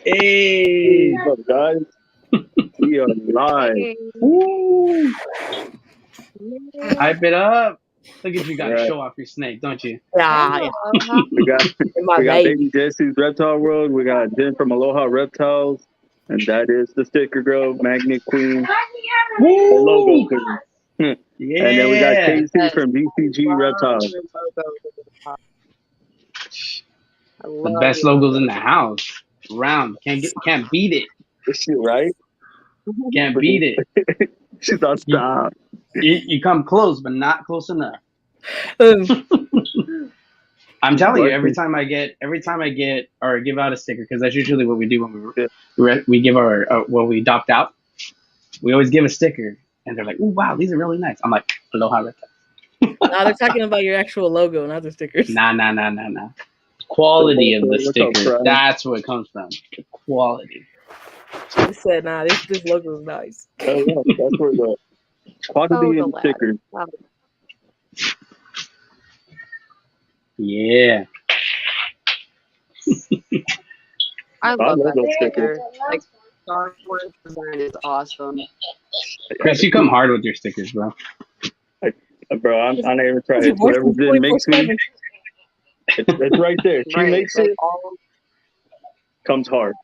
Hey. What's up, guys? We are live. Hey. Woo. Yeah. Hype it up. Look at you got to Right. show off your snake, don't you? Yeah. We got In my we got baby. Baby Jesse's Reptile World. We got Jen from Aloha Reptiles, and that is the Sticker Girl, Magnet Queen, the Logo Woo. Queen. And then we got Yeah. Casey from BCG Reptiles. I The love best your logos logo. in the house. Round. Can't beat it. This shit, right? Can't beat it. She's not stop. You come close, but not close enough. Um, I'm telling you, Barking. every time I get or give out a sticker, because that's usually what we do when Yeah. we give our when we adopt out. We always give a sticker, and they're like, "Oh wow, these are really nice." I'm like, "Aloha Reptile." now they're talking about your actual logo, not the stickers. Nah. Quality of the What's up, stickers. Brian? That's where it comes from. The quality. They said, nah, this logo is nice. Oh, yeah. That's where the quantity the and lad. stickers. Wow. Yeah. I love love that those sticker. stickers. Like, Star Wars design is awesome. Chris, you come hard with your stickers, bro. Bro, I'm not even trying. It's Whatever Jen makes me, 24/7. it's right there. She Right. makes Like it, all comes hard.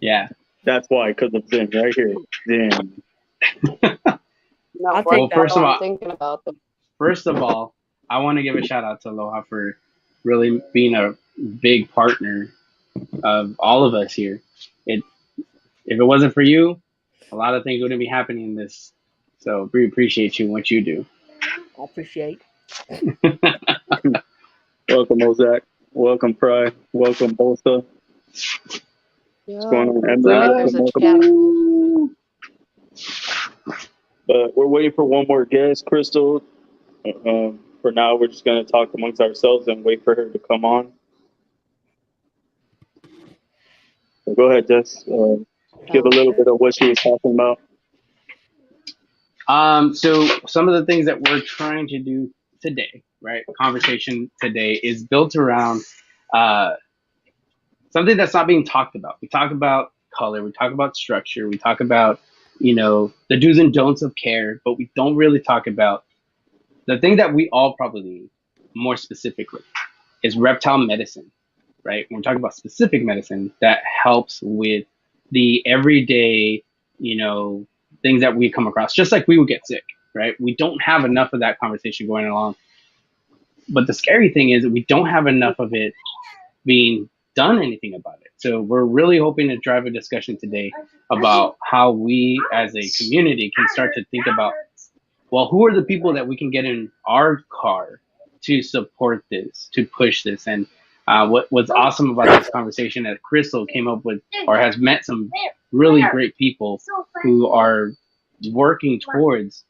Yeah. That's why, because of Zen right here. Zen. no, Well, I'll take that. first of all, I'm thinking about them. First of all, I want to give a shout out to Aloha for really being a big partner of all of us here. If it wasn't for you, a lot of things wouldn't be happening in this. So we appreciate you and what you do. I appreciate. Welcome, Ozak. Welcome, Fry. Welcome, Bosa. Yeah. What's going on, Looks Emily? like Welcome, there's a welcome. chat. But we're waiting for one more guest, Crystal. For now, we're just going to talk amongst ourselves and wait for her to come on. So go ahead, Jess. Give a little bit of what she was talking about. So some of the things that we're trying to do today, right? Conversation today is built around something that's not being talked about. We talk about color, we talk about structure, we talk about, the do's and don'ts of care, but we don't really talk about the thing that we all probably need more specifically is reptile medicine, right? When we're talking about specific medicine that helps with the everyday, things that we come across, just like we would get sick, right? We don't have enough of that conversation going along. But the scary thing is that we don't have enough of it being done anything about it. So we're really hoping to drive a discussion today about how we as a community can start to think about, well, who are the people that we can get in our car to support this, to push this? And what's awesome about this conversation that Crystal came up with or has met some really great people who are working towards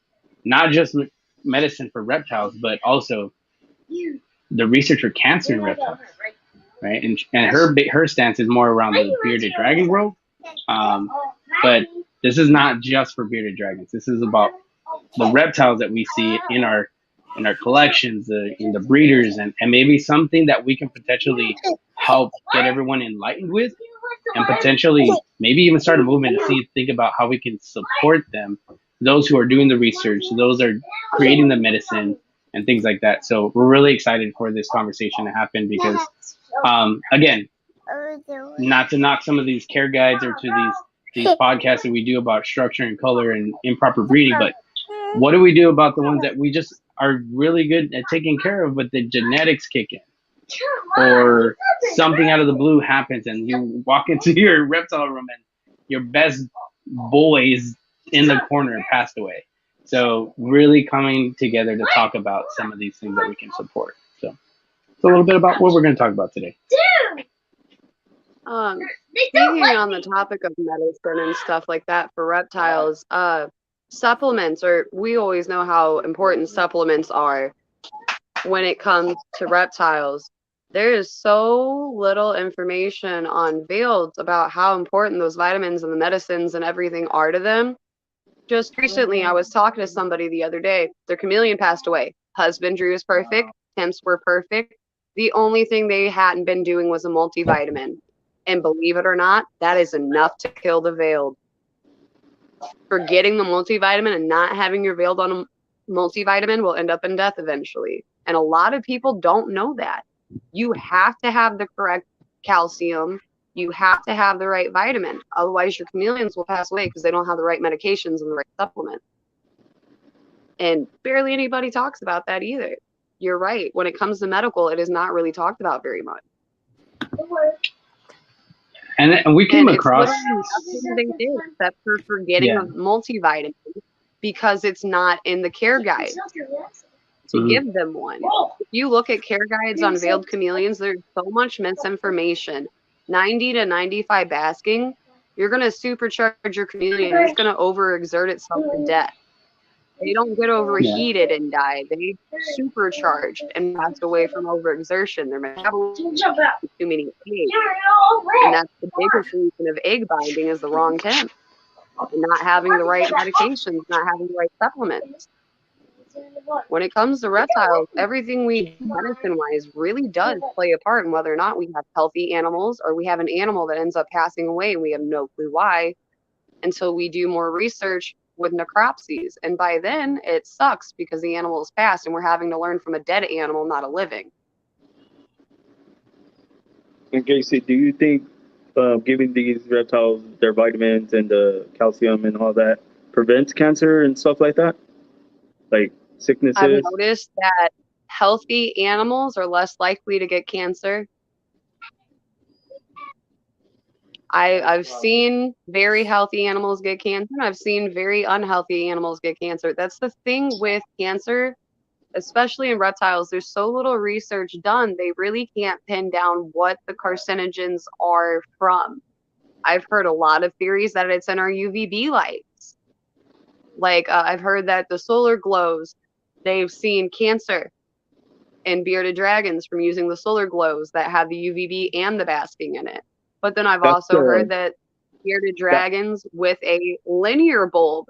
not just medicine for reptiles, but also the research for cancer in reptiles, right? And her stance is more around the bearded dragon growth. But this is not just for bearded dragons. This is about the reptiles that we see in our collections, in the breeders, and maybe something that we can potentially help get everyone enlightened with, and potentially maybe even start a movement to think about how we can support them, those who are doing the research, those are creating the medicine and things like that. So we're really excited for this conversation to happen because, again, not to knock some of these care guides or to these podcasts that we do about structure and color and improper breeding, but what do we do about the ones that we just are really good at taking care of, but the genetics kick in? Or something out of the blue happens and you walk into your reptile room and your best boys in the corner passed away. So really coming together to talk about some of these things that we can support. So it's a little bit about what we're going to talk about today. Speaking on the topic of medicine and stuff like that for reptiles, supplements, or we always know how important supplements are when it comes to reptiles. There is so little information unveiled about how important those vitamins and the medicines and everything are to them. Just recently, I was talking to somebody the other day. Their chameleon passed away. Husbandry was perfect. Temps were perfect. The only thing they hadn't been doing was a multivitamin. And believe it or not, that is enough to kill the veiled. Forgetting the multivitamin and not having your veiled on a multivitamin will end up in death eventually. And a lot of people don't know that. You have to have the correct calcium. You have to have the right vitamin. Otherwise, your chameleons will pass away because they don't have the right medications and the right supplements. And barely anybody talks about that either. You're right. When it comes to medical, it is not really talked about very much. And we came It's across, literally nothing they did except for forgetting yeah. a multivitamin because it's not in the care guide to give them one. If you look at care guides on veiled chameleons, there's so much misinformation. 90 to 95 basking, you're going to supercharge your chameleon. It's going to overexert itself to death. They don't get overheated and die. They supercharge and pass away from overexertion. Their metabolism too many eggs. And that's the biggest reason of egg binding is the wrong temp. And not having the right medications, not having the right supplements. When it comes to reptiles, everything we do medicine-wise really does play a part in whether or not we have healthy animals or we have an animal that ends up passing away and we have no clue why until we do more research with necropsies. And by then, it sucks because the animal is passed and we're having to learn from a dead animal, not a living. And Casey, do you think giving these reptiles their vitamins and the calcium and all that prevents cancer and stuff like that? Like sicknesses? I've noticed that healthy animals are less likely to get cancer. I've seen very healthy animals get cancer, and I've seen very unhealthy animals get cancer. That's the thing with cancer, especially in reptiles. There's so little research done, they really can't pin down what the carcinogens are from. I've heard a lot of theories that it's in our UVB lights. Like I've heard that the solar glows, they've seen cancer in bearded dragons from using the solar glows that have the UVB and the basking in it. But then I've also heard that bearded dragons with a linear bulb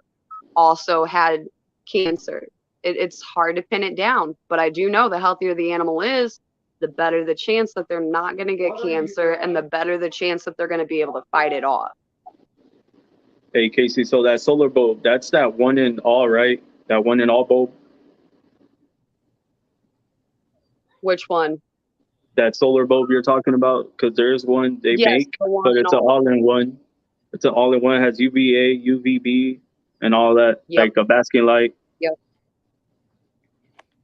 also had cancer. It's hard to pin it down, but I do know the healthier the animal is, the better the chance that they're not going to get cancer and the better the chance that they're going to be able to fight it off. Hey, Casey, so that solar bulb, that's that one in all, right? That one in all bulb? Which one? That solar bulb you're talking about? Because there's one they make, but it's an all-in-one. It's an all-in-one. It has UVA, UVB, and all that, like a basking light. Yep.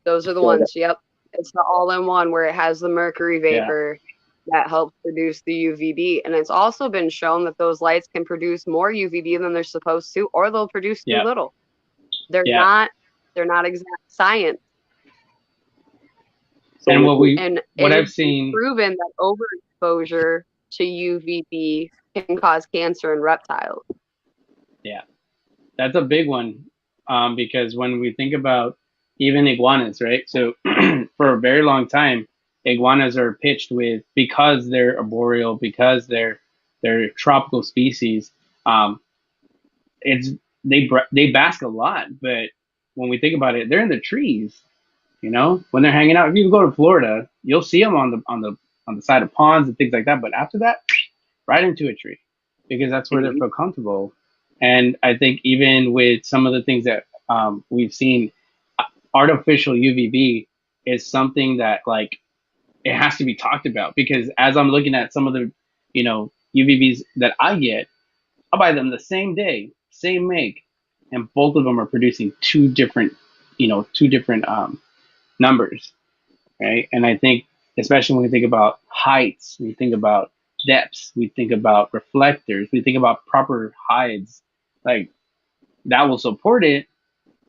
Those are the ones. Yep. It's the all-in-one where it has the mercury vapor that helps produce the UVB. And it's also been shown that those lights can produce more UVB than they're supposed to, or they'll produce too little. They're not exact science. And what I've seen proven that overexposure to UVB can cause cancer in reptiles. Yeah, that's a big one, because when we think about even iguanas, right? So for a very long time, iguanas are pitched with, because they're arboreal, because they're tropical species. They bask a lot, but when we think about it, they're in the trees. You know, when they're hanging out. If you go to Florida, you'll see them on the side of ponds and things like that. But after that, right into a tree, because that's where they feel comfortable. And I think even with some of the things that we've seen, artificial UVB is something that, like, it has to be talked about, because as I'm looking at some of the, UVBs that I get, I'll buy them the same day, same make, and both of them are producing two different numbers, right? And I think, especially when we think about heights, we think about depths, we think about reflectors, we think about proper hides, like, that will support it.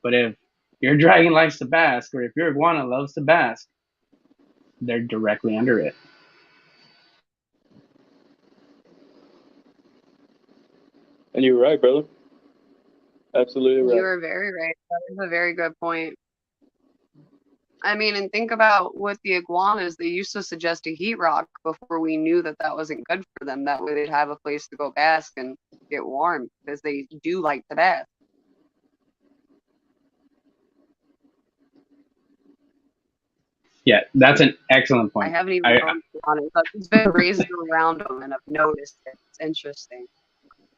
But if your dragon likes to bask, or if your iguana loves to bask, they're directly under it. And you're right, brother. Absolutely right. You are very right. That is a very good point. I mean, and think about with the iguanas, they used to suggest a heat rock before we knew that that wasn't good for them. That way they'd have a place to go bask and get warm, because they do like to bask. Yeah, that's an excellent I point. haven't even gone on it, but it's been raised around them, and I've noticed it. It's interesting.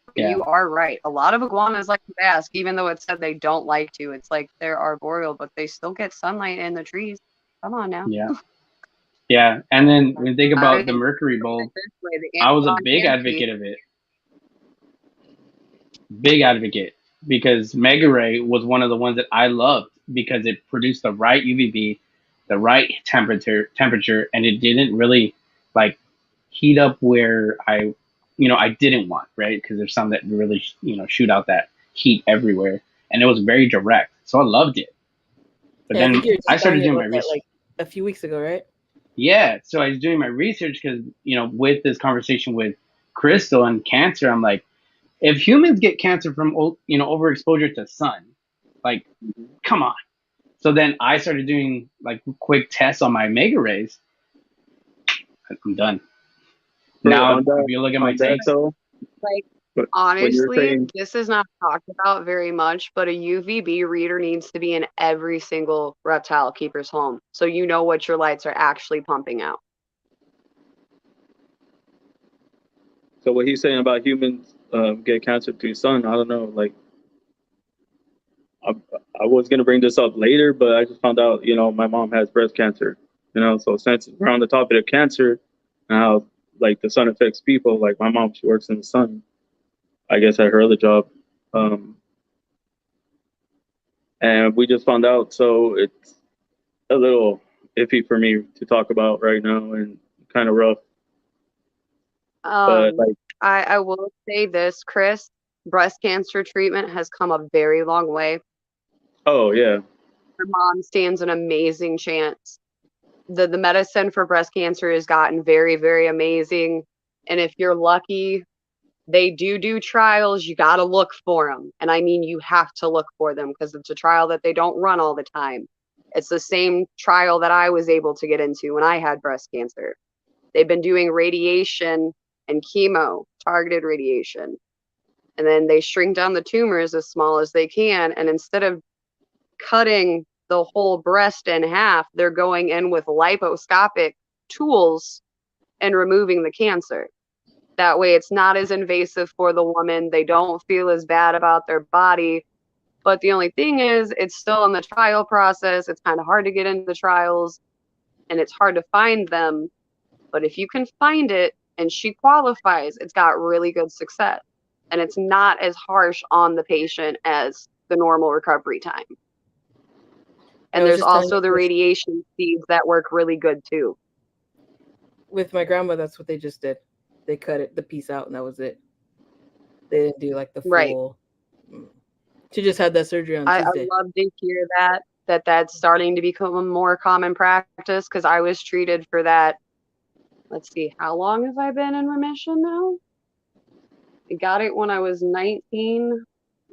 But Yeah. you are right. A lot of iguanas like to bask, even though it said they don't like to. It's like they're arboreal, but they still get sunlight in the trees. Come on now. Yeah. Yeah. And then when you think I about the mean, mercury put bulb, it this way, the I was a Amazon big can be. advocate of it. Big advocate, because mega ray was one of the ones that I loved because it produced the right UVB, the right temperature, and it didn't really like heat up where I didn't want, right? Because there's some that really, shoot out that heat everywhere, and it was very direct. So I loved it. But Yeah, I then think you were I just telling started me doing my about that research. like a few weeks ago, right? Yeah, so I was doing my research because, with this conversation with Crystal and cancer, I'm like, if humans get cancer from, overexposure to sun, like, come on. So then I started doing like quick tests on my mega rays. I'm done. Bro, Now, on if that, you look at my on that tanks, though, Like, what you're honestly, saying, this is not talked about very much, but a UVB reader needs to be in every single reptile keeper's home, so you know what your lights are actually pumping out. so what he's saying about humans get cancer through sun, I don't know. Like, I, I was gonna bring this up later, but I just found out, my mom has breast cancer. So since we're on the topic of cancer and how like the sun affects people, like my mom, she works in the sun. I guess at her other job, um, and we just found out. So it's a little iffy for me to talk about right now, and kind of rough. But Um, like, I will say this, Chris, breast cancer treatment has come a very long way. oh yeah, Your mom stands an amazing chance. The medicine for breast cancer has gotten very, very amazing. And if you're lucky, they do trials. You got to look for them. And I mean, you have to look for them because it's a trial that they don't run all the time. It's the same trial that I was able to get into when I had breast cancer. They've been doing radiation and chemo, targeted radiation. And then they shrink down the tumors as small as they can. And instead of cutting the whole breast in half, they're going in with liposcopic tools and removing the cancer. That way it's not as invasive for the woman. They don't feel as bad about their body. But the only thing is, it's still in the trial process. It's kind of hard to get into the trials and it's hard to find them. But if you can find it and she qualifies, it's got really good success. And it's not as harsh on the patient as the normal recovery time. I And was there's just telling also you the this radiation seeds that work really good too. with my grandma. That's what they just did. They cut the piece out, and that was it. They didn't do like the Right. full. She just had that surgery on I Tuesday. love to hear that's starting to become a more common practice because I was treated for that. Let's see, how long have I been in remission now? I got it when I was 19,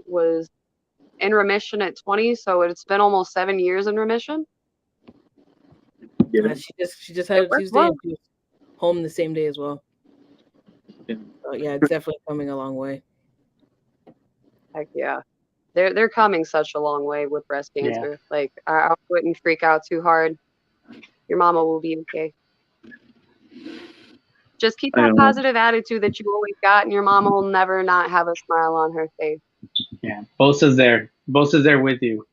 was in remission at 20, so it's been almost 7 years in remission. yeah, She just had it Tuesday, well. and she was home the same day as well. yeah. So yeah, it's definitely coming a long way. Heck yeah. They're coming such a long way with breast cancer. Yeah. Like I wouldn't freak out too hard. Your mama will be okay. Just keep I that don't know. positive attitude that you always got, and your mama will never not have a smile on her face. Yeah. Bosa's there. Bosa's there with you.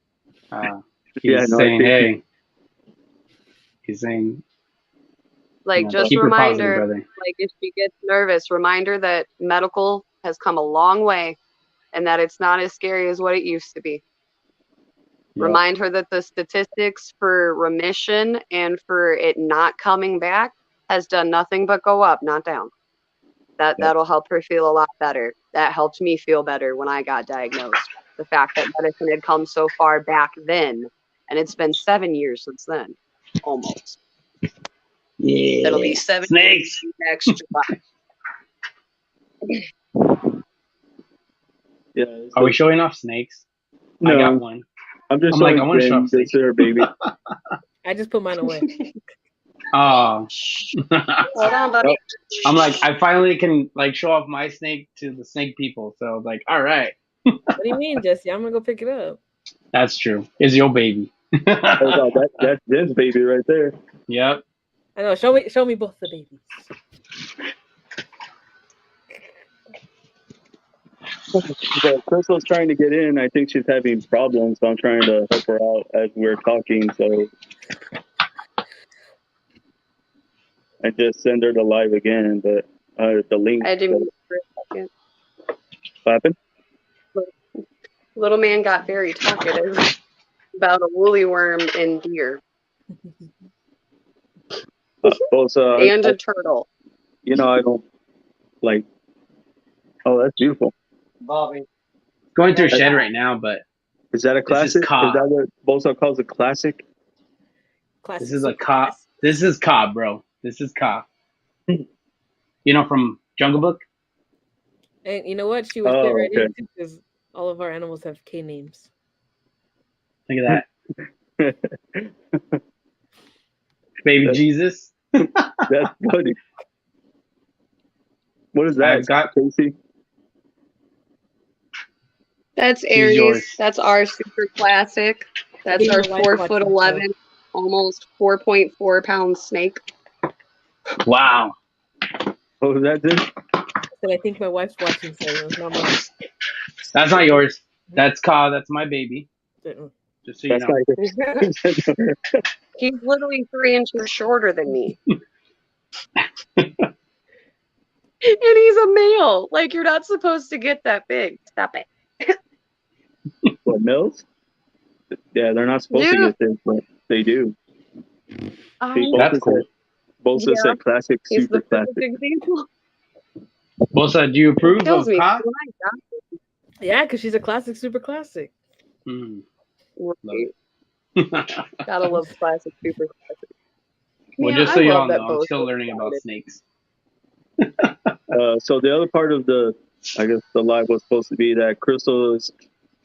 Yeah, He's no, I saying, think hey, he's saying, Like, just keep her remind positive, her, brother. like, if she gets nervous, remind her that medical has come a long way and that it's not as scary as what it used to be. Yeah. Remind her that the statistics for remission and for it not coming back has done nothing but go up, not down. That'll help her feel a lot better. That helped me feel better when I got diagnosed. The fact that medicine had come so far back then, and it's been 7 years since then, almost. Yeah. It'll be 7 Snakes. years next July. yeah. Are we showing off snakes? No, I got one. I'm just I'm like, showing I want to show Jen, off snakes. this is her baby. I just put mine away. Oh. Hold on, buddy. I'm like, I finally can like show off my snake to the snake people. So like, all right. What do you mean, Jesse? I'm gonna go pick it up. That's true. It's your baby. Oh god, that's Jen's baby right there. Yep. I know. Show me both the babies. But Crystal's trying to get in. I think she's having problems, so I'm trying to help her out as we're talking. So I just send her to live again, but the link. I didn't for a second. What happened? Little man got very talkative about a woolly worm and deer and a turtle. You know, I don't like. Oh, that's beautiful. Bobby. Going through a shed right now, but Is that a classic? Is that what Bosa calls a classic? Classic. this is a Ka. This is Ka, bro. This is Ka. You know, from Jungle Book. And you know what? She was fit right into because all of our animals have K names. Look at that. Baby Jesus. That's funny. What is that? Casey? That's Aries. That's our super classic. That's our 4'11", almost 4.4 pound snake. Wow. What was that, dude? I think my wife's watching, so it was not mine. That's not yours. That's Ka. That's my baby. Just so you know. He's literally 3 inches shorter than me. And he's a male. Like, you're not supposed to get that big. Stop it. What, males? Yeah, they're not supposed to get this, but they do. That's cool. Bosa said classic, super classic. Example. Bosa, do you approve of Ka? Yeah, because she's a classic, super classic. Mm. Gotta love classic, super classic. Well, just so y'all know, I'm still learning about snakes. So the other part of the live was supposed to be that Crystal is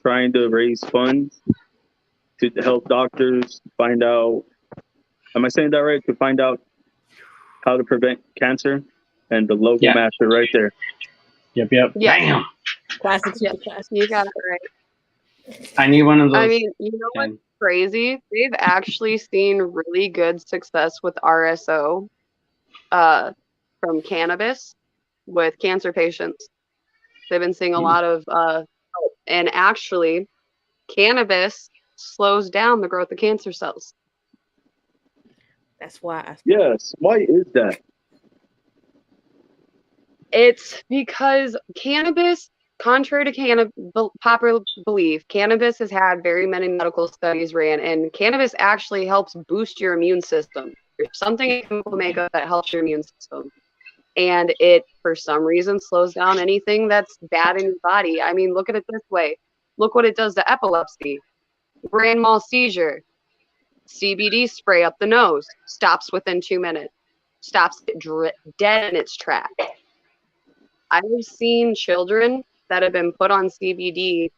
trying to raise funds to help doctors find out. Am I saying that right? To find out how to prevent cancer, and the logo master right there. Yep. Yeah. Bam. Classic, super classic. You got it right. I need one of those. I mean, you know what's crazy? They've actually seen really good success with RSO from cannabis with cancer patients. They've been seeing a lot of and actually cannabis slows down the growth of cancer cells. That's why. Yes. Why is that? It's because cannabis, contrary to popular belief, cannabis has had very many medical studies ran, and cannabis actually helps boost your immune system. There's something in chemical makeup that helps your immune system. And it, for some reason, slows down anything that's bad in your body. I mean, look at it this way. Look what it does to epilepsy. Grand mal seizure. CBD spray up the nose. Stops within 2 minutes. Stops it dead in its tracks. I've seen children that have been put on CBD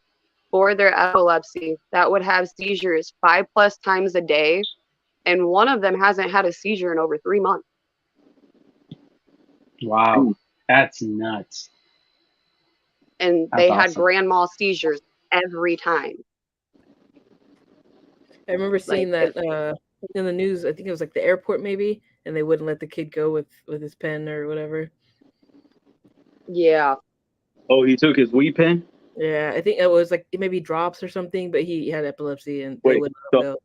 for their epilepsy that would have seizures 5+ times a day, and one of them hasn't had a seizure in over 3 months. Wow, that's nuts. And they had grand mal seizures every time. I remember seeing that in the news. I think it was like the airport maybe, and they wouldn't let the kid go with his pen or whatever. Yeah. Oh, he took his weed pen? Yeah, I think it was like maybe drops or something, but he had epilepsy and they wouldn't let him go.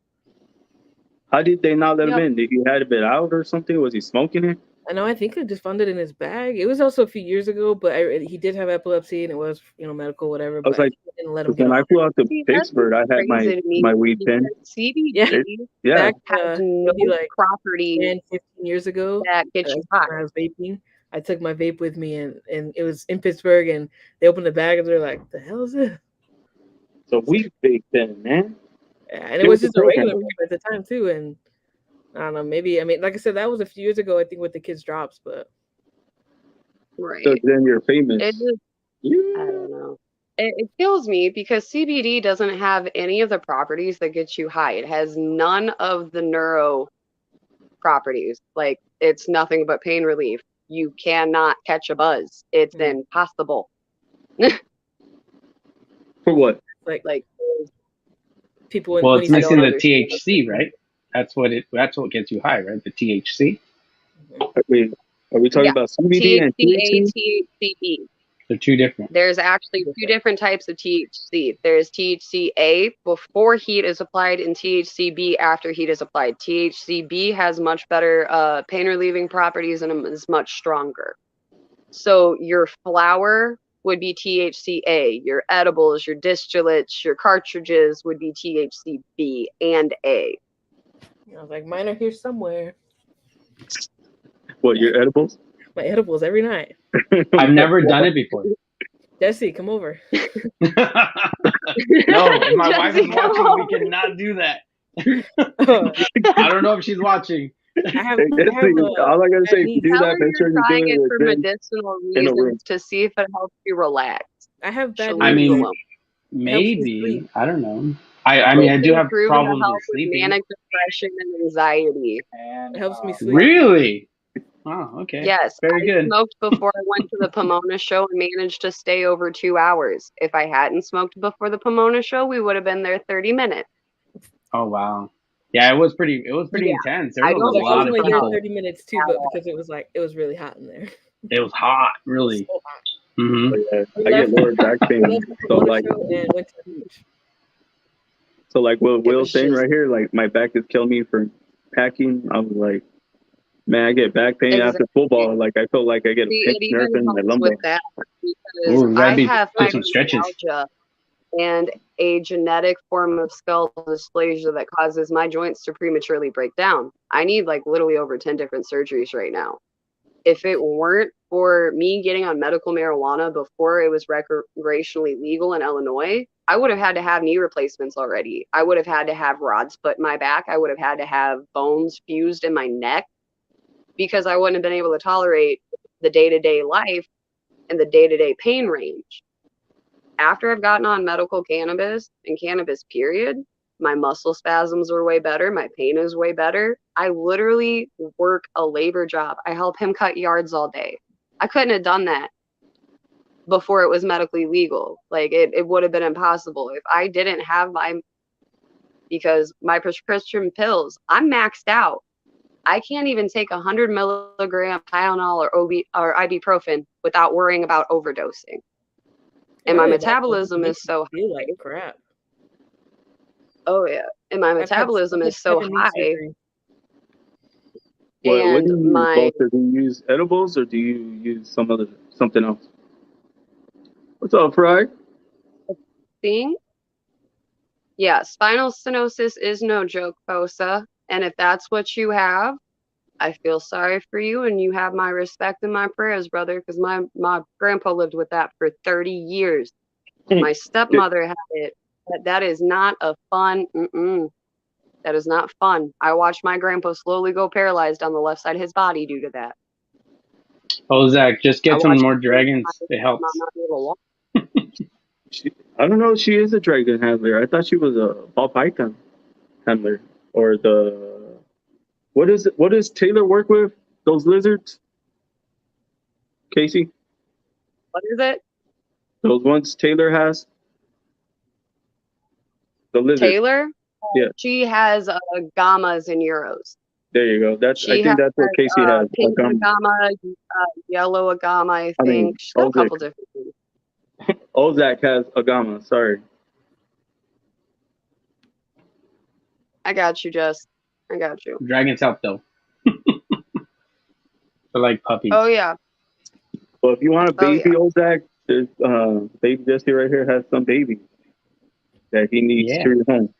How did they not let him in? Did he have it out or something? Was he smoking it? I know. I think they just found it in his bag. It was also a few years ago, but he did have epilepsy and it was medical, whatever. I was like, didn't let him when I flew out to Pittsburgh, I had my weed pen. CBD has no like property 10, 15 years ago that gets you high. When I was vaping, I took my vape with me and it was in Pittsburgh and they opened the bag and they're like, "The hell is this?" So weed vape pen, man. Yeah, and it was just a regular vape at the time too, and I don't know, maybe, I mean, like I said, that was a few years ago, I think, with the kids' drops, but. Right. So then you're famous. I don't know. It kills me because CBD doesn't have any of the properties that get you high. It has none of the neuro properties. Like, it's nothing but pain relief. You cannot catch a buzz. It's impossible. For what? Like people. Well, it's missing the THC, right? That's what gets you high, right? The THC. Wait, are we talking Yeah. about CBD and THC? THCA, They're two different. There's actually two different types of THC. There's THCA before heat is applied and THCB after heat is applied. THCB has much better pain relieving properties and is much stronger. So your flower would be THCA. Your edibles, your distillates, your cartridges would be THCB and A. I was like, mine are here somewhere. What, your edibles? My edibles every night. I've never done it before. Jesse, come over. No, if my wife is Jesse, watching, come we on. cannot do that. I don't know if she's watching. I have, Hey, all I gotta say, if you do Tell that, her make sure you're you do trying it it for within medicinal in a room. reasons to see if it helps you relax. I have bad She'll I leave you mean, alone. maybe. sleep. I don't know. I mean, I It's do been have proven to problems help with with sleeping. manic depression and anxiety. It helps me sleep. Really? Oh, okay. Yes, Very I good. smoked before I went to the Pomona show and managed to stay over 2 hours. If I hadn't smoked before the Pomona show, we would have been there 30 minutes. Oh wow. Yeah, it was pretty Yeah. intense. There I was don't a I lot was of only there people. 30 minutes too, but because it was really hot in there. It was hot, really. So hot. Hmm. But yeah, We I get left- lower back We pain. left the So Pomona like, show and went to the beach. what It Will's was saying just- right here, like my back is killing me for packing. I was like, man, I get back pain after football. Like I feel like I get a See, pinched it nerve even in my helps lumbar. with that because Ooh, we I gotta have do some stretches. fibromyalgia and a genetic form of skeletal dysplasia that causes my joints to prematurely break down. I need like literally over 10 different surgeries right now. If it weren't for me getting on medical marijuana before it was recreationally legal in Illinois, I would have had to have knee replacements already. I would have had to have rods put in my back. I would have had to have bones fused in my neck because I wouldn't have been able to tolerate the day-to-day life and the day-to-day pain range. After I've gotten on medical cannabis and cannabis period, my muscle spasms are way better. My pain is way better. I literally work a labor job. I help him cut yards all day. I couldn't have done that before it was medically legal. Like it would have been impossible if I didn't have because my prescription pills, I'm maxed out. I can't even take 100 milligram Tylenol or ibuprofen without worrying about overdosing. And my metabolism is so feel like crap. Oh yeah, and my metabolism is so high. What do And you use, my Walter? Do you use edibles or do you use something else? What's up, Fry? thing, yeah, spinal stenosis is no joke, Bosa. And if that's what you have, I feel sorry for you, and you have my respect and my prayers, brother, because my grandpa lived with that for 30 years. My stepmother had it. That is not a fun. That is not fun. I watched my grandpa slowly go paralyzed on the left side of his body due to that. Oh, Zach, just I get some watched more him dragons. It I'm helps. not able to walk. I don't know if she is a dragon handler. I thought she was a ball python handler. Or what does Taylor work with? Those lizards? Casey? What is it? Those ones Taylor has? The lizards. Taylor? Yeah. She has gammas and euros. There you go. I think that's what Casey has. Pink agama, yellow agama, I think. She's got a couple different things. Ozak has agama. Sorry. I got you, Jess. I got you. Dragons help though. They're like puppies. Oh yeah. Well, if you want a baby Ozak, there's baby Jesse right here has some baby that he needs to rehome.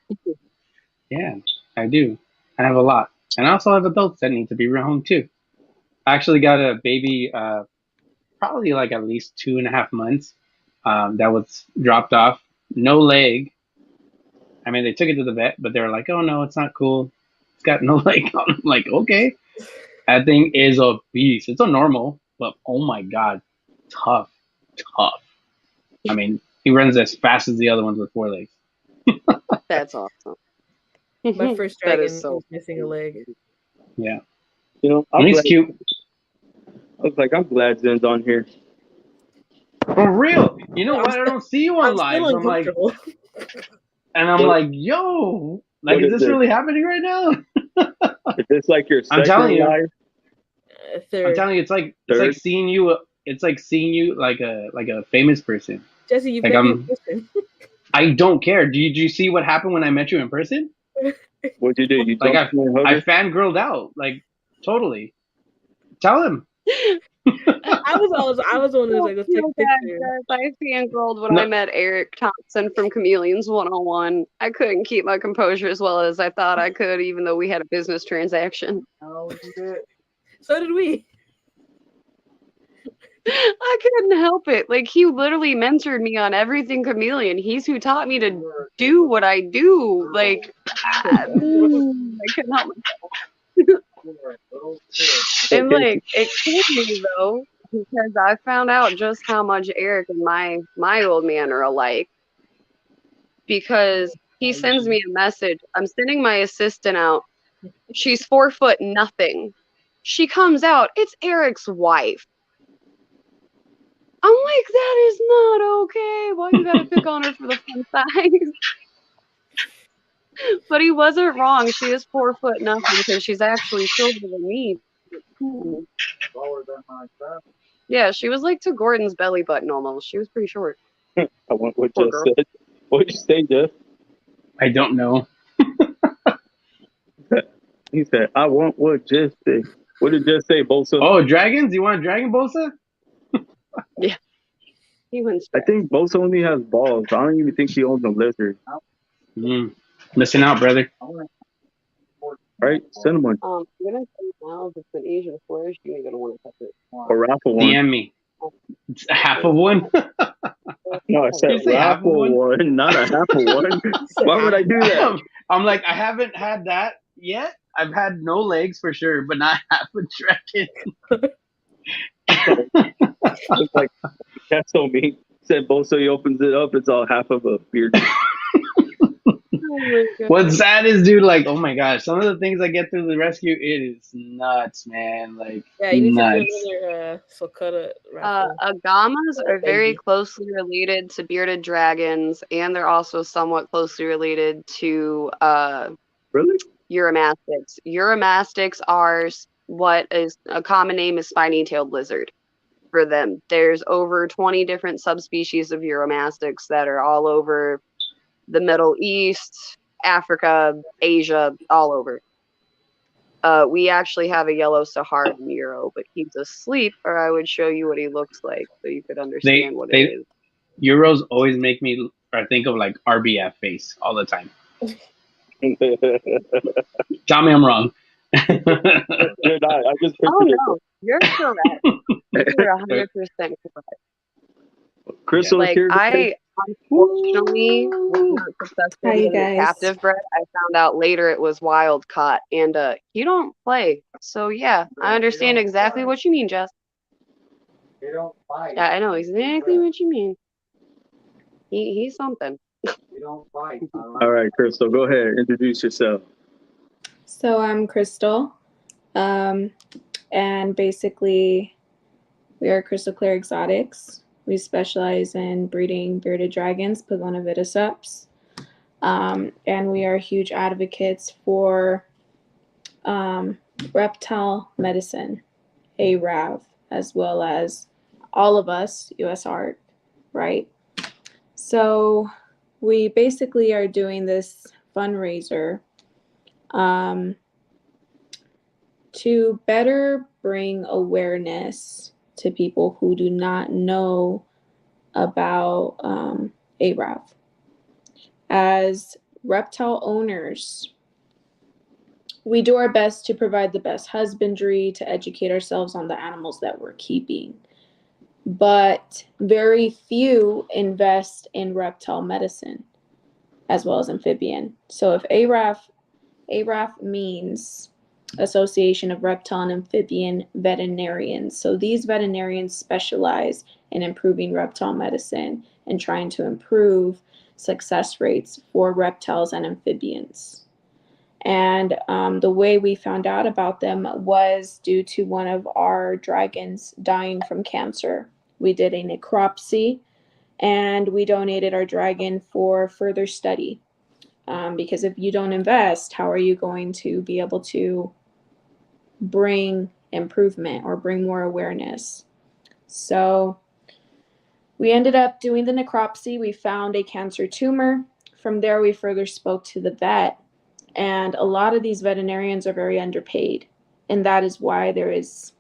Yeah, I do. I have a lot. And I also have adults that need to be rehomed too. I actually got a baby probably like at least 2.5 months that was dropped off. No leg. I mean, they took it to the vet, but they were like, oh no, it's not cool. It's got no leg. I'm like, okay. That thing is a beast. It's a normal, but oh my God, tough. I mean, he runs as fast as the other ones with 4 legs. That's awesome. My first dragon is was missing a leg. Yeah. You know, He's cute. I was like, I'm glad Zen's on here. For real. You know what? I don't see you on live. I'm like, and I'm like, yo, like, is this really happening right now? Is this like your I'm second telling you. life? I'm Third. telling you, it's like Third? seeing you. It's like seeing you like a famous person. Jesse, you've Like met me in person. I don't care. Did you see what happened when I met you in person? What'd you do? You Like jumped in and hugged I her? fangirled out. Like totally. Tell him. I was the one who was like, let's take a picture. I fangirled when No. I met Eric Thompson from Chameleons 101. I couldn't keep my composure as well as I thought I could, even though we had a business transaction. So did we. I couldn't help it. Like, he literally mentored me on everything chameleon. He's who taught me to do what I do. Like, I couldn't help myself. And, like, it killed me, though, because I found out just how much Eric and my old man are alike. Because he sends me a message. I'm sending my assistant out. She's 4 foot nothing. She comes out. It's Eric's wife. I'm like, that is not okay. Why you gotta pick on her for the fun size? But he wasn't wrong. She is 4 foot nothing because she's actually shorter than me. Yeah, she was like to Gordon's belly button almost. She was pretty short. I want what Poor Jeff girl. said. What'd you say, Jeff? I don't know. He said, I want what Jeff said. What did Jeff say, Bosa? Oh, dragons? You want a dragon, Bosa? He went I straight. think Bosa only has balls. I don't even think he owns a lizard. Listen out, brother. Right? Send him one. I'm gonna say now if it's an Asian flourish, you ain't gonna want to touch it. A raffle one. DM me. It's a half of one. No, I said Did you say half of raffle one? one, not a half of one. Why would I do that? I'm like, I haven't had that yet. I've had no legs for sure, but not half a dragon. It's like, that's so mean. Said Bosa, he opens it up, it's all half of a beard. Oh my God. What's sad is, dude, like, oh my gosh, some of the things I get through the rescue, it is nuts, man. Like, Yeah, you need nuts. to do another Sulcata raffle. Agamas are very Baby. closely related to bearded dragons, and they're also somewhat closely related to Really? Uromastics. Uromastics are what is a common name is spiny-tailed lizard for them. There's over 20 different subspecies of Uromastics that are all over the Middle East, Africa, Asia, all over. We actually have a yellow Saharan Euro, but he's asleep, or I would show you what he looks like so you could understand what it is. Euros always make me or think of like RBF face all the time. Tell me I'm wrong. You're not. I just Oh pictured it. no, you're correct. You're 100% correct. Crystal is Like here. I unfortunately was not successful Hi, you in the guys. captive bred. I found out later it was wild caught, and you don't play. So yeah, I understand exactly what you mean, Jess. They don't fight. Yeah, I know exactly what you mean. He's something. They don't fight. All right, Crystal, go ahead. Introduce yourself. So I'm Crystal, and basically we are Crystal Clear Exotics. We specialize in breeding bearded dragons, Pagona viticeps, and we are huge advocates for reptile medicine, ARAV, as well as all of us, US Art, right? So we basically are doing this fundraiser to better bring awareness to people who do not know about ARAV. As reptile owners, we do our best to provide the best husbandry, to educate ourselves on the animals that we're keeping. But very few invest in reptile medicine as well as amphibian. So if ARAF means Association of Reptile and Amphibian Veterinarians. So these veterinarians specialize in improving reptile medicine and trying to improve success rates for reptiles and amphibians. And the way we found out about them was due to one of our dragons dying from cancer. We did a necropsy and we donated our dragon for further study. Because if you don't invest, how are you going to be able to bring improvement or bring more awareness? So we ended up doing the necropsy. We found a cancer tumor. From there, we further spoke to the vet. And a lot of these veterinarians are very underpaid. And that is why there is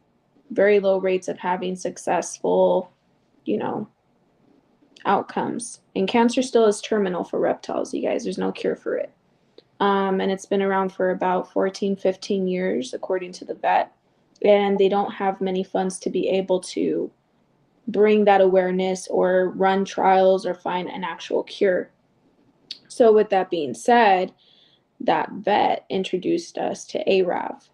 very low rates of having successful, outcomes. And cancer still is terminal for reptiles, you guys. There's no cure for it. And it's been around for about 14, 15 years, according to the vet. And they don't have many funds to be able to bring that awareness or run trials or find an actual cure. So with that being said, that vet introduced us to ARAV.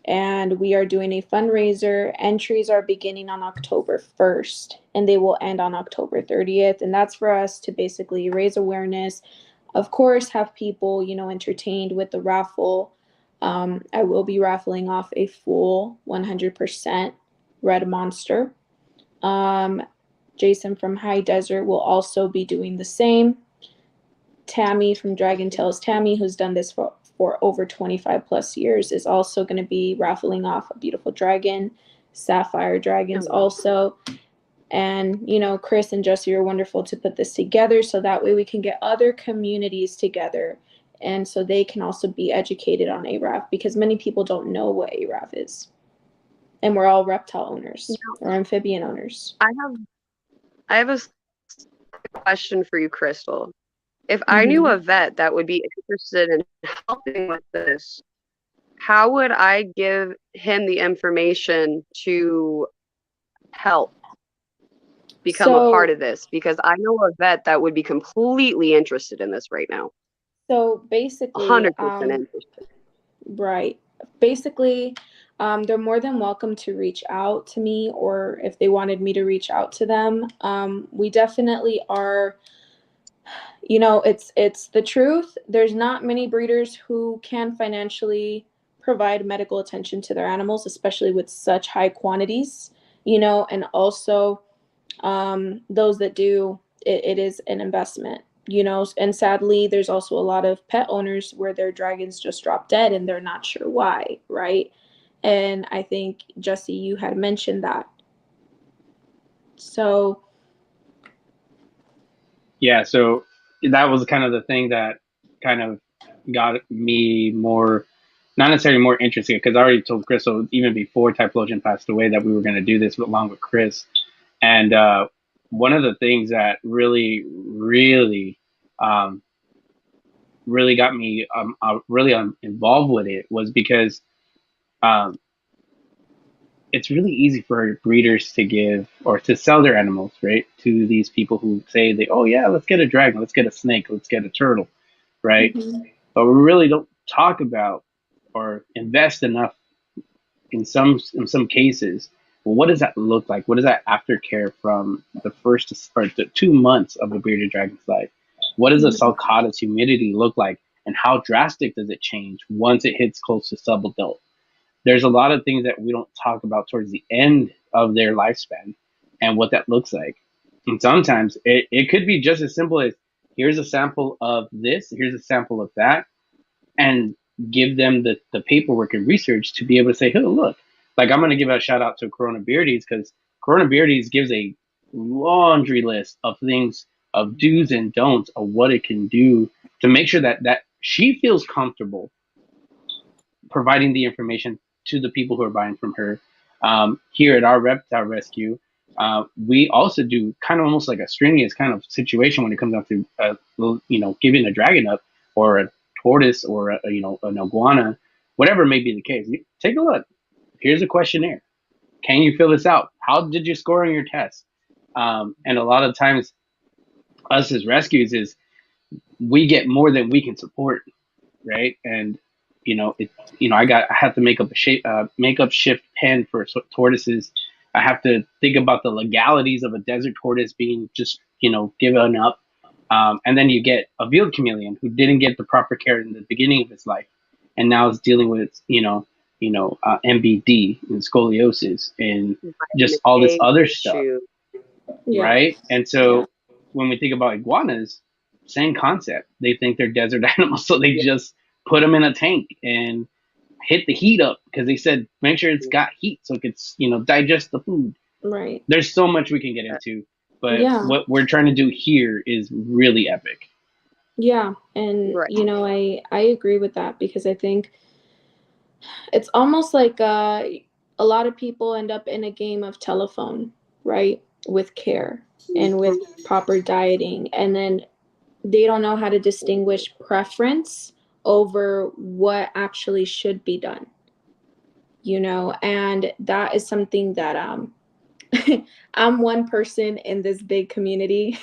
And we are doing a fundraiser. Entries are beginning on October 1st and they will end on October 30th. And that's for us to basically raise awareness. Of course, have people, entertained with the raffle. I will be raffling off a full 100% red monster. Jason from High Desert will also be doing the same. Tammy from Dragon Tales, Tammy, who's done this for over 25 plus years, is also going to be raffling off a beautiful dragon, sapphire dragons also. And, Chris and Jesse are wonderful to put this together so that way we can get other communities together and so they can also be educated on ARAV, because many people don't know what ARAV is. And we're all reptile owners or amphibian owners. I have a question for you, Crystal. If I knew a vet that would be interested in helping with this, how would I give him the information to help become a part of this? Because I know a vet that would be completely interested in this right now. So basically, 100% interested. Right. Basically, they're more than welcome to reach out to me, or if they wanted me to reach out to them. We definitely are. It's the truth. There's not many breeders who can financially provide medical attention to their animals, especially with such high quantities, and also those that do, it is an investment, and sadly, there's also a lot of pet owners where their dragons just drop dead and they're not sure why, right? And I think, Jesse, you had mentioned that. So. Yeah, so that was kind of the thing that kind of got me more, not necessarily more interested, because I already told Crystal even before Typhlosion passed away that we were going to do this along with Chris. And one of the things that really, really, really got me really involved with it was because it's really easy for breeders to give or to sell their animals, right, to these people who say oh yeah, let's get a dragon, let's get a snake, let's get a turtle, right? But we really don't talk about or invest enough in some cases. Well, what does that look like? What is that aftercare from the first or the 2 months of a bearded dragon's life? What does a sulcata's humidity look like, and how drastic does it change once it hits close to subadult? There's a lot of things that we don't talk about towards the end of their lifespan and what that looks like. And sometimes it could be just as simple as, here's a sample of this, here's a sample of that, and give them the paperwork and research to be able to say, hey, look, like, I'm going to give a shout out to Corona Beardies, because Corona Beardies gives a laundry list of things, of do's and don'ts of what it can do to make sure that she feels comfortable providing the information to the people who are buying from her. Here at our reptile rescue, we also do kind of almost like a strenuous kind of situation when it comes down to giving a dragon up, or a tortoise, or an iguana, whatever may be the case. Take a look. Here's a questionnaire. Can you fill this out? How did you score on your test? And a lot of times, us as rescues is we get more than we can support, right? And I have to make up a shift pen for tortoises. I have to think about the legalities of a desert tortoise being just given up. And then you get a veiled chameleon who didn't get the proper care in the beginning of its life, and now is dealing with MBD and scoliosis and just all this other stuff, right? And so when we think about iguanas, same concept. They think they're desert animals, so they just put them in a tank and hit the heat up because they said make sure it's got heat so it could, digest the food. Right. There's so much we can get into, but Yeah. what we're trying to do here is really epic. Yeah. And, Right. I agree with that because I think it's almost like a lot of people end up in a game of telephone, right? With care and with proper dieting. And then they don't know how to distinguish preference over what actually should be done, and that is something that I'm one person in this big community,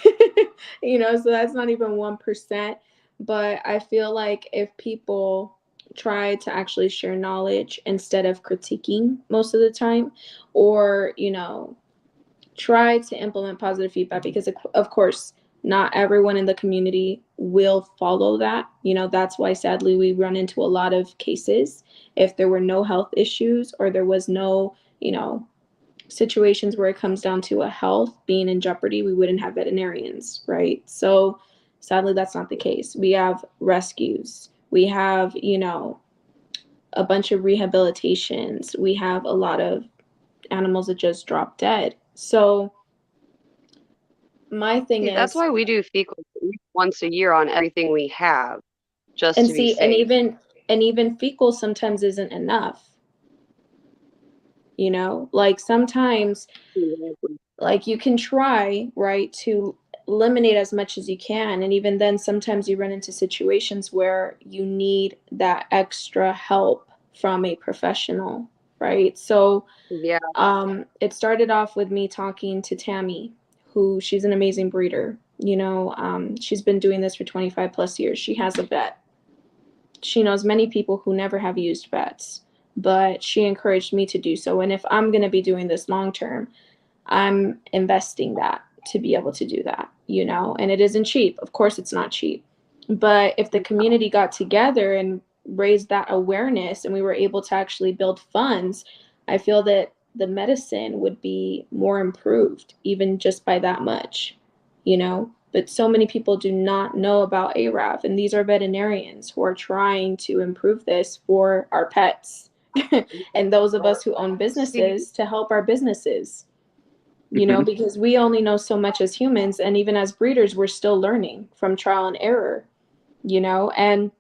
so that's not even 1%. But I feel like if people try to actually share knowledge instead of critiquing most of the time, or, try to implement positive feedback, because of course, not everyone in the community will follow that. That's why sadly we run into a lot of cases. If there were no health issues or there was no, situations where it comes down to a health being in jeopardy, we wouldn't have veterinarians, right? So sadly, that's not the case. We have rescues. We have, a bunch of rehabilitations. We have a lot of animals that just drop dead. So my thing That's is, why we do fecal once a year on everything we have, just and to be see, and safe. even fecal sometimes isn't enough. Like sometimes, like you can try, right, to eliminate as much as you can, and even then sometimes you run into situations where you need that extra help from a professional, right? So Yeah. it started off with me talking to Tammy, who she's an amazing breeder. She's been doing this for 25 plus years. She has a vet. She knows many people who never have used vets, but she encouraged me to do so. And if I'm going to be doing this long term, I'm investing that to be able to do that, and it isn't cheap. Of course, it's not cheap. But if the community got together and raised that awareness and we were able to actually build funds, I feel that the medicine would be more improved, even just by that much, But so many people do not know about ARAV, and these are veterinarians who are trying to improve this for our pets and those of us who own businesses to help our businesses. Because we only know so much as humans, and even as breeders, we're still learning from trial and error, and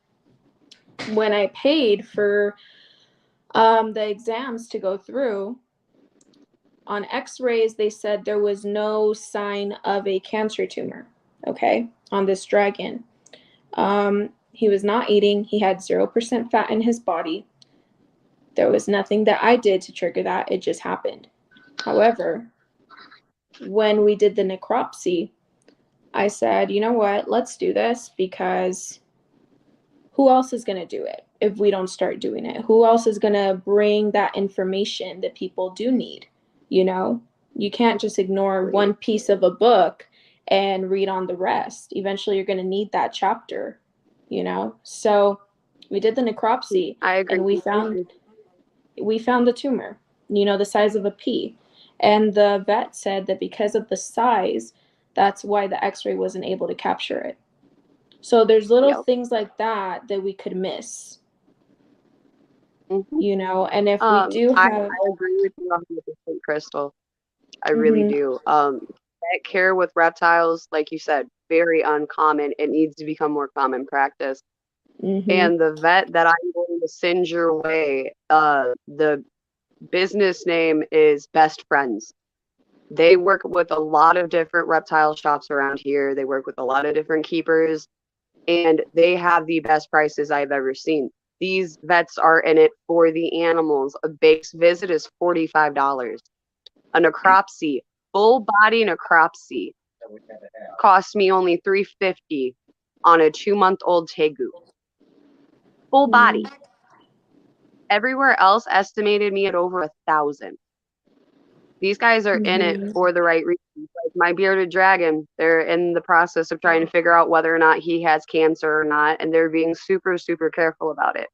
when I paid for the exams to go through, on x-rays, they said there was no sign of a cancer tumor, okay, on this dragon. He was not eating. He had 0% fat in his body. There was nothing that I did to trigger that. It just happened. However, when we did the necropsy, I said, you know what, let's do this, because who else is going to do it if we don't start doing it? Who else is going to bring that information that people do need? You can't just ignore one piece of a book and read on the rest. Eventually, you're going to need that chapter, So we did the necropsy, I agree. and we found the tumor, the size of a pea. And the vet said that because of the size, that's why the x-ray wasn't able to capture it. So there's little things like that we could miss, and if we do have... I agree with you 100%, Crystal. I really Mhm. do. Vet care with reptiles, like you said, very uncommon. It needs to become more common practice. Mhm. And the vet that I'm going to send your way, the business name is Best Friends. They work with a lot of different reptile shops around here. They work with a lot of different keepers, and they have the best prices I've ever seen. These vets are in it for the animals. A base visit is $45. A necropsy, full body necropsy, cost me only $350 on a 2-month-old tegu. Full body. Everywhere else estimated me at over 1,000. These guys are in it for the right reasons. Like my bearded dragon, they're in the process of trying to figure out whether or not he has cancer or not, and they're being super, super careful about it.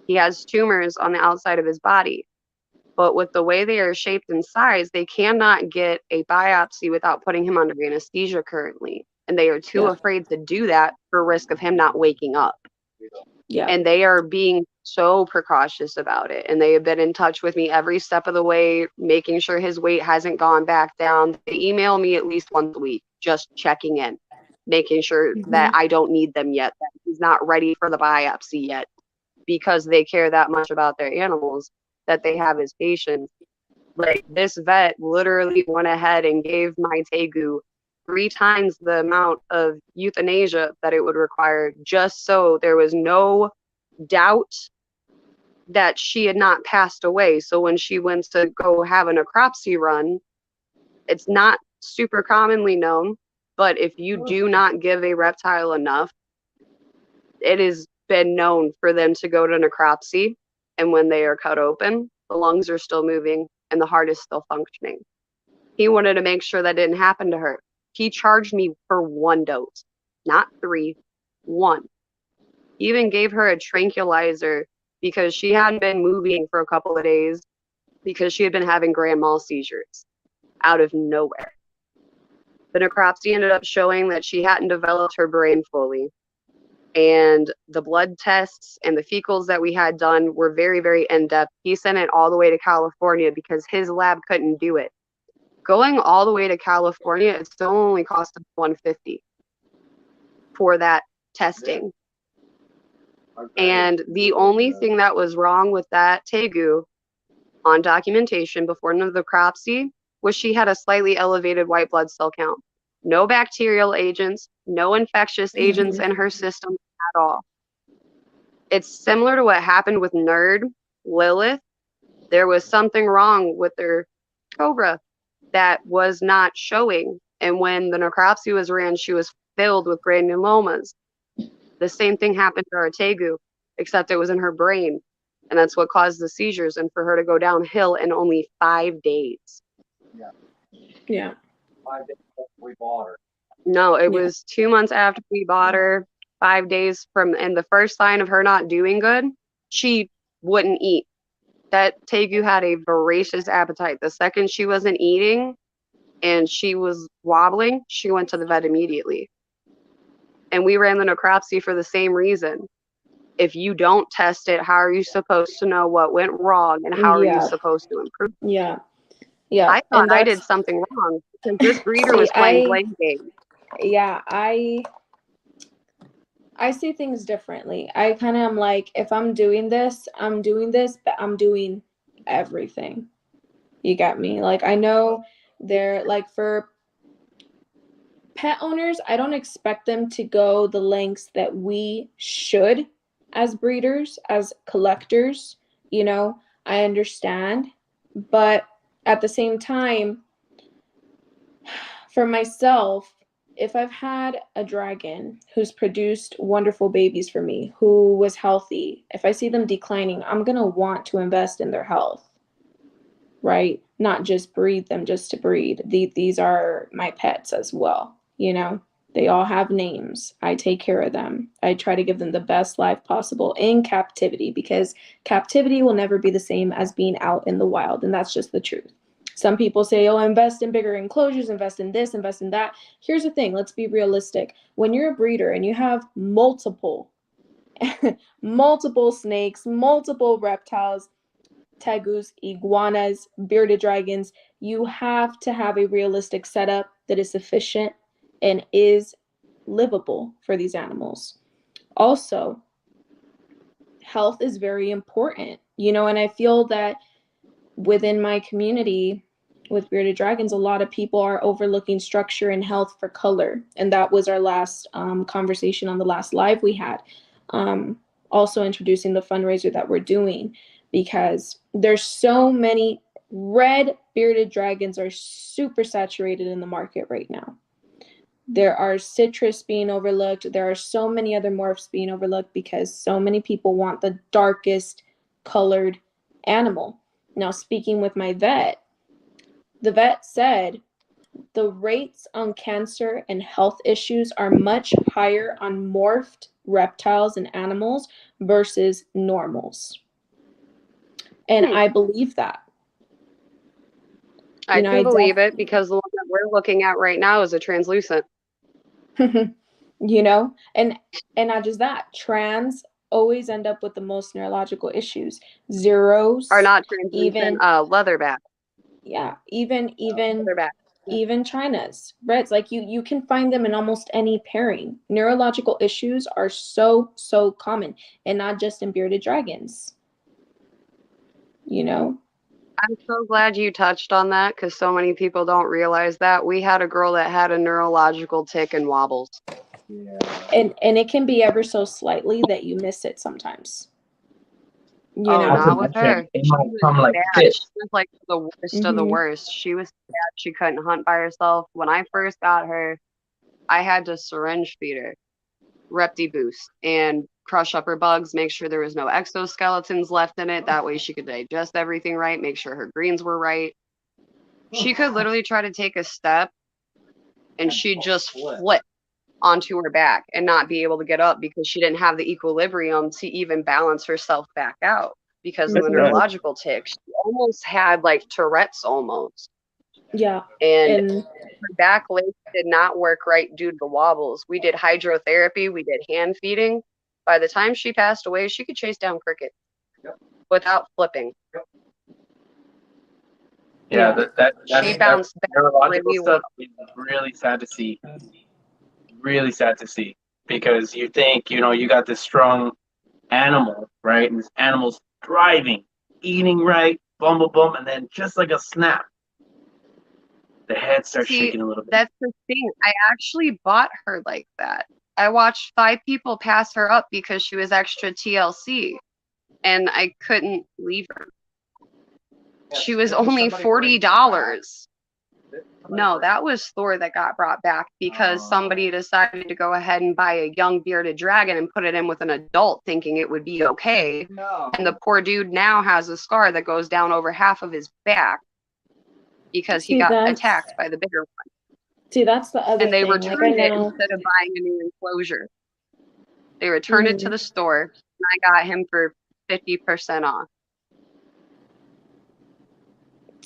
He has tumors on the outside of his body, but with the way they are shaped and sized, they cannot get a biopsy without putting him under anesthesia currently. and they are too Yeah. afraid to do that for risk of him not waking up. Yeah. And they are being so precautious about it. And they have been in touch with me every step of the way, making sure his weight hasn't gone back down. They email me at least once a week, just checking in, making sure that I don't need them yet, that he's not ready for the biopsy yet, because they care that much about their animals that they have as patients. Like, this vet literally went ahead and gave my Tegu 3 times the amount of euthanasia that it would require, just so there was no doubt that she had not passed away. So when she went to go have a necropsy run, it's not super commonly known, but if you do not give a reptile enough, it has been known for them to go to necropsy, and when they are cut open, the lungs are still moving and the heart is still functioning. He wanted to make sure that didn't happen to her. He charged me for 1 dose, not 3, 1. He even gave her a tranquilizer because she hadn't been moving for a couple of days because she had been having grand mal seizures out of nowhere. The necropsy ended up showing that she hadn't developed her brain fully. And the blood tests and the fecals that we had done were very, very in-depth. He sent it all the way to California because his lab couldn't do it. Going all the way to California, it still only cost $150 for that testing. And the only thing that was wrong with that Tegu on documentation before the necropsy was she had a slightly elevated white blood cell count. No bacterial agents, no infectious agents in her system at all. It's similar to what happened with Nerd, Lilith. There was something wrong with their Cobra that was not showing. And when the necropsy was ran, she was filled with granulomas. The same thing happened to our Tegu, except it was in her brain. And that's what caused the seizures, and for her to go downhill in only 5 days. Yeah. 5 days after we bought her. No, it was 2 months after we bought her, 5 days from, and the first sign of her not doing good, she wouldn't eat. That Tegu had a voracious appetite. The second she wasn't eating and she was wobbling, she went to the vet immediately. And we ran the necropsy for the same reason. If you don't test it, how are you supposed to know what went wrong, and how are you supposed to improve? Yeah. Yeah. I thought I did something wrong because this breeder was playing blame games. Yeah, I see things differently. I kind of am like, if I'm doing this, but I'm doing everything. You got me? Like, I know they're like, for pet owners, I don't expect them to go the lengths that we should as breeders, as collectors. You know, I understand. But at the same time, for myself, if I've had a dragon who's produced wonderful babies for me, who was healthy, if I see them declining, I'm going to want to invest in their health, right? Not just breed them just to breed. These are my pets as well, you know? They all have names. I take care of them. I try to give them the best life possible in captivity, because captivity will never be the same as being out in the wild, and that's just the truth. Some people say, oh, invest in bigger enclosures, invest in this, invest in that. Here's the thing. Let's be realistic. When you're a breeder and you have multiple snakes, multiple reptiles, tegus, iguanas, bearded dragons, you have to have a realistic setup that is sufficient and is livable for these animals. Also, health is very important, you know, and I feel that within my community with bearded dragons, a lot of people are overlooking structure and health for color. And that was our last conversation on the last live we had. Also introducing the fundraiser that we're doing, because there's so many red bearded dragons are super saturated in the market right now. There are citrus being overlooked. There are so many other morphs being overlooked because so many people want the darkest colored animal. Now, speaking with my vet, the vet said the rates on cancer and health issues are much higher on morphed reptiles and animals versus normals. And I believe that. I can believe it, because the one that we're looking at right now is a translucent. You know, and not just that, trans always end up with the most neurological issues. Zeros Are not translucent even, leatherback. yeah, even Leatherback. even China's reds, like you can find them in almost any pairing. Neurological issues are so common, and not just in bearded dragons, you know. I'm so glad you touched on that because so many people don't realize that. We had a girl that had a neurological tic and wobbles. Yeah. And it can be ever so slightly that you miss it sometimes, you Oh, know. not with her. It She might was come like bad. this. She was like the worst of the Mhm. worst. She was bad. She couldn't hunt by herself. When I first got her, I had to syringe feed her, Repti Boost, and crush up her bugs, make sure there was no exoskeletons left in it. That way she could digest everything right, make sure her greens were right. She could literally try to take a step and she'd just flip onto her back and not be able to get up because she didn't have the equilibrium to even balance herself back out because of That's the bad. neurological tics. She almost had like Tourette's almost. Yeah. And And her back legs did not work right due to the wobbles. We did hydrotherapy, we did hand feeding. By the time she passed away, she could chase down crickets without flipping. Yeah, Yeah. She bounced back neurological really well. stuff is really sad to see. Really sad to see because you think, you got this strong animal, right? And this animal's thriving, eating right, boom, boom, boom, and then just like a snap, the head starts See, shaking a little bit. that's the thing. I actually bought her like that. I watched 5 people pass her up because she was extra TLC, and I couldn't leave her. She was only $40. No, that was Thor that got brought back because somebody decided to go ahead and buy a young bearded dragon and put it in with an adult thinking it would be okay. No. And the poor dude now has a scar that goes down over half of his back because he See, got that's attacked by the bigger one. see, that's the other And they thing. Like, I returned it know. instead of buying a new enclosure. They returned it to the store, and I got him for 50% off.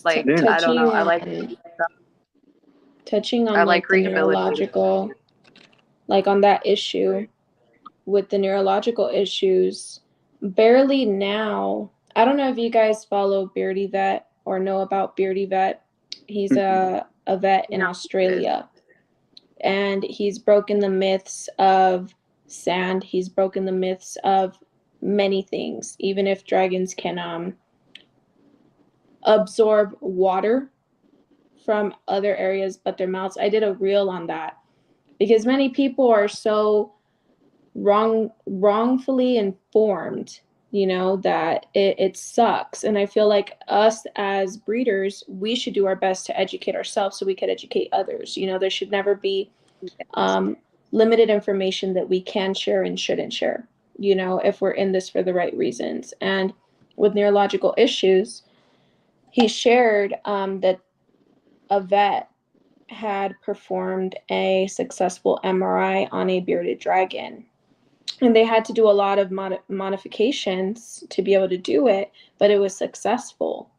Like, Damn. I don't know. I like touching on I like like the readability. neurological, like on that issue with the neurological issues. Barely now. I don't know if you guys follow Beardy Vet or know about Beardy Vet. He's a vet in Australia, and he's broken the myths of sand. He's broken the myths of many things. Even if dragons can absorb water from other areas but their mouths. I did a reel on that because many people are so wrongfully informed, that it sucks. And I feel like us as breeders, we should do our best to educate ourselves so we could educate others. There should never be limited information that we can share and shouldn't share, if we're in this for the right reasons. And with neurological issues, he shared that a vet had performed a successful MRI on a bearded dragon. And they had to do a lot of modifications to be able to do it, but it was successful.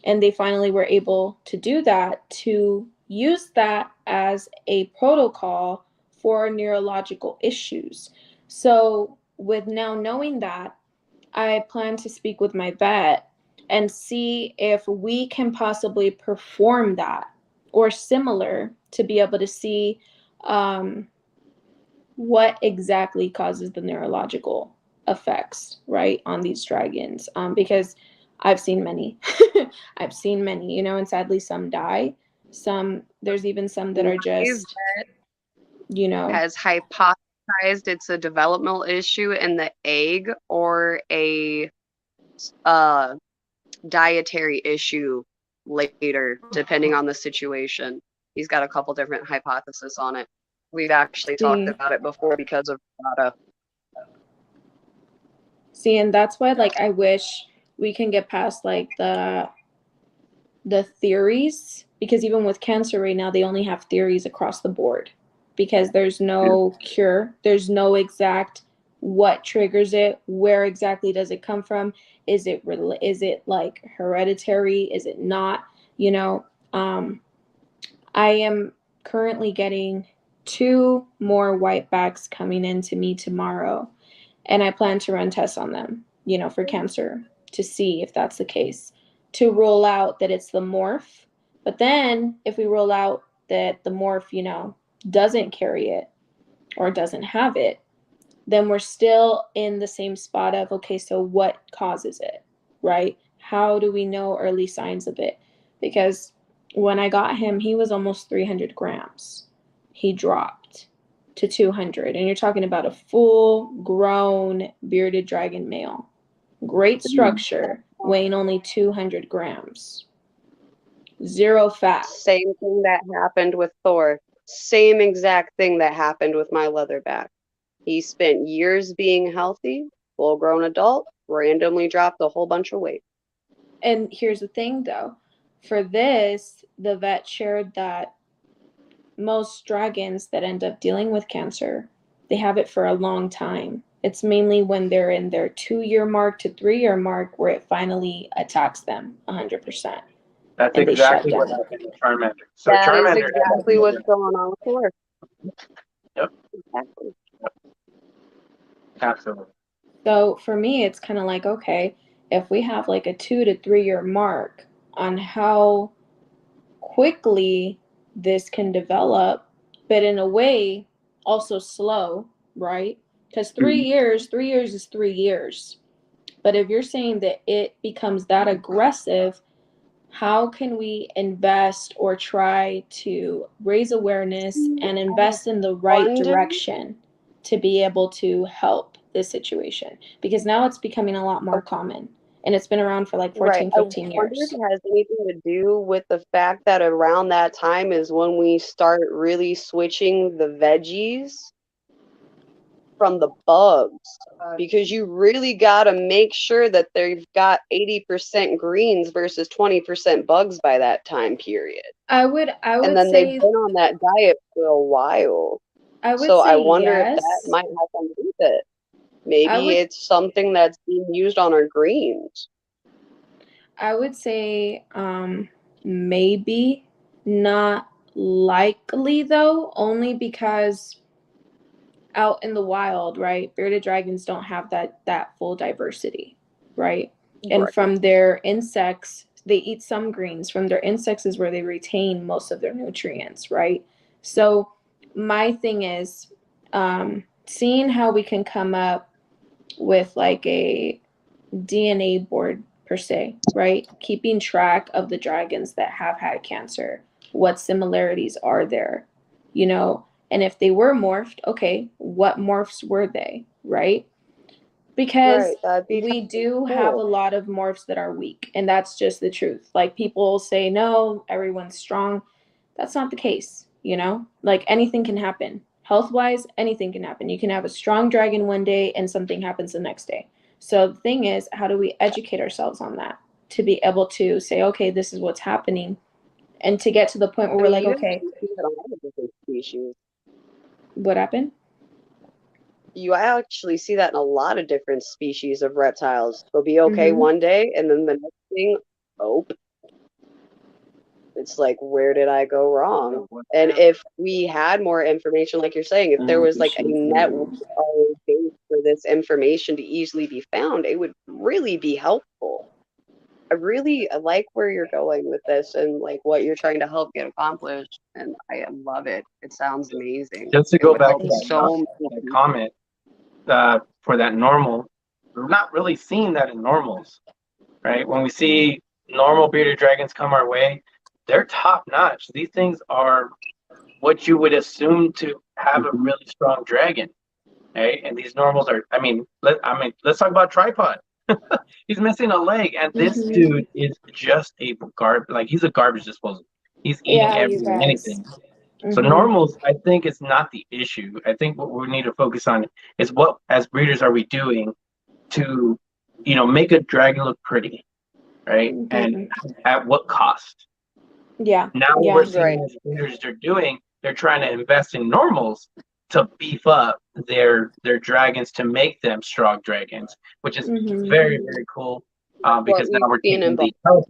And they finally were able to do that, to use that as a protocol for neurological issues. So with now knowing that, I plan to speak with my vet and see if we can possibly perform that or similar to be able to see what exactly causes the neurological effects, right, on these dragons. Because I've seen many. I've seen many, and sadly some die. There's even some that are just, has hypothesized it's a developmental issue in the egg or a dietary issue later, depending on the situation. He's got a couple different hypotheses on it. We've actually talked about it before because of data. See, and that's why, like, I wish we can get past like the theories, because even with cancer right now, they only have theories across the board because there's no cure. There's no exact what triggers it, where exactly does it come from, is it like hereditary, is it not? I am currently getting 2 more white backs coming into me tomorrow, and I plan to run tests on them, for cancer to see if that's the case, to rule out that it's the morph. But then if we rule out that the morph, doesn't carry it or doesn't have it, then we're still in the same spot of, okay, so what causes it, right? How do we know early signs of it? Because when I got him, he was almost 300 grams. He dropped to 200. And you're talking about a full grown bearded dragon male. Great structure, weighing only 200 grams. 0 fat. Same thing that happened with Thor. Same exact thing that happened with my leatherback. He spent years being healthy, full-grown adult, randomly dropped a whole bunch of weight. And here's the thing, though. For this, the vet shared that most dragons that end up dealing with cancer, they have it for a long time. It's mainly when they're in their 2-year mark to 3-year mark where it finally attacks them 100%. That's And exactly what happened with Charmander. So That is Charmander exactly what's going on with Thor. Yep. Exactly. Absolutely. So for me, it's kind of like, okay, if we have like a 2 to 3 year mark on how quickly this can develop, but in a way also slow, right? Because 3 years is 3 years. But if you're saying that it becomes that aggressive, how can we invest or try to raise awareness and invest in the right direction to be able to help this situation? Because now it's becoming a lot more common, and it's been around for like 14, 15 I wonder years. if it has anything to do with the fact that around that time is when we start really switching the veggies from the bugs, because you really got to make sure that they've got 80% greens versus 20% bugs by that time period. I would And then say they've been on that diet for a while. I would So say I wonder if yes. that might have something to do with it. Maybe it's something that's being used on our greens. I would say maybe, not likely though, only because out in the wild, right, bearded dragons don't have that full diversity, right? And Right. from their insects, they eat some greens. From their insects is where they retain most of their nutrients, right? So my thing is seeing how we can come up with like a DNA board per se, right? Keeping track of the dragons that have had cancer. What similarities are there? And if they were morphed, okay, what morphs were they, right? Because we do have a lot of morphs that are weak, and that's just the truth. Like, people say, no, everyone's strong. That's not the case, Like, anything can happen. Health-wise, anything can happen. You can have a strong dragon one day and something happens the next day. So the thing is, how do we educate ourselves on that to be able to say, okay, this is what's happening, and to get to the point where we're like, okay, species. What happened? You actually see that in a lot of different species of reptiles. They'll be okay one day, and then the next thing, it's like, where did I go wrong? And if we had more information, like you're saying, if there was like a network for this information to easily be found, it would really be helpful. I really like where you're going with this and like what you're trying to help get accomplished, and I love it. It sounds amazing. Just to go back to that comment for that normal, we're not really seeing that in normals, right? When we see normal bearded dragons come our way, they're top notch. These things are what you would assume to have a really strong dragon, right? And these normals are. Let's talk about Tripod. He's missing a leg, and this dude is just a he's a garbage disposal. He's eating anything. So normals, I think, is not the issue. I think what we need to focus on is what, as breeders, are we doing to, make a dragon look pretty, right? And at what cost? Yeah. Now what we're seeing as breeders are doing, they're trying to invest in normals to beef up their dragons to make them strong dragons, which is very, very cool. Because now we're taking the health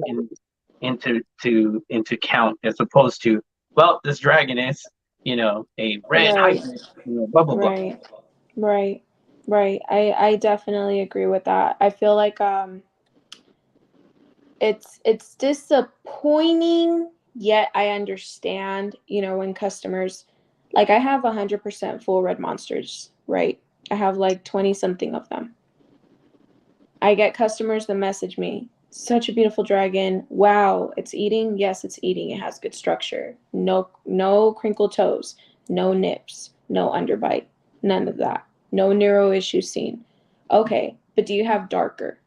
into count, as opposed to, well, this dragon is, a red Right. hybrid, blah blah blah. Right. I definitely agree with that. I feel like it's disappointing, yet I understand, when customers, like, I have 100% full red monsters, right? I have like 20 something of them. I get customers that message me, such a beautiful dragon. Wow, it's eating. Yes, it's eating. It has good structure. No crinkled toes, no nips, no underbite, none of that. No neuro issues seen. Okay, but do you have darker?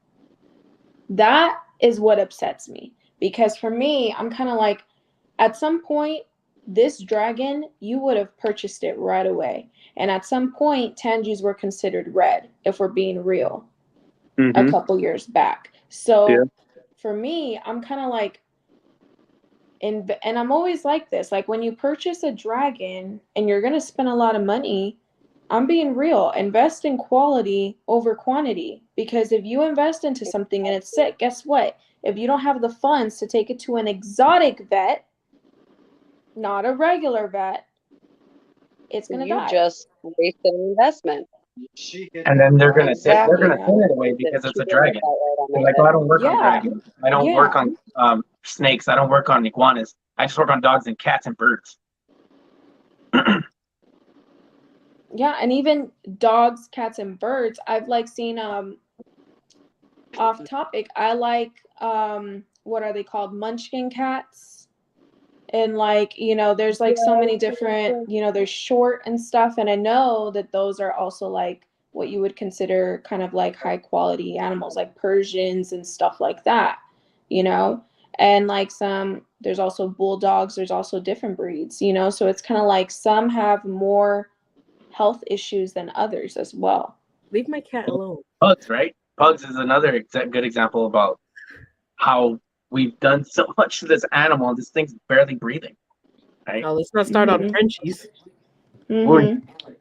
That is what upsets me, because for me, I'm kind of like, at some point, this dragon, you would have purchased it right away. And at some point, Tangies were considered red, if we're being real, a couple years back. So for me, I'm kind of like, and I'm always like this. Like, when you purchase a dragon and you're going to spend a lot of money, I'm being real. Invest in quality over quantity. Because if you invest into something and it's sick, guess what? If you don't have the funds to take it to an exotic vet, not a regular vet, it's going to You die. just wasted an investment. And then they're gonna Exactly. send it away because it's a dragon. They're like, Right. oh, I don't work on Yeah. dragons. I don't work on snakes. I don't work on iguanas. I just work on dogs and cats and birds. Yeah, and even dogs, cats, and birds. I've like seen off topic. I like what are they called? Munchkin cats. And like, there's like so many different, there's short and stuff. And I know that those are also like what you would consider kind of like high quality animals, like Persians and stuff like that, and like there's also bulldogs, there's also different breeds, so it's kind of like some have more health issues than others as well. Leave my cat alone. Pugs, right? Pugs is another good example about how we've done so much to this animal and this thing's barely breathing. Right? Now let's not start on Frenchies.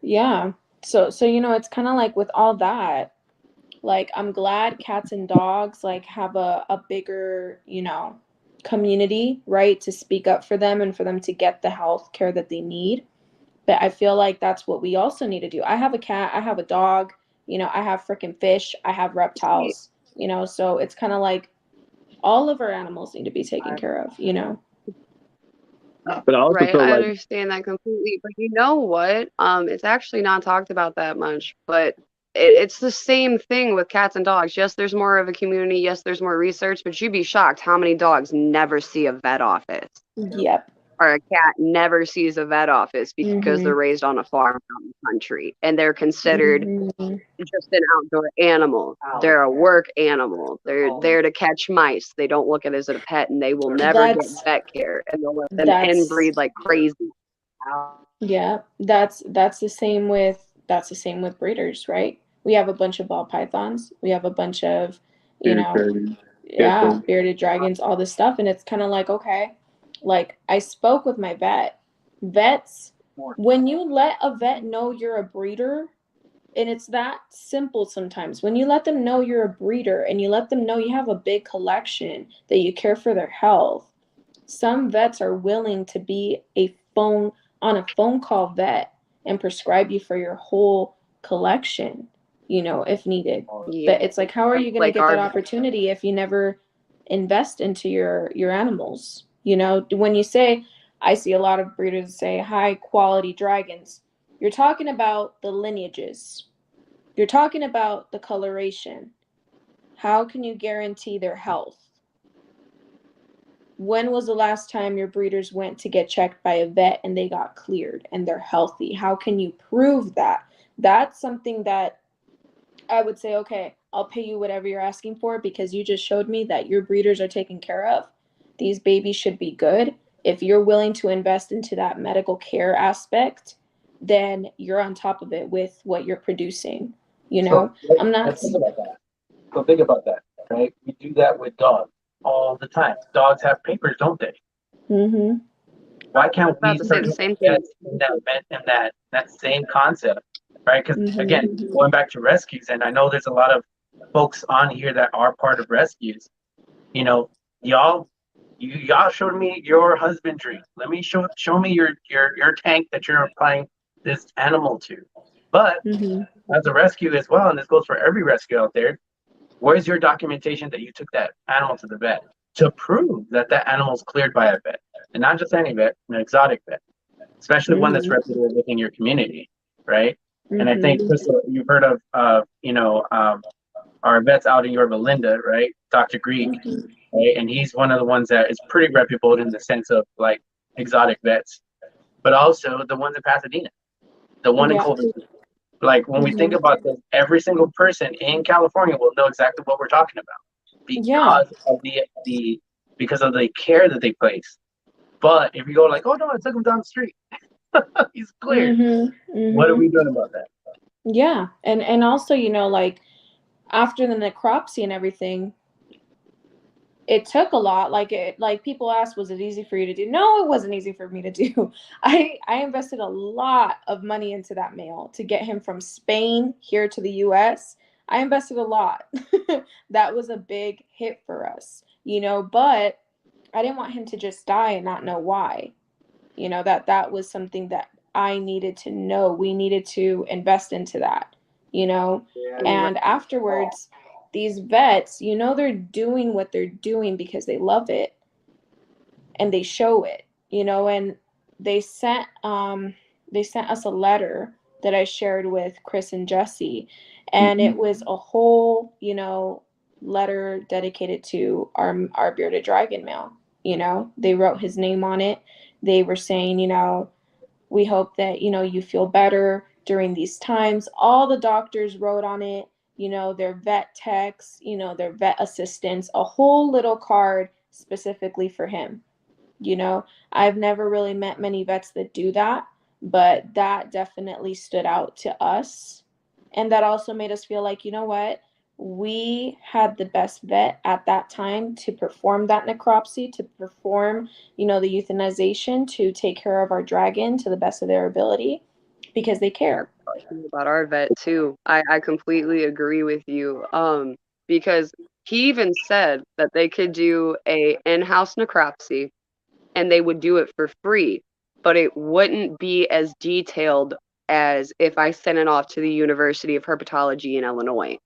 Yeah. So it's kind of like with all that, like, I'm glad cats and dogs like have a bigger, community, right, to speak up for them and for them to get the health care that they need. But I feel like that's what we also need to do. I have a cat, I have a dog, I have freaking fish, I have reptiles, so it's kind of like all of our animals need to be taken care of, But I also Right, feel I like understand that completely. But you know what? It's actually not talked about that much, but it's the same thing with cats and dogs. Yes, there's more of a community. Yes, there's more research, but you'd be shocked how many dogs never see a vet office. Yep. Or a cat never sees a vet office because they're raised on a farm out in the country and they're considered just an outdoor animal. They're a work animal. They're there to catch mice. They don't look at it as a pet, and they will never get vet care, and they'll let them inbreed like crazy. Yeah, that's the same with breeders, right? We have a bunch of ball pythons. We have a bunch of, bearded dragons, all this stuff, and it's kind of like, okay, like, I spoke with my vet. Vets, when you let a vet know you're a breeder, and it's that simple sometimes. When you let them know you're a breeder and you let them know you have a big collection, that you care for their health, some vets are willing to be on a phone call vet and prescribe you for your whole collection, if needed. Yeah. But it's like, how are you going Like to get that opportunity if you never invest into your animals? When you say, I see a lot of breeders say high quality dragons, you're talking about the lineages. You're talking about the coloration. How can you guarantee their health? When was the last time your breeders went to get checked by a vet and they got cleared and they're healthy? How can you prove that? That's something that I would say, okay, I'll pay you whatever you're asking for because you just showed me that your breeders are taken care of. These babies should be good. If you're willing to invest into that medical care aspect, then you're on top of it with what you're producing. I'm not. Let's think about that. So think about that, right? We do that with dogs all the time. Dogs have papers, don't they? Why can't we say the same thing. in that same concept, right? Because again, going back to rescues, and I know there's a lot of folks on here that are part of rescues. Y'all Y'all showed me your husbandry. Let me show me your tank that you're applying this animal to. But Mm-hmm. as a rescue as well, and this goes for every rescue out there, where's your documentation that you took that animal to the vet to prove that that animal's cleared by a vet, and not just any vet, an exotic vet, especially one that's Mm-hmm. reputable within your community, right? And I think, Mm-hmm. Crystal, you've heard of, our vets out in Yorba Linda, right? Dr. Greek, Mm-hmm. right? And he's one of the ones that is pretty reputable in the sense of like exotic vets, but also the ones in Pasadena, the one in Yeah. Culver. Like when we think Mm-hmm. about this, every single person in California will know exactly what we're talking about Yeah. because of the care that they place. But if you go like, oh no, I took him down the street, he's clear. Mm-hmm. What are Mm-hmm. we doing about that? Yeah. And also, like after the necropsy and everything, it took a lot. Like people asked, was it easy for you to do? No, it wasn't easy for me to do. I invested a lot of money into that male to get him from Spain here to the US. I invested a lot. That was a big hit for us, but I didn't want him to just die and not know why. That was something that I needed to know. We needed to invest into that, and afterwards, these vets, they're doing what they're doing because they love it and they show it, and they sent us a letter that I shared with Chris and Jesse, and it was a whole, letter dedicated to our bearded dragon male. They wrote his name on it. They were saying, we hope that, you feel better during these times. All the doctors wrote on it, their vet techs, their vet assistants, a whole little card specifically for him. I've never really met many vets that do that, but that definitely stood out to us. And that also made us feel like, what? We had the best vet at that time to perform that necropsy, to perform, the euthanization, to take care of our dragon to the best of their ability because they care. About our vet too. I completely agree with you. Because he even said that they could do a in-house necropsy and they would do it for free, but it wouldn't be as detailed as if I sent it off to the University of Herpetology in Illinois.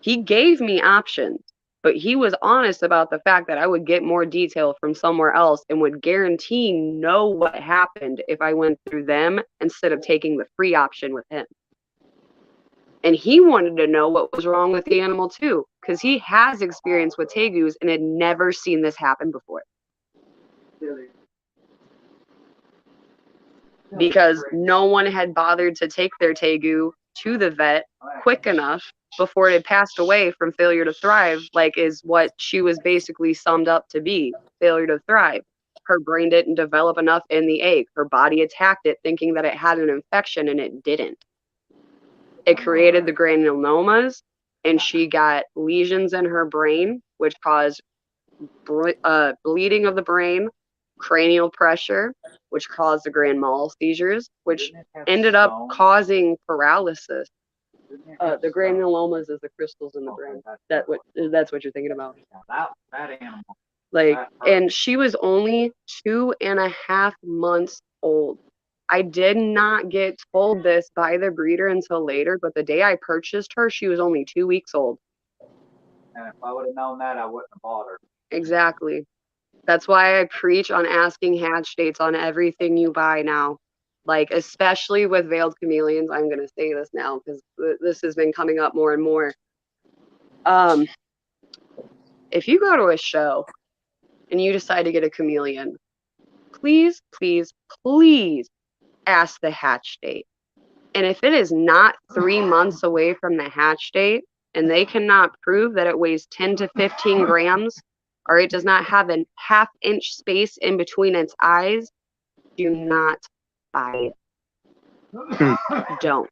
He gave me options, but he was honest about the fact that I would get more detail from somewhere else and would guarantee know what happened if I went through them instead of taking the free option with him. And he wanted to know what was wrong with the animal too, because he has experience with tegus and had never seen this happen before. Because no one had bothered to take their tegu to the vet quick enough before it had passed away from failure to thrive, like is what she was basically summed up to be, failure to thrive. Her brain didn't develop enough in the egg. Her body attacked it thinking that it had an infection and it didn't. It created the granulomas and she got lesions in her brain, which caused bleeding of the brain, cranial pressure, which caused the grand mal seizures, which ended up causing paralysis. The granulomas is the crystals in the brain. That's what you're thinking about. That animal. And she was only 2.5 months old. I did not get told this by the breeder until later, but the day I purchased her, she was only 2 weeks old. And if I would have known that, I wouldn't have bought her. Exactly. That's why I preach on asking hatch dates on everything you buy now. Especially with veiled chameleons, I'm going to say this now because this has been coming up more and more. If you go to a show and you decide to get a chameleon, please, please, please ask the hatch date. And if it is not 3 months away from the hatch date and they cannot prove that it weighs 10 to 15 grams or it does not have a half-inch space in between its eyes, do not buy it. Don't.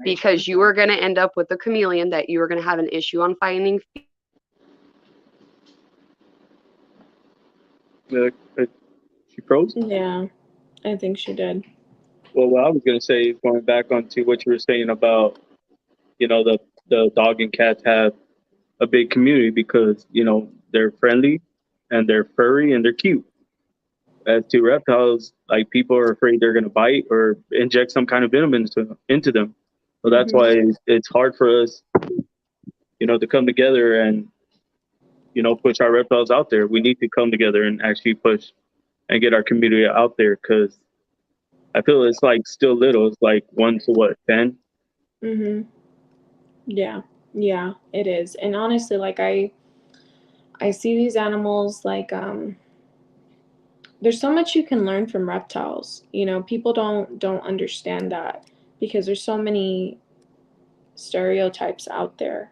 Because you are going to end up with a chameleon that you are going to have an issue on finding. She froze? Yeah, I think she did. Well, what I was going to say, going back onto what you were saying about, the dog and cats have a big community because, they're friendly and they're furry and they're cute. As to reptiles, like people are afraid they're going to bite or inject some kind of venom into them. So that's why it's hard for us, to come together and, push our reptiles out there. We need to come together and actually push and get our community out there, because I feel it's like still little. It's like 1 to 10. Yeah, it is. And honestly, like I see these animals like there's so much you can learn from reptiles. People don't understand that because there's so many stereotypes out there,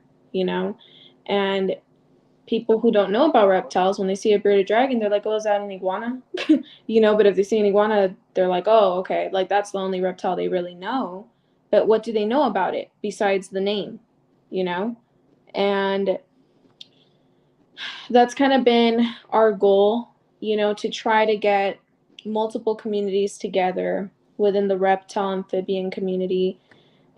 and people who don't know about reptiles, when they see a bearded dragon, they're like, oh, is that an iguana? But if they see an iguana, they're like, oh, okay, like that's the only reptile they really know. But what do they know about it besides the name, And that's kind of been our goal, to try to get multiple communities together within the reptile amphibian community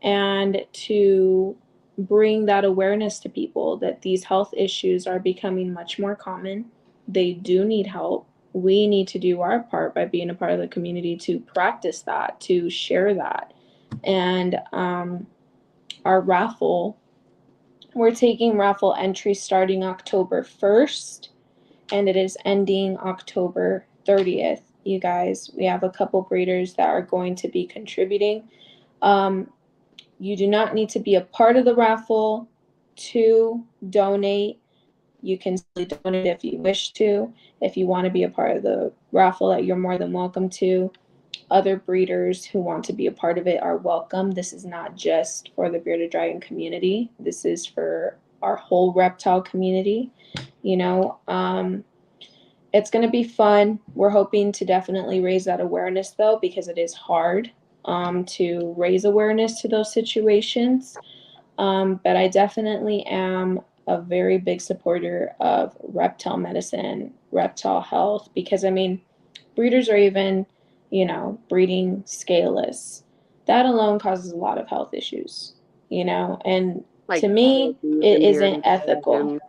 and to bring that awareness to people that these health issues are becoming much more common. They do need help. We need to do our part by being a part of the community to practice that, to share that. And our raffle, we're taking raffle entries starting October 1st, and it is ending October 30th. You guys, we have a couple breeders that are going to be contributing. You do not need to be a part of the raffle to donate. You can still donate if you wish to. If you want to be a part of the raffle, that you're more than welcome to. Other breeders who want to be a part of it are welcome. This is not just for the bearded dragon community. This is for our whole reptile community. It's going to be fun. We're hoping to definitely raise that awareness, though, because it is hard to raise awareness to those situations. But I definitely am a very big supporter of reptile medicine, reptile health, because breeders are even, breeding scaleless. That alone causes a lot of health issues, and Like, to me, it isn't ethical.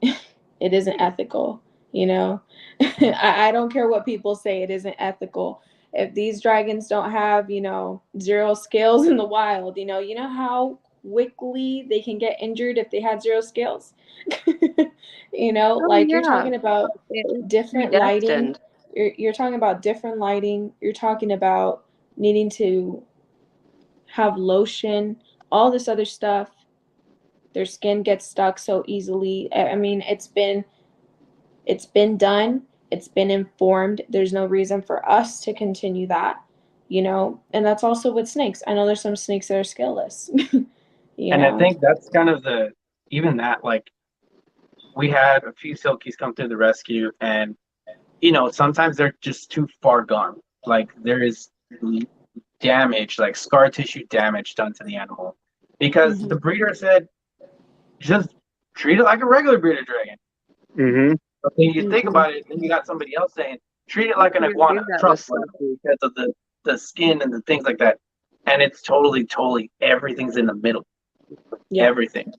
dragon. It isn't ethical, I don't care what people say, it isn't ethical. If these dragons don't have, 0 scales in the wild, you know how quickly they can get injured if they had 0 scales? Like you're talking about different lighting. You're talking about different lighting. You're talking about needing to have lotion, all this other stuff. Their skin gets stuck so easily. It's been done. It's been informed. There's no reason for us to continue that, and that's also with snakes. I know there's some snakes that are scaleless. I think that's kind of like we had a few silkies come through the rescue, and sometimes they're just too far gone. Like there is damage, like scar tissue damage done to the animal, because the breeder said just treat it like a regular bearded dragon. But then you think about it, then you got somebody else saying treat it like an iguana, because of the skin and the things like that. And it's totally everything's in the middle. Everything.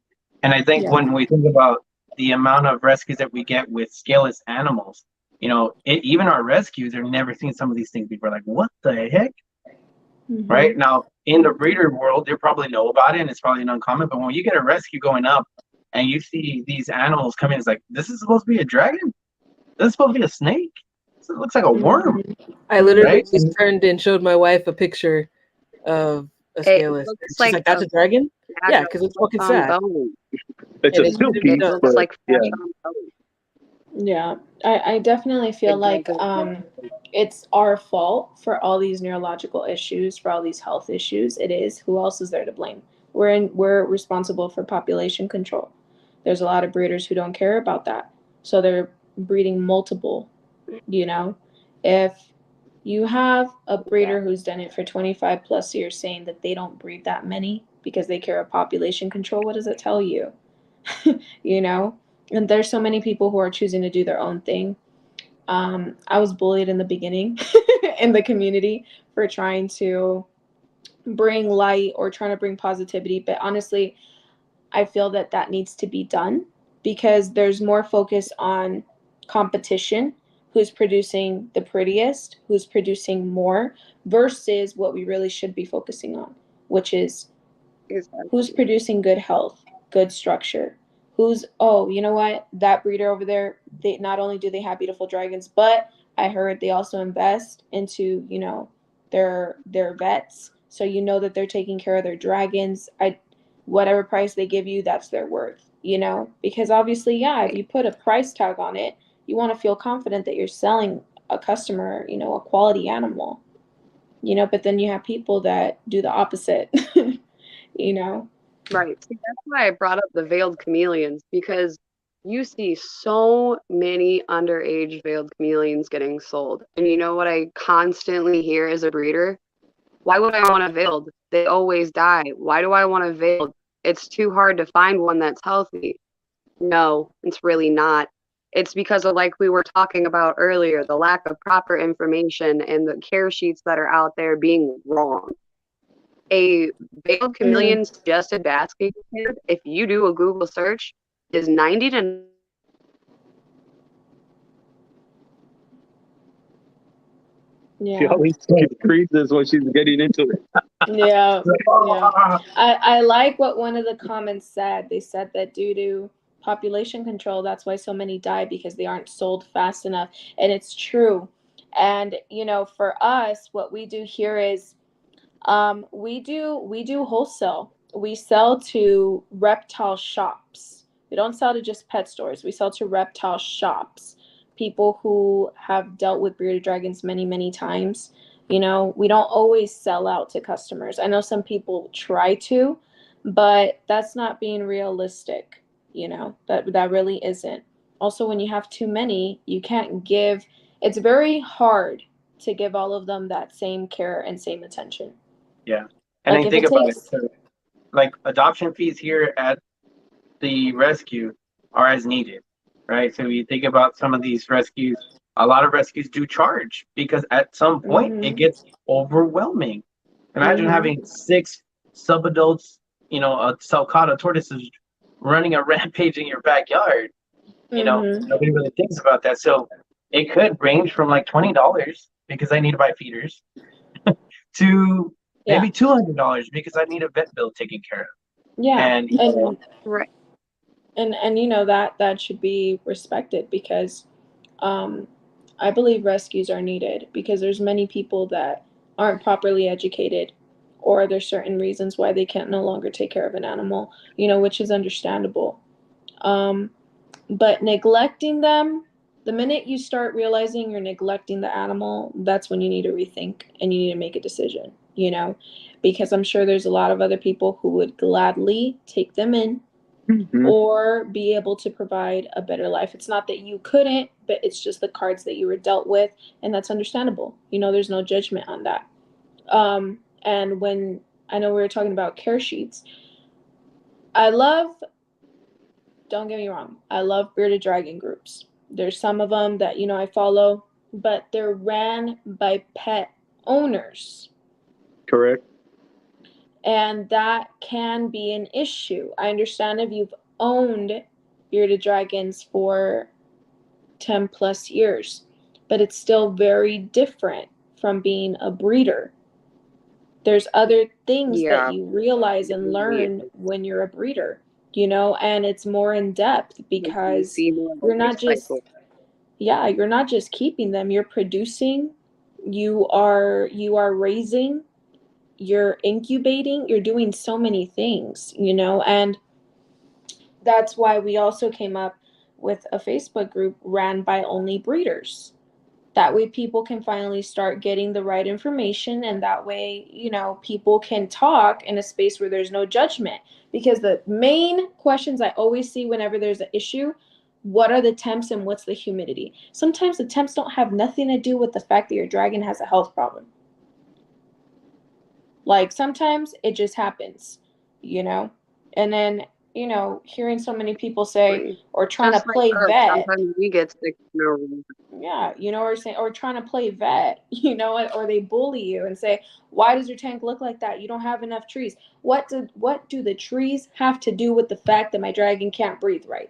And I think when we think about the amount of rescues that we get with scaleless animals, even our rescues are never seen some of these things before. Like, what the heck? Right now, in the breeder world, they probably know about it, and it's probably uncommon. But when you get a rescue going up, and you see these animals come in, it's like, this is supposed to be a dragon? This is supposed to be a snake? It looks like a worm. I literally just turned and showed my wife a picture of a scaleless. She's like, that's a dragon? Yeah, because it's fucking sad. It's a silky. It looks like fresh on bone. Yeah, I definitely feel like it's our fault for all these neurological issues, for all these health issues. It is. Who else is there to blame? We're responsible for population control. There's a lot of breeders who don't care about that, so they're breeding multiple. If you have a breeder who's done it for 25 plus years saying that they don't breed that many because they care about population control, what does it tell you? And there's so many people who are choosing to do their own thing. I was bullied in the beginning in the community for trying to bring light or trying to bring positivity. But honestly, I feel that needs to be done because there's more focus on competition, who's producing the prettiest, who's producing more, versus what we really should be focusing on, which is who's producing good health, good structure. Who's, oh, you know what? That breeder over there, they not only do they have beautiful dragons, but I heard they also invest into, you know, their vets. So you know that they're taking care of their dragons. Whatever price they give you, that's their worth, you know? Because obviously, yeah, if you put a price tag on it, you want to feel confident that you're selling a customer, you know, a quality animal. You know, but then you have people that do the opposite. You know? Right. See, that's why I brought up the veiled chameleons, because you see so many underage veiled chameleons getting sold. And you know what I constantly hear as a breeder? Why would I want a veiled? They always die. Why do I want a veiled? It's too hard to find one that's healthy. No, it's really not. It's because of, like we were talking about earlier, the lack of proper information and the care sheets that are out there being wrong. A veiled chameleon suggested basking kit, if you do a Google search, is 90 to She always freezes when she's getting into it. Yeah. I like what one of the comments said. They said that due to population control, that's why so many die, because they aren't sold fast enough. And it's true. And, you know, for us, what we do here is we do wholesale. We sell to reptile shops. We don't sell to just pet stores. We sell to reptile shops. People who have dealt with bearded dragons many, many times. You know, we don't always sell out to customers. I know some people try to, but that's not being realistic. You know, that really isn't. Also, when you have too many, you can't give. It's very hard to give all of them that same care and same attention. Yeah. And like, then think about it. So, like, adoption fees here at the rescue are as needed, right? So you think about some of these rescues, a lot of rescues do charge because at some point it gets overwhelming. Imagine having 6 subadults, you know, a sulcata tortoises running a rampage in your backyard. You know, nobody really thinks about that. So it could range from like $20 because I need to buy feeders to maybe $200 because I need a vet bill taken care of. Yeah, and right. And you know that should be respected, because I believe rescues are needed, because there's many people that aren't properly educated, or there's certain reasons why they can't no longer take care of an animal, you know, which is understandable. But neglecting them, the minute you start realizing you're neglecting the animal, that's when you need to rethink and you need to make a decision, you know, because I'm sure there's a lot of other people who would gladly take them in or be able to provide a better life. It's not that you couldn't, but it's just the cards that you were dealt with, and that's understandable. You know, there's no judgment on that. And when I know we were talking about care sheets, don't get me wrong, I love bearded dragon groups. There's some of them that, you know, I follow, but they're ran by pet owners. Correct. And that can be an issue. I understand if you've owned bearded dragons for 10 plus years, but it's still very different from being a breeder. There's other things that you realize and learn when you're a breeder, you know, and it's more in depth, because you're not just you're not just keeping them, you're producing, you are raising, you're incubating, you're doing so many things, you know. And that's why we also came up with a Facebook group ran by only breeders. That way people can finally start getting the right information, and that way, you know, people can talk in a space where there's no judgment. Because the main questions I always see whenever there's an issue, what are the temps and what's the humidity? Sometimes the temps don't have nothing to do with the fact that your dragon has a health problem. Like, sometimes it just happens, you know? And then, you know, hearing so many people say, or trying to play vet. Sometimes we get sick. Yeah, you know, or trying to play vet, you know, or they bully you and say, why does your tank look like that? You don't have enough trees. What do the trees have to do with the fact that my dragon can't breathe right?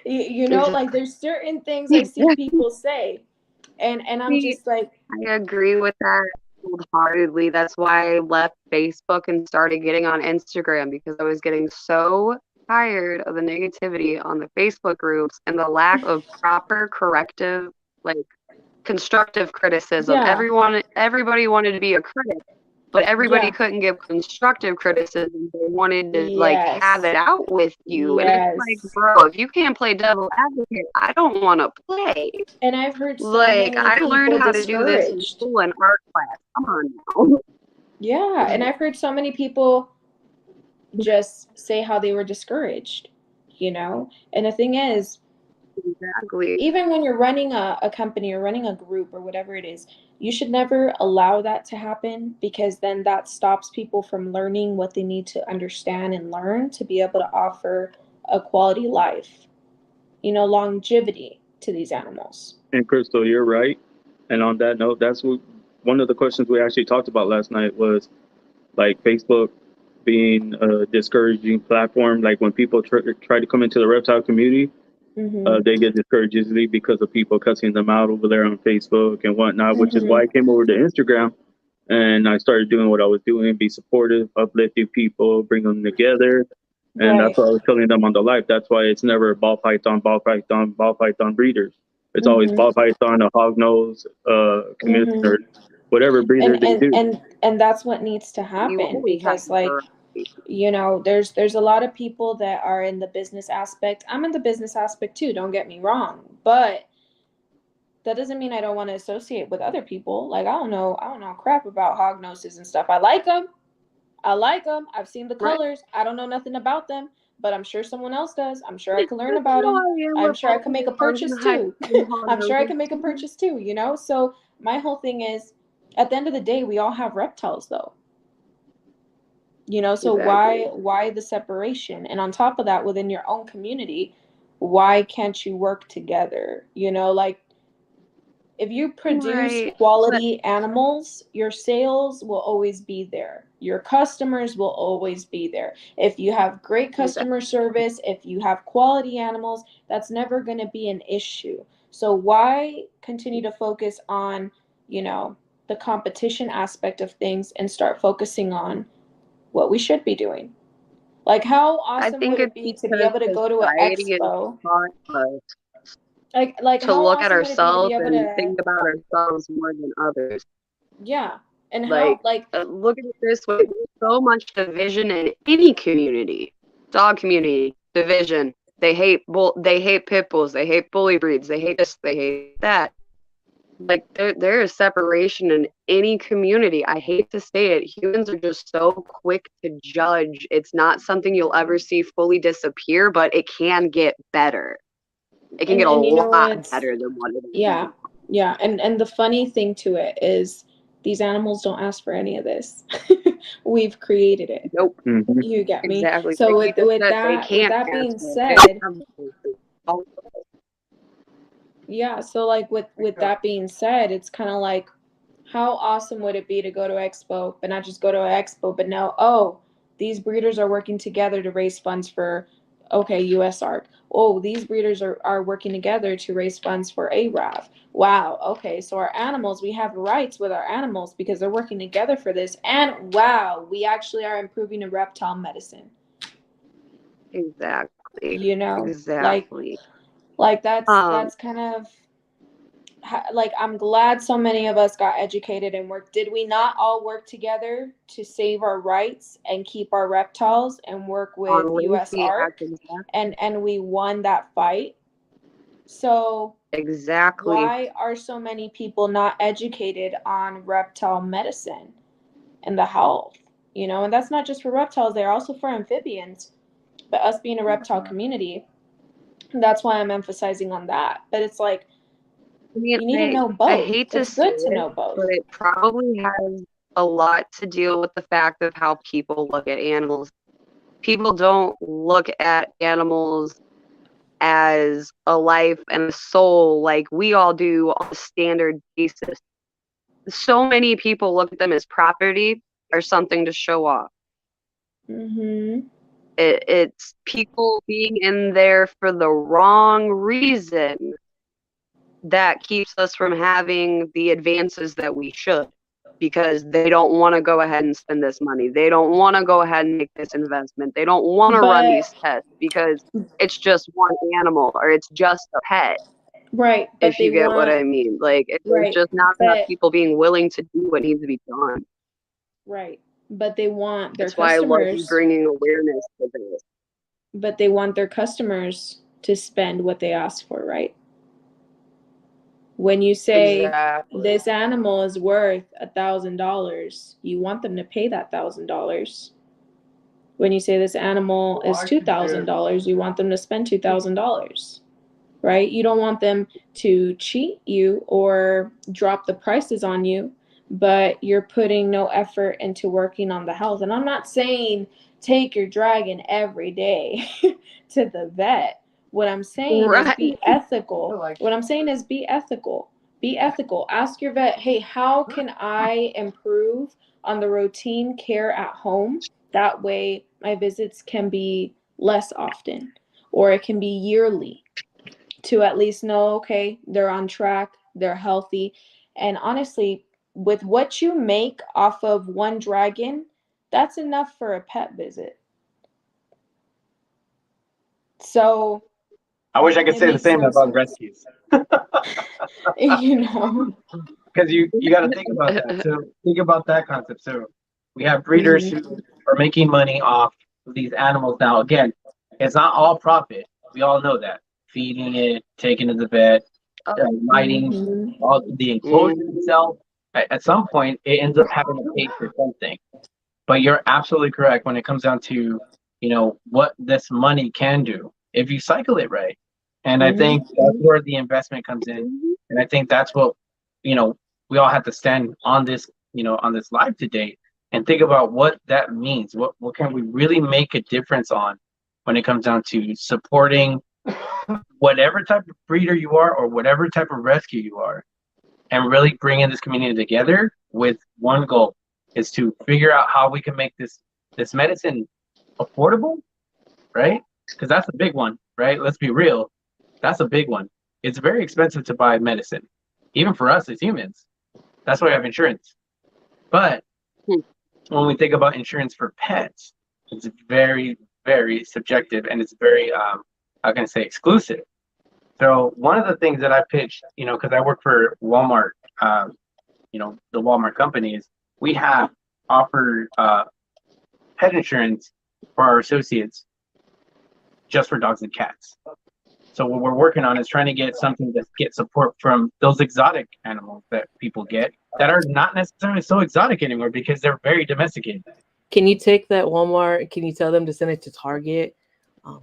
You know, like there's certain things I see people say, and I'm just like, I agree with that wholeheartedly. That's why I left Facebook and started getting on Instagram, because I was getting so tired of the negativity on the Facebook groups and the lack of proper corrective, like constructive criticism. yeah, Everybody wanted to be a critic, but everybody yeah, couldn't give constructive criticism. They wanted to like have yes, it out with you. And it's like, yes. bro, if you can't play devil advocate, I don't want to play. And I've heard so Like, many I learned people how to do this in discouraged. school and art class. Come on now. Yeah, and I've heard so many people just say how they were discouraged, you know? And the thing is, Exactly. even when you're running a company or running a group or whatever it is, you should never allow that to happen, because then that stops people from learning what they need to understand and learn to be able to offer a quality life, you know, longevity to these animals. And Crystal, you're right. And on that note, that's what one of the questions we actually talked about last night was like Facebook being a discouraging platform. Like when people try to come into the reptile community, Mm-hmm. they get discouraged easily because of people cussing them out over there on Facebook and whatnot, which is Mm-hmm. why I came over to Instagram and I started doing what I was doing, be supportive, uplifting people, bring them together. And that's Right. what I was telling them on the live. That's why it's never ball python, ball python, ball python breeders. It's always Mm-hmm. ball python, a hog nose, commission, Mm-hmm. or whatever breeder they do. And that's what needs to You happen, always have because like, to. you know, there's a lot of people that are in the business aspect. I'm in the business aspect too, don't get me wrong, but that doesn't mean I don't want to associate with other people. Like, I don't know crap about hog noses and stuff. I like them. I've seen the Right? colors. I don't know nothing about them, but I'm sure someone else does. I'm sure I can learn about them. I'm sure I can make a purchase too. I'm sure I can make a purchase too, you know? So my whole thing is, at the end of the day, we all have reptiles though. You know, so Exactly. why the separation? And on top of that, within your own community, why can't you work together? You know, like, if you produce Right. quality animals, your sales will always be there. Your customers will always be there. If you have great customer service, if you have quality animals, that's never going to be an issue. So why continue to focus on, you know, the competition aspect of things and start focusing on what we should be doing? Like, how I awesome think would it it's be to be because able to go to an society has expo? taught us Like to how look at awesome would it be to be ourselves able and to, think about ourselves more than others. yeah. And how, Like, like, look at it this way: there's so much division in any community, dog community, division. They hate pit bulls, they hate bully breeds, they hate this, they hate that. Like, there is separation in any community. I hate to say it. Humans are just so quick to judge. It's not something you'll ever see fully disappear, but it can get better. It can get a and you know lot what's, better than what it is. yeah, yeah. And the funny thing to it is, these animals don't ask for any of this. We've created it. Nope. Mm-hmm. You get me? Exactly. So Like you just said, they with can't that being ask for it. said, They have to. yeah, so like with that being said, it's kind of like, how awesome would it be to go to expo, but not just go to an expo, but know, oh, these breeders are working together to raise funds for, okay, USARC. Oh, these breeders are working together to raise funds for ARAV. Wow, okay, so our animals, we have rights with our animals because they're working together for this. And wow, we actually are improving in reptile medicine. Exactly. You know, Exactly. like that's kind of, like, I'm glad so many of us got educated and worked. Did we not all work together to save our rights and keep our reptiles and work with On US Lacey ARC? Atkins. And we won that fight. So Exactly. why are so many people not educated on reptile medicine and the health? You know, and that's not just for reptiles, they're also for amphibians. But us being a reptile community, that's why I'm emphasizing on that. But it's like, I mean, you need to know both. I hate to It's say good to it, know both. but it probably has a lot to deal with the fact of how people look at animals. People don't look at animals as a life and a soul like we all do on a standard basis. So many people look at them as property or something to show off. Mm-hmm. It's people being in there for the wrong reason that keeps us from having the advances that we should, because they don't want to go ahead and spend this money. They don't want to go ahead and make this investment. They don't want to run these tests because it's just one animal or it's just a pet. Right. But if you get what I mean. Like, there's just not enough people being willing to do what needs to be done. Right. But they want their That's why customers. I love you bringing awareness to this. But they want their customers to spend what they ask for, right? When you say this animal is worth $1,000, you want them to pay that $1,000. When you say this animal is $2,000, you want them to spend $2,000, right? You don't want them to cheat you or drop the prices on you, but you're putting no effort into working on the health. And I'm not saying take your dragon every day to the vet. What I'm saying is be ethical. What I'm saying is be ethical. Be ethical. Ask your vet, hey, how can I improve on the routine care at home? That way my visits can be less often, or it can be yearly, to at least know, okay, they're on track, they're healthy. And honestly, with what you make off of one dragon, that's enough for a pet visit. So I wish I could say the same about rescues. You know, because you got to think about that. So think about that concept. So we have breeders who are making money off of these animals. Now, again, it's not all profit. We all know that. Feeding it, taking it to the vet, lighting, all the enclosure itself. At some point, it ends up having to pay for something. But you're absolutely correct when it comes down to, what this money can do if you cycle it right. And I think that's where the investment comes in. And I think that's what, we all have to stand on this, on this live today and think about what that means. What can we really make a difference on when it comes down to supporting whatever type of breeder you are or whatever type of rescue you are, and really bringing this community together with one goal, is to figure out how we can make this medicine affordable, right? Because that's a big one, right? Let's be real. That's a big one. It's very expensive to buy medicine, even for us as humans. That's why we have insurance. But when we think about insurance for pets, it's very, very subjective, and it's very, how can I say, exclusive. So one of the things that I pitched, because I work for Walmart, the Walmart company, is we have offered pet insurance for our associates just for dogs and cats. So what we're working on is trying to get something to get support from those exotic animals that people get that are not necessarily so exotic anymore because they're very domesticated. Can you take that Walmart? Can you tell them to send it to Target? No.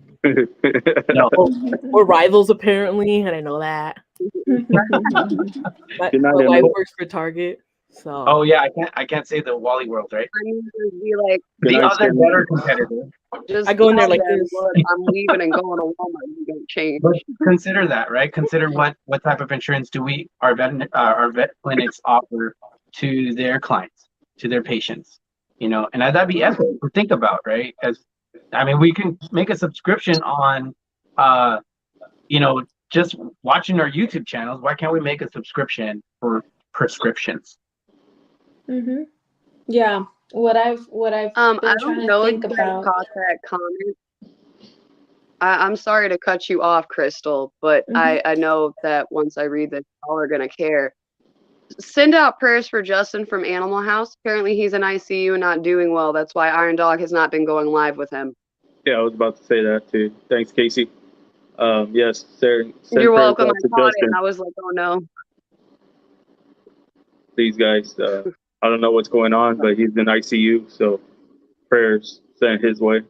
Or Rivals, apparently, and I know that. my wife works for Target. So. Oh yeah, I can't say the Wally World, right? I need to be like the other better competitor. I go in there like this. Look, I'm leaving and going to Walmart. You don't change. But consider that, right? Consider what type of insurance do our vet clinics offer to their clients, to their patients, and that'd be ethical to think about, right? We can make a subscription on, just watching our YouTube channels. Why can't we make a subscription for prescriptions? Yeah. What I've been I don't know if you about. caught that comment. I'm sorry to cut you off, Crystal, but I know that once I read this, y'all are gonna care. Send out prayers for Justin from Animal House. Apparently, he's in ICU and not doing well. That's why Iron Dog has not been going live with him. Yeah, I was about to say that too. Thanks, Casey. Yes, sir. You're welcome. I caught it and I was like, oh no. These guys, I don't know what's going on, but he's in ICU, so prayers sent his way.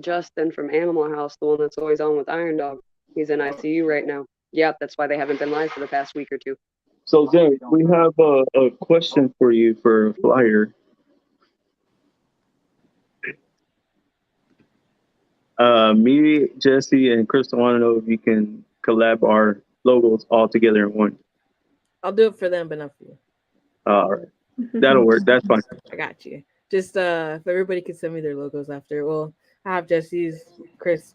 Justin from Animal House, the one that's always on with Iron Dog. He's in ICU right now. Yeah, that's why they haven't been live for the past week or two. So, Zach, we have a question for you for a flyer. Me, Jesse, and Crystal want to know if you can collab our logos all together in one. I'll do it for them, but not for you. All right. That'll work. That's fine. I got you. Just if everybody could send me their logos after. Well, I have Jesse's. Chris,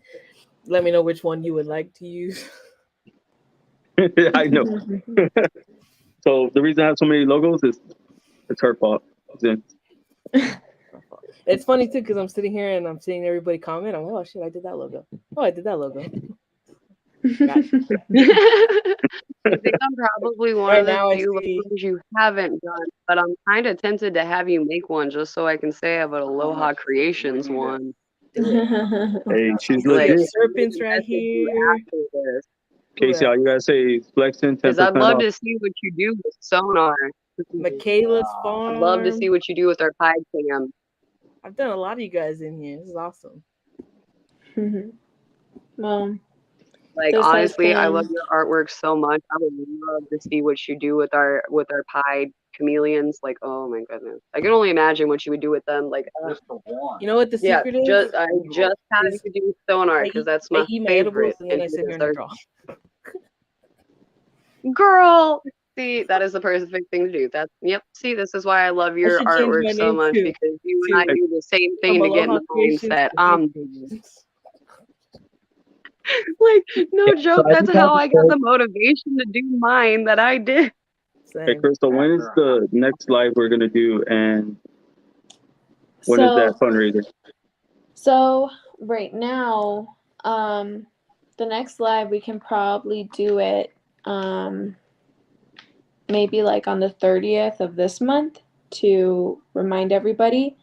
let me know which one you would like to use. I know. So the reason I have so many logos is it's her fault. It's funny too because I'm sitting here and I'm seeing everybody comment. I'm like, oh shit, I did that logo. Oh, I did that logo. I think I'm probably one of the few logos you haven't done, but I'm kind of tempted to have you make one just so I can say I have an Aloha Creations one. Hey, she's like legit. Serpents right here. Casey, all you gotta say is flexin. Because I'd love to see what you do with sonar. Michaela's farm. I'd love to see what you do with our pied cam. I've done a lot of you guys in here. This is awesome. Well, like honestly, I love your artwork so much. I would love to see what you do with our pied chameleons. Like, oh my goodness, I can only imagine what you would do with them. Like, you know what the secret is? I just had to do sonar because that's my favorite. And then I sit here and draw. Girl, see, that is the perfect thing to do. That's See, this is why I love your artwork so much because you and I do the same thing to get in the mindset. Like, no joke, that's how I got the motivation to do mine that I did. Hey, Crystal, when is the next live we're going to do, and when is that fundraiser? So, right now, the next live, we can probably do it maybe like on the 30th of this month to remind everybody.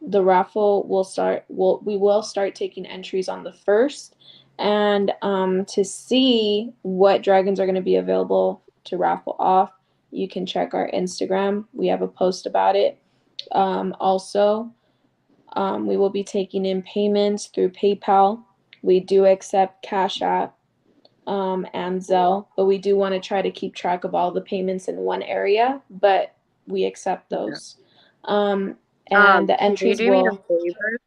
The raffle will start. We will start taking entries on the 1st, and to see what dragons are going to be available to raffle off, you can check our Instagram. We have a post about it. Also, we will be taking in payments through PayPal. We do accept Cash App and Zelle, but we do want to try to keep track of all the payments in one area, but we accept those. And the entries will. Me a favor?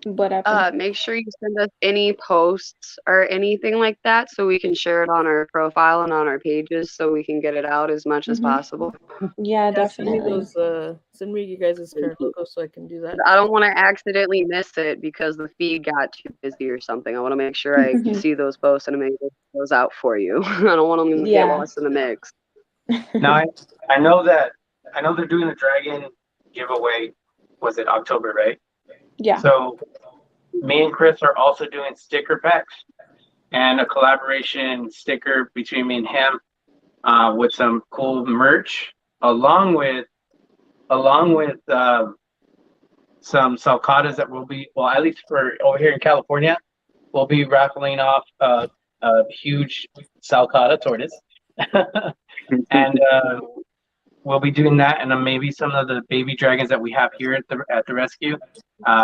What happened? Make sure you send us any posts or anything like that so we can share it on our profile and on our pages so we can get it out as much as possible. Yeah, definitely. Send me you guys' current logo so I can do that. I don't want to accidentally miss it because the feed got too busy or something. I want to make sure I see those posts and make those out for you. I don't want them to get lost in the mix. Now, I know they're doing the dragon giveaway. Was it October, right? Yeah. So me and Chris are also doing sticker packs and a collaboration sticker between me and him with some cool merch, along with some sulcatas that will be, well, at least for over here in California, we'll be raffling off a huge sulcata tortoise. And we'll be doing that, and then maybe some of the baby dragons that we have here at the rescue,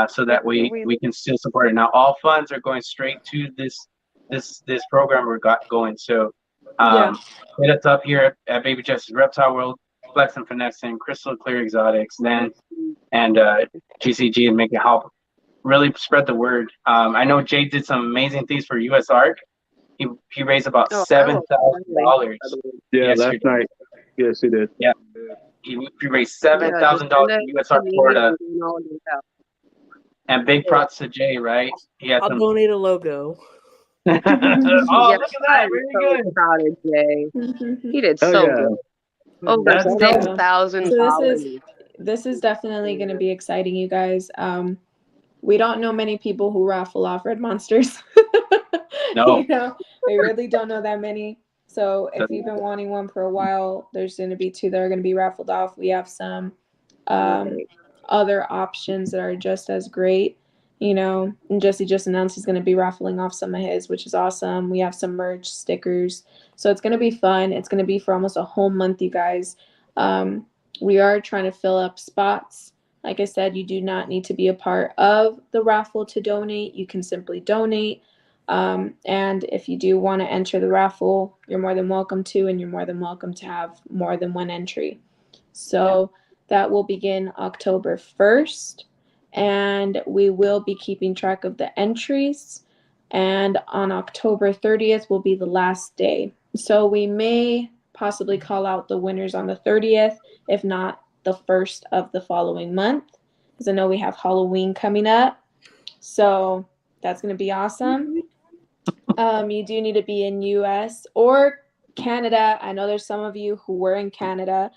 so that we can still support it. Now, all funds are going straight to this program we're going. So, hit us up here at Baby Justice Reptile World, Flexin, Finessin, Crystal Clear Exotics, then and GCG, and make it help really spread the word. I know Jay did some amazing things for US ARC. He raised about $7,000. Yeah, last night. Yes, he did. Yeah, he raised $7,000 for US ARC Florida. And big props to Jay, right? I'll donate a logo. Oh, look at that! Very good. Proud of Jay. He did so good. Over $6,000. So this is definitely going to be exciting, you guys. We don't know many people who raffle off red monsters. No, we really don't know that many. So if you've been wanting one for a while, there's going to be 2 that are going to be raffled off. We have some other options that are just as great. And Jesse just announced he's going to be raffling off some of his, which is awesome. We have some merch, stickers. So it's going to be fun. It's going to be for almost a whole month, you guys. We are trying to fill up spots. Like I said, you do not need to be a part of the raffle to donate. You can simply donate. And if you do want to enter the raffle, you're more than welcome to, and you're more than welcome to have more than one entry. So that will begin October 1st, and we will be keeping track of the entries. And on October 30th will be the last day. So we may possibly call out the winners on the 30th. If not, the 1st of the following month, because I know we have Halloween coming up. So that's going to be awesome. You do need to be in US or Canada. I know there's some of you who were in Canada,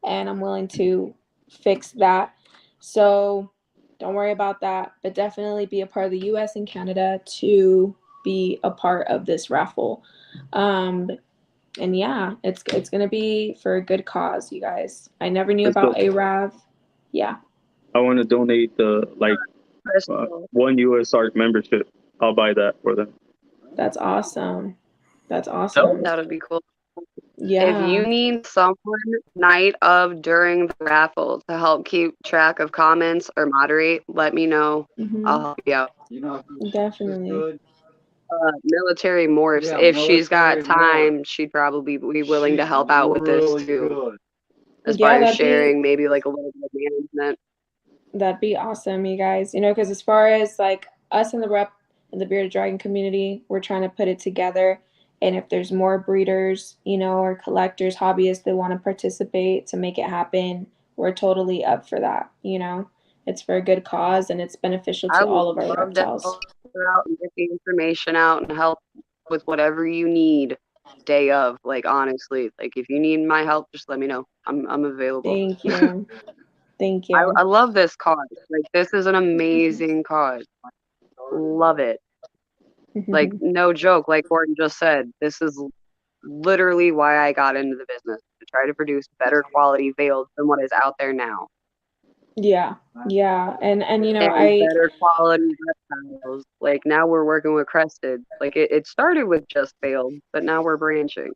and I'm willing to fix that. So don't worry about that, but definitely be a part of the US and Canada to be a part of this raffle. And yeah, it's going to be for a good cause, you guys. I never knew about ARAV. Yeah. I want to donate the one US ARC membership. I'll buy that for them. That's awesome. That's awesome. That would be cool. Yeah. If you need someone night of during the raffle to help keep track of comments or moderate, let me know. I'll help you out. You know, Definitely. Military morphs. Yeah, if she's got military time, she'd probably be willing to help out with this too. Good. As far as sharing, maybe like a little bit of management. That'd be awesome, you guys. You know, because as far as like us in the Bearded Dragon community, we're trying to put it together. And if there's more breeders, you know, or collectors, hobbyists that want to participate to make it happen, we're totally up for that. You know, it's for a good cause and it's beneficial to all of our reptiles. Out and get the information out and help with whatever you need day of. Like, honestly, like if you need my help, just let me know. I'm available. Thank you. Thank you. I love this cause. Like, this is an amazing cause. Love it. Like, no joke. Like Gordon just said, this is literally why I got into the business, to try to produce better quality veils than what is out there now. Yeah, and you know, and better quality reptiles. Like now we're working with crested. Like it started with just veiled, but now we're branching.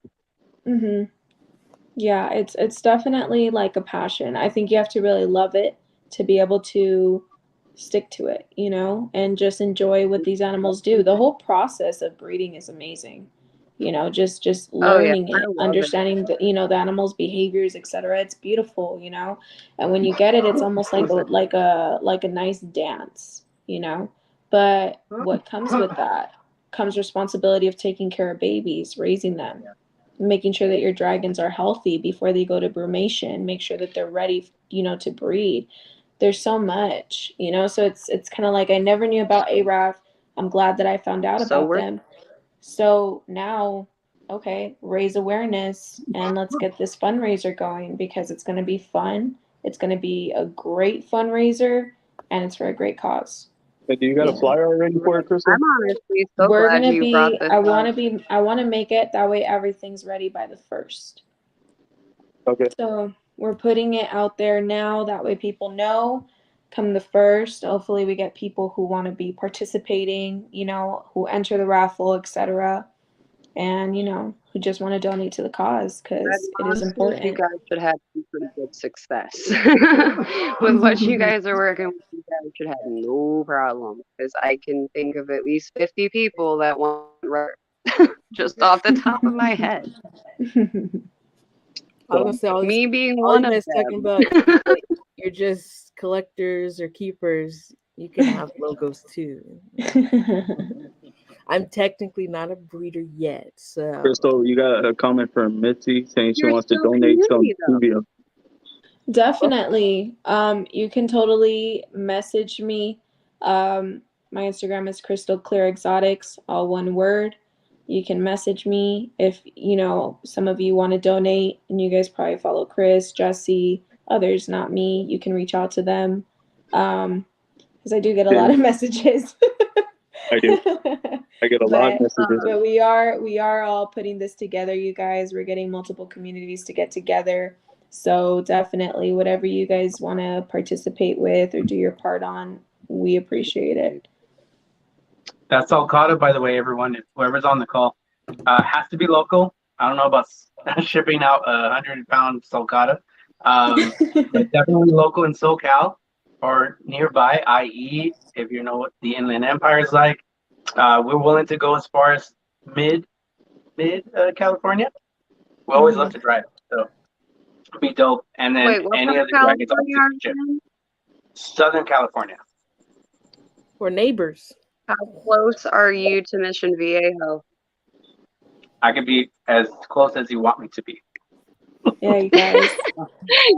Yeah, it's definitely like a passion. I think you have to really love it to be able to stick to it, you know, and just enjoy what these animals do. The whole process of breeding is amazing. You know, just learning it, understanding the, you know, the animals' behaviors, etc. It's beautiful, you know. And when you get it, it's almost like a nice dance, you know. But what comes with that comes responsibility of taking care of babies, raising them, making sure that your dragons are healthy before they go to brumation, make sure that they're ready, you know, to breed. There's so much, you know. So it's kind of like I never knew about ARAV. I'm glad that I found out about them. So now, okay, raise awareness and let's get this fundraiser going because it's going to be fun. It's going to be a great fundraiser and it's for a great cause. But do you got a flyer already for it, Crystal? I'm honestly so glad you brought this up. I want to make it that way everything's ready by the 1st. Okay. So we're putting it out there now. That way people know. Come the 1st, hopefully we get people who want to be participating, you know, who enter the raffle, etc. And, you know, who just want to donate to the cause because it is important. You guys should have some pretty good success. With what you guys are working with, you guys should have no problem. Because I can think of at least 50 people that want just off the top of my head. I was gonna say, me being one of them. Talking about you're just collectors or keepers. You can have logos too. I'm technically not a breeder yet, so. Crystal, you got a comment from Mitzi saying she wants to donate some Tuvia. Definitely. You can totally message me. My Instagram is Crystal Clear Exotics, all one word. You can message me if, you know, some of you want to donate and you guys probably follow Chris, Jesse, others, not me. You can reach out to them. Because I do get a lot of messages. I do. I get a lot of messages. But we are all putting this together, you guys. We're getting multiple communities to get together. So definitely whatever you guys want to participate with or do your part on, we appreciate it. That's Sulcata, by the way, everyone. If whoever's on the call has to be local. I don't know about shipping out 100-pound Sulcata, but definitely local in SoCal or nearby, i.e., if you know what the Inland Empire is like. We're willing to go as far as mid California. We always love to drive, so it'll be dope. And then any other dragons Southern California. We're neighbors. How close are you to Mission Viejo? I could be as close as you want me to be. Yeah, you guys.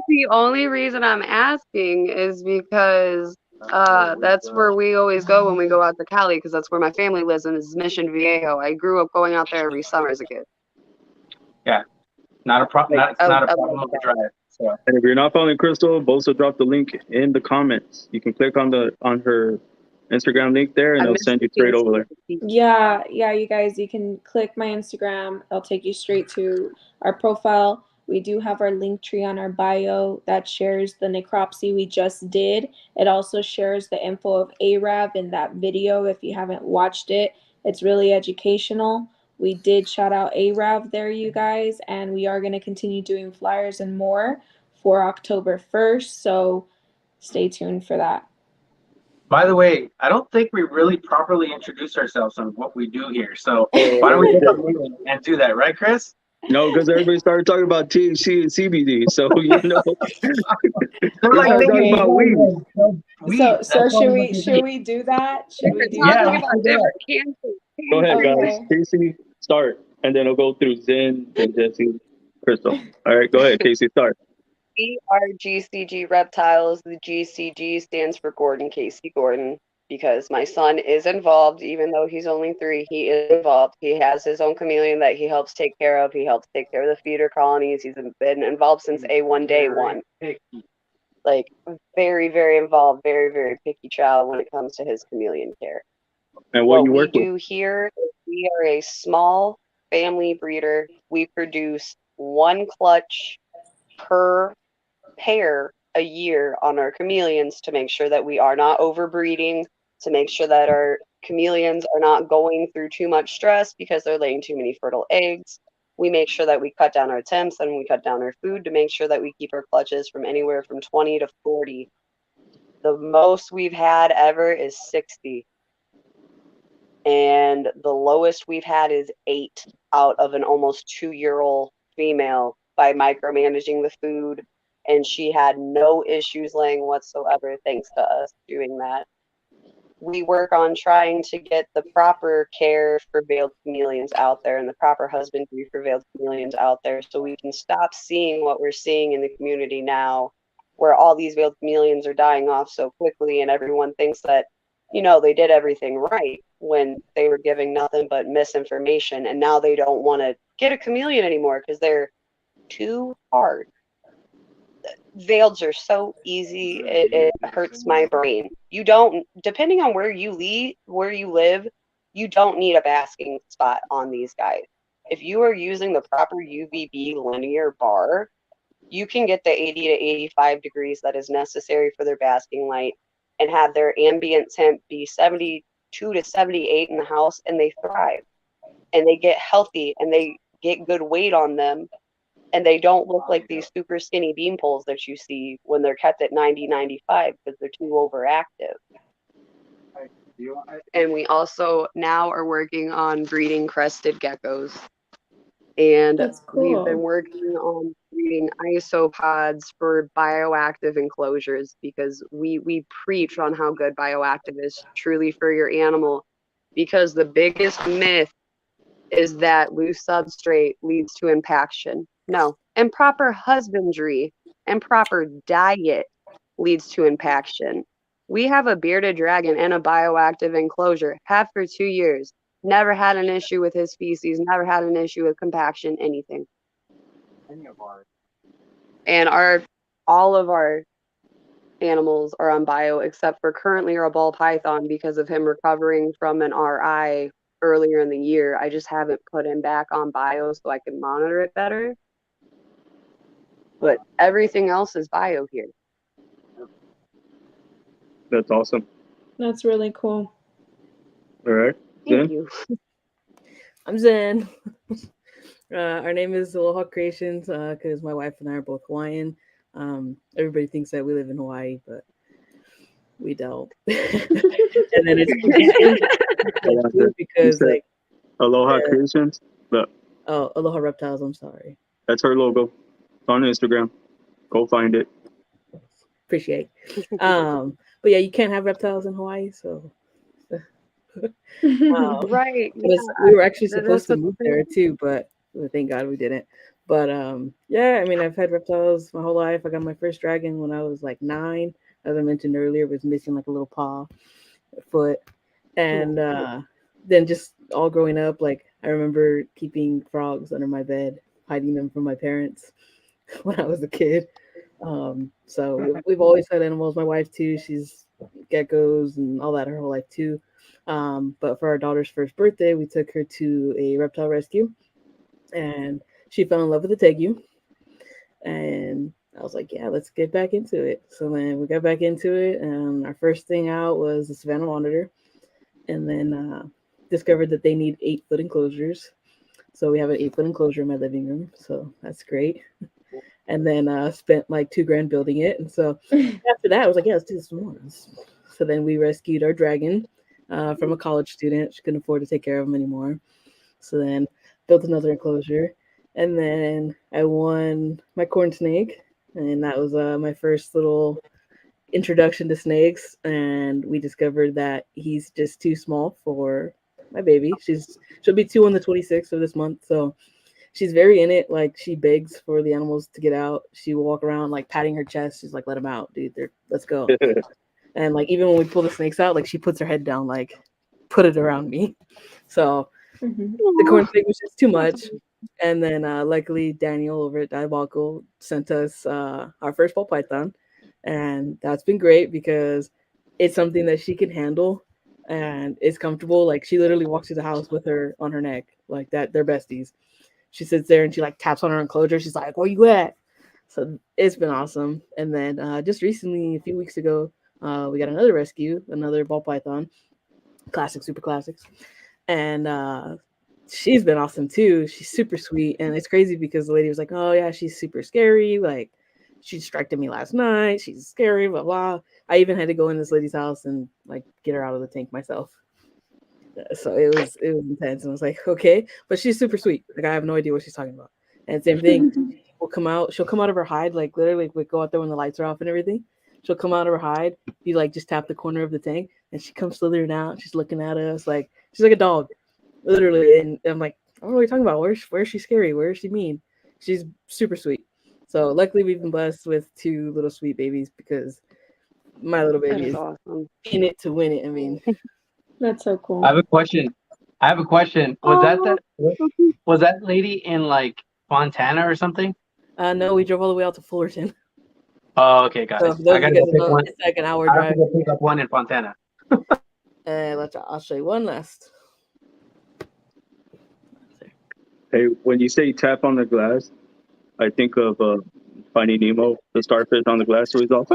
The only reason I'm asking is because that's where we always go when we go out to Cali, because that's where my family lives in, is Mission Viejo. I grew up going out there every summer as a kid. Yeah, not a problem. Like, Not a problem of the drive. So. And if you're not following Crystal, Bosa dropped the link in the comments. You can click on her Instagram link there, and it'll send you straight over there. Yeah, you guys, you can click my Instagram. It'll take you straight to our profile. We do have our link tree on our bio that shares the necropsy we just did. It also shares the info of ARAV in that video if you haven't watched it. It's really educational. We did shout out ARAV there, you guys, and we are going to continue doing flyers and more for October 1st, so stay tuned for that. By the way, I don't think we really properly introduced ourselves on what we do here. So why don't we take a minute and do that, right, Chris? No, because everybody started talking about THC and CBD. So they're like thinking about weed. So should we do that? Should we do that? About different cancers. Go ahead, guys. Okay. Casey, start, and then I'll go through Zen, then Jesse, Crystal. All right, go ahead, Casey, start. We are GCG Reptiles. The GCG stands for Gordon Casey Gordon, because my son is involved. Even though he's only 3, he is involved. He has his own chameleon that he helps take care of. He helps take care of the feeder colonies. He's been involved since A1 day 1. Like, very, very involved, very, very picky child when it comes to his chameleon care. And what you we work with? do here is we are a small family breeder. We produce 1 clutch per pair a year on our chameleons to make sure that we are not overbreeding, to make sure that our chameleons are not going through too much stress because they're laying too many fertile eggs. We make sure that we cut down our temps and we cut down our food to make sure that we keep our clutches from anywhere from 20 to 40. The most we've had ever is 60. And the lowest we've had is 8 out of an almost 2-year-old female by micromanaging the food. And she had no issues laying whatsoever thanks to us doing that. We work on trying to get the proper care for veiled chameleons out there and the proper husbandry for veiled chameleons out there, so we can stop seeing what we're seeing in the community now, where all these veiled chameleons are dying off so quickly and everyone thinks that, you know, they did everything right when they were giving nothing but misinformation, and now they don't want to get a chameleon anymore because they're too hard. Veileds are so easy, it hurts my brain. You don't, depending on where you live, you don't need a basking spot on these guys. If you are using the proper UVB linear bar, you can get the 80 to 85 degrees that is necessary for their basking light and have their ambient temp be 72 to 78 in the house, and they thrive and they get healthy and they get good weight on them. And they don't look like these super skinny bean poles that you see when they're kept at 90, 95 because they're too overactive. And we also now are working on breeding crested geckos. And That's cool. We've been working on breeding isopods for bioactive enclosures, because we preach on how good bioactive is truly for your animal, because the biggest myth is that loose substrate leads to impaction. No, improper husbandry and proper diet leads to impaction. We have a bearded dragon in a bioactive enclosure, have for 2 years. Never had an issue with his feces, never had an issue with compaction, anything. And all of our animals are on bio, except for currently our ball python, because of him recovering from an RI earlier in the year. I just haven't put him back on bio so I can monitor it better. But everything else is bio here. That's awesome. That's really cool. All right. Thank you. I'm Zen. Our name is Aloha Creations because my wife and I are both Hawaiian. Everybody thinks that we live in Hawaii, but we don't. And then it's because like Aloha Creations. But Aloha Reptiles. I'm sorry. That's her logo. It's on Instagram. Go find it. Appreciate. But yeah, you can't have reptiles in Hawaii, so. Right. We were actually supposed to move there too, but thank God we didn't. But yeah, I mean, I've had reptiles my whole life. I got my first dragon when I was like 9. As I mentioned earlier, was missing like a little paw, foot, and then just all growing up, like I remember keeping frogs under my bed, hiding them from my parents when I was a kid. So we've always had animals. My wife too. She's geckos and all that her whole life too. But for our daughter's first birthday, we took her to a reptile rescue, and she fell in love with the tegu. And I was like, yeah, let's get back into it. So then we got back into it, and our first thing out was the Savannah monitor, and then discovered that they need 8-foot enclosures. So we have an 8-foot enclosure in my living room. So that's great. And then spent like $2,000 building it. And so after that, I was like, yeah, let's do this more. So then we rescued our dragon from a college student. She couldn't afford to take care of him anymore. So then built another enclosure. And then I won my corn snake. And that was my first little introduction to snakes. And we discovered that he's just too small for my baby. She'll be 2 on the 26th of this month. So she's very in it. Like, she begs for the animals to get out. She will walk around like patting her chest. She's like, let them out, dude. Let's go. And like, even when we pull the snakes out, like, she puts her head down, like, put it around me. So the corn snake was just too much. And then luckily Daniel over at Diabolical sent us our first ball python. And that's been great because it's something that she can handle and is comfortable. Like, she literally walks through the house with her on her neck like that. They're besties. She sits there and she like taps on her enclosure. She's like, where you at? So it's been awesome. And then just recently, a few weeks ago, we got another rescue, another ball python, classic, super classics. And she's been awesome too. She's super sweet. And it's crazy because the lady was like, oh yeah, she's super scary. Like, she distracted me last night. She's scary, blah, blah. I even had to go in this lady's house and like get her out of the tank myself. So it was intense, and I was like, okay, but she's super sweet. Like, I have no idea what she's talking about. And same thing, she'll come out of her hide, like literally, we go out there when the lights are off and everything. She'll come out of her hide. You like just tap the corner of the tank, and she comes slithering out. She's looking at us like she's like a dog, literally. And I'm like, I don't know what you're talking about. Where's she scary? Where is she mean? She's super sweet. So luckily, we've been blessed with 2 little sweet babies because my little baby is awesome. in it to win it. I mean. That's so cool. I have a question. Was that lady in like Fontana or something? No, we drove all the way out to Fullerton. Oh, okay, got So it. for those I of you gotta guys go who pick know, one. it's like an hour I have drive. to go pick up one in Fontana. I'll show you one last. Hey, when you say tap on the glass, I think of Finding Nemo, the starfish on the glass, so he's all.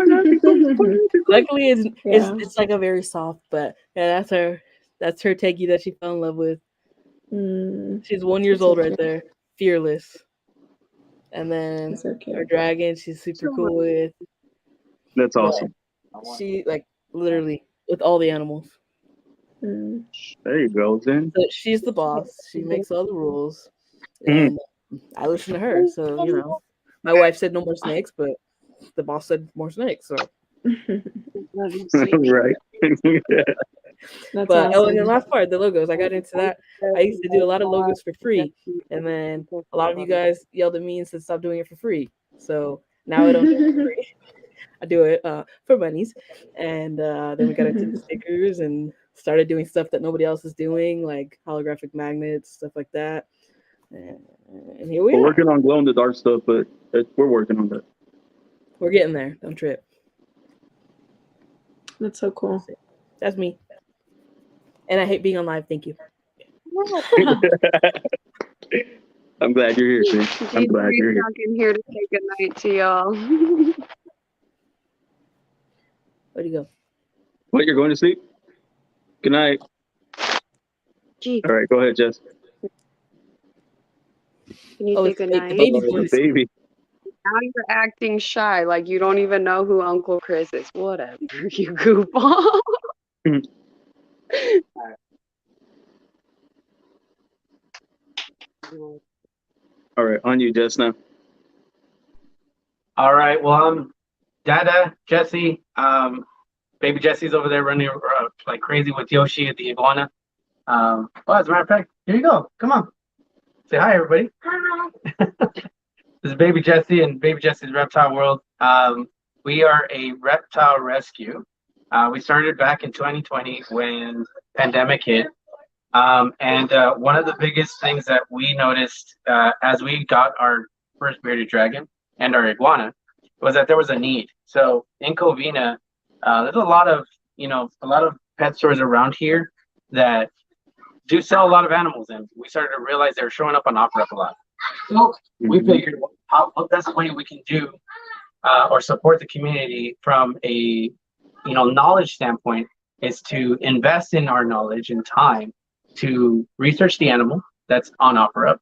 Luckily, Yeah. it's like a very soft, but yeah, that's her Teki that she fell in love with. She's 1 year old right there, fearless. And then That's so cute. her dragon, she's super cool with. That's awesome. She like literally with all the animals. There you go, Zen. So she's the boss. She makes all the rules, and I listen to her. So my wife said no more snakes, but the boss said more snakes. So Right. That's but awesome. and the last part, the logos, I got into that. I used to do a lot of logos for free, and then a lot of you guys yelled at me and said stop doing it for free. So now I don't do it for free. I do it for monies, and then we got into the stickers and started doing stuff that nobody else is doing, like holographic magnets, stuff like that. And here we We're are. working on glow in the dark stuff, but we're working on that. We're getting there. Don't trip. That's so cool. That's me. And I hate being on live. Thank you. I'm glad you're here, Zen. I'm glad you're here. In here to say good night to y'all. Where'd you go? What, you're going to sleep? Good night. Gee, All right, go ahead, Jess. can you say good the night? baby's Oh, going the to sleep. baby. Now you're acting shy, like you don't even know who Uncle Chris is. Whatever, you goofball. All right, on you, Jess, now. All right. Well, Dada, Jesse, baby Jesse's over there running like crazy with Yoshi at the iguana. Well, as a matter of fact, here you go. Come on. Say hi, everybody. Hi. This is Baby Jesse and Baby Jesse's Reptile World. We are a reptile rescue. We started back in 2020 when pandemic hit. And one of the biggest things that we noticed as we got our first bearded dragon and our iguana was that there was a need. So in Covina, there's a lot of pet stores around here that do sell a lot of animals, and we started to realize they were showing up on OpRep a lot. So we figured what best way we can do or support the community from a knowledge standpoint is to invest in our knowledge and time to research the animal that's on OpRep.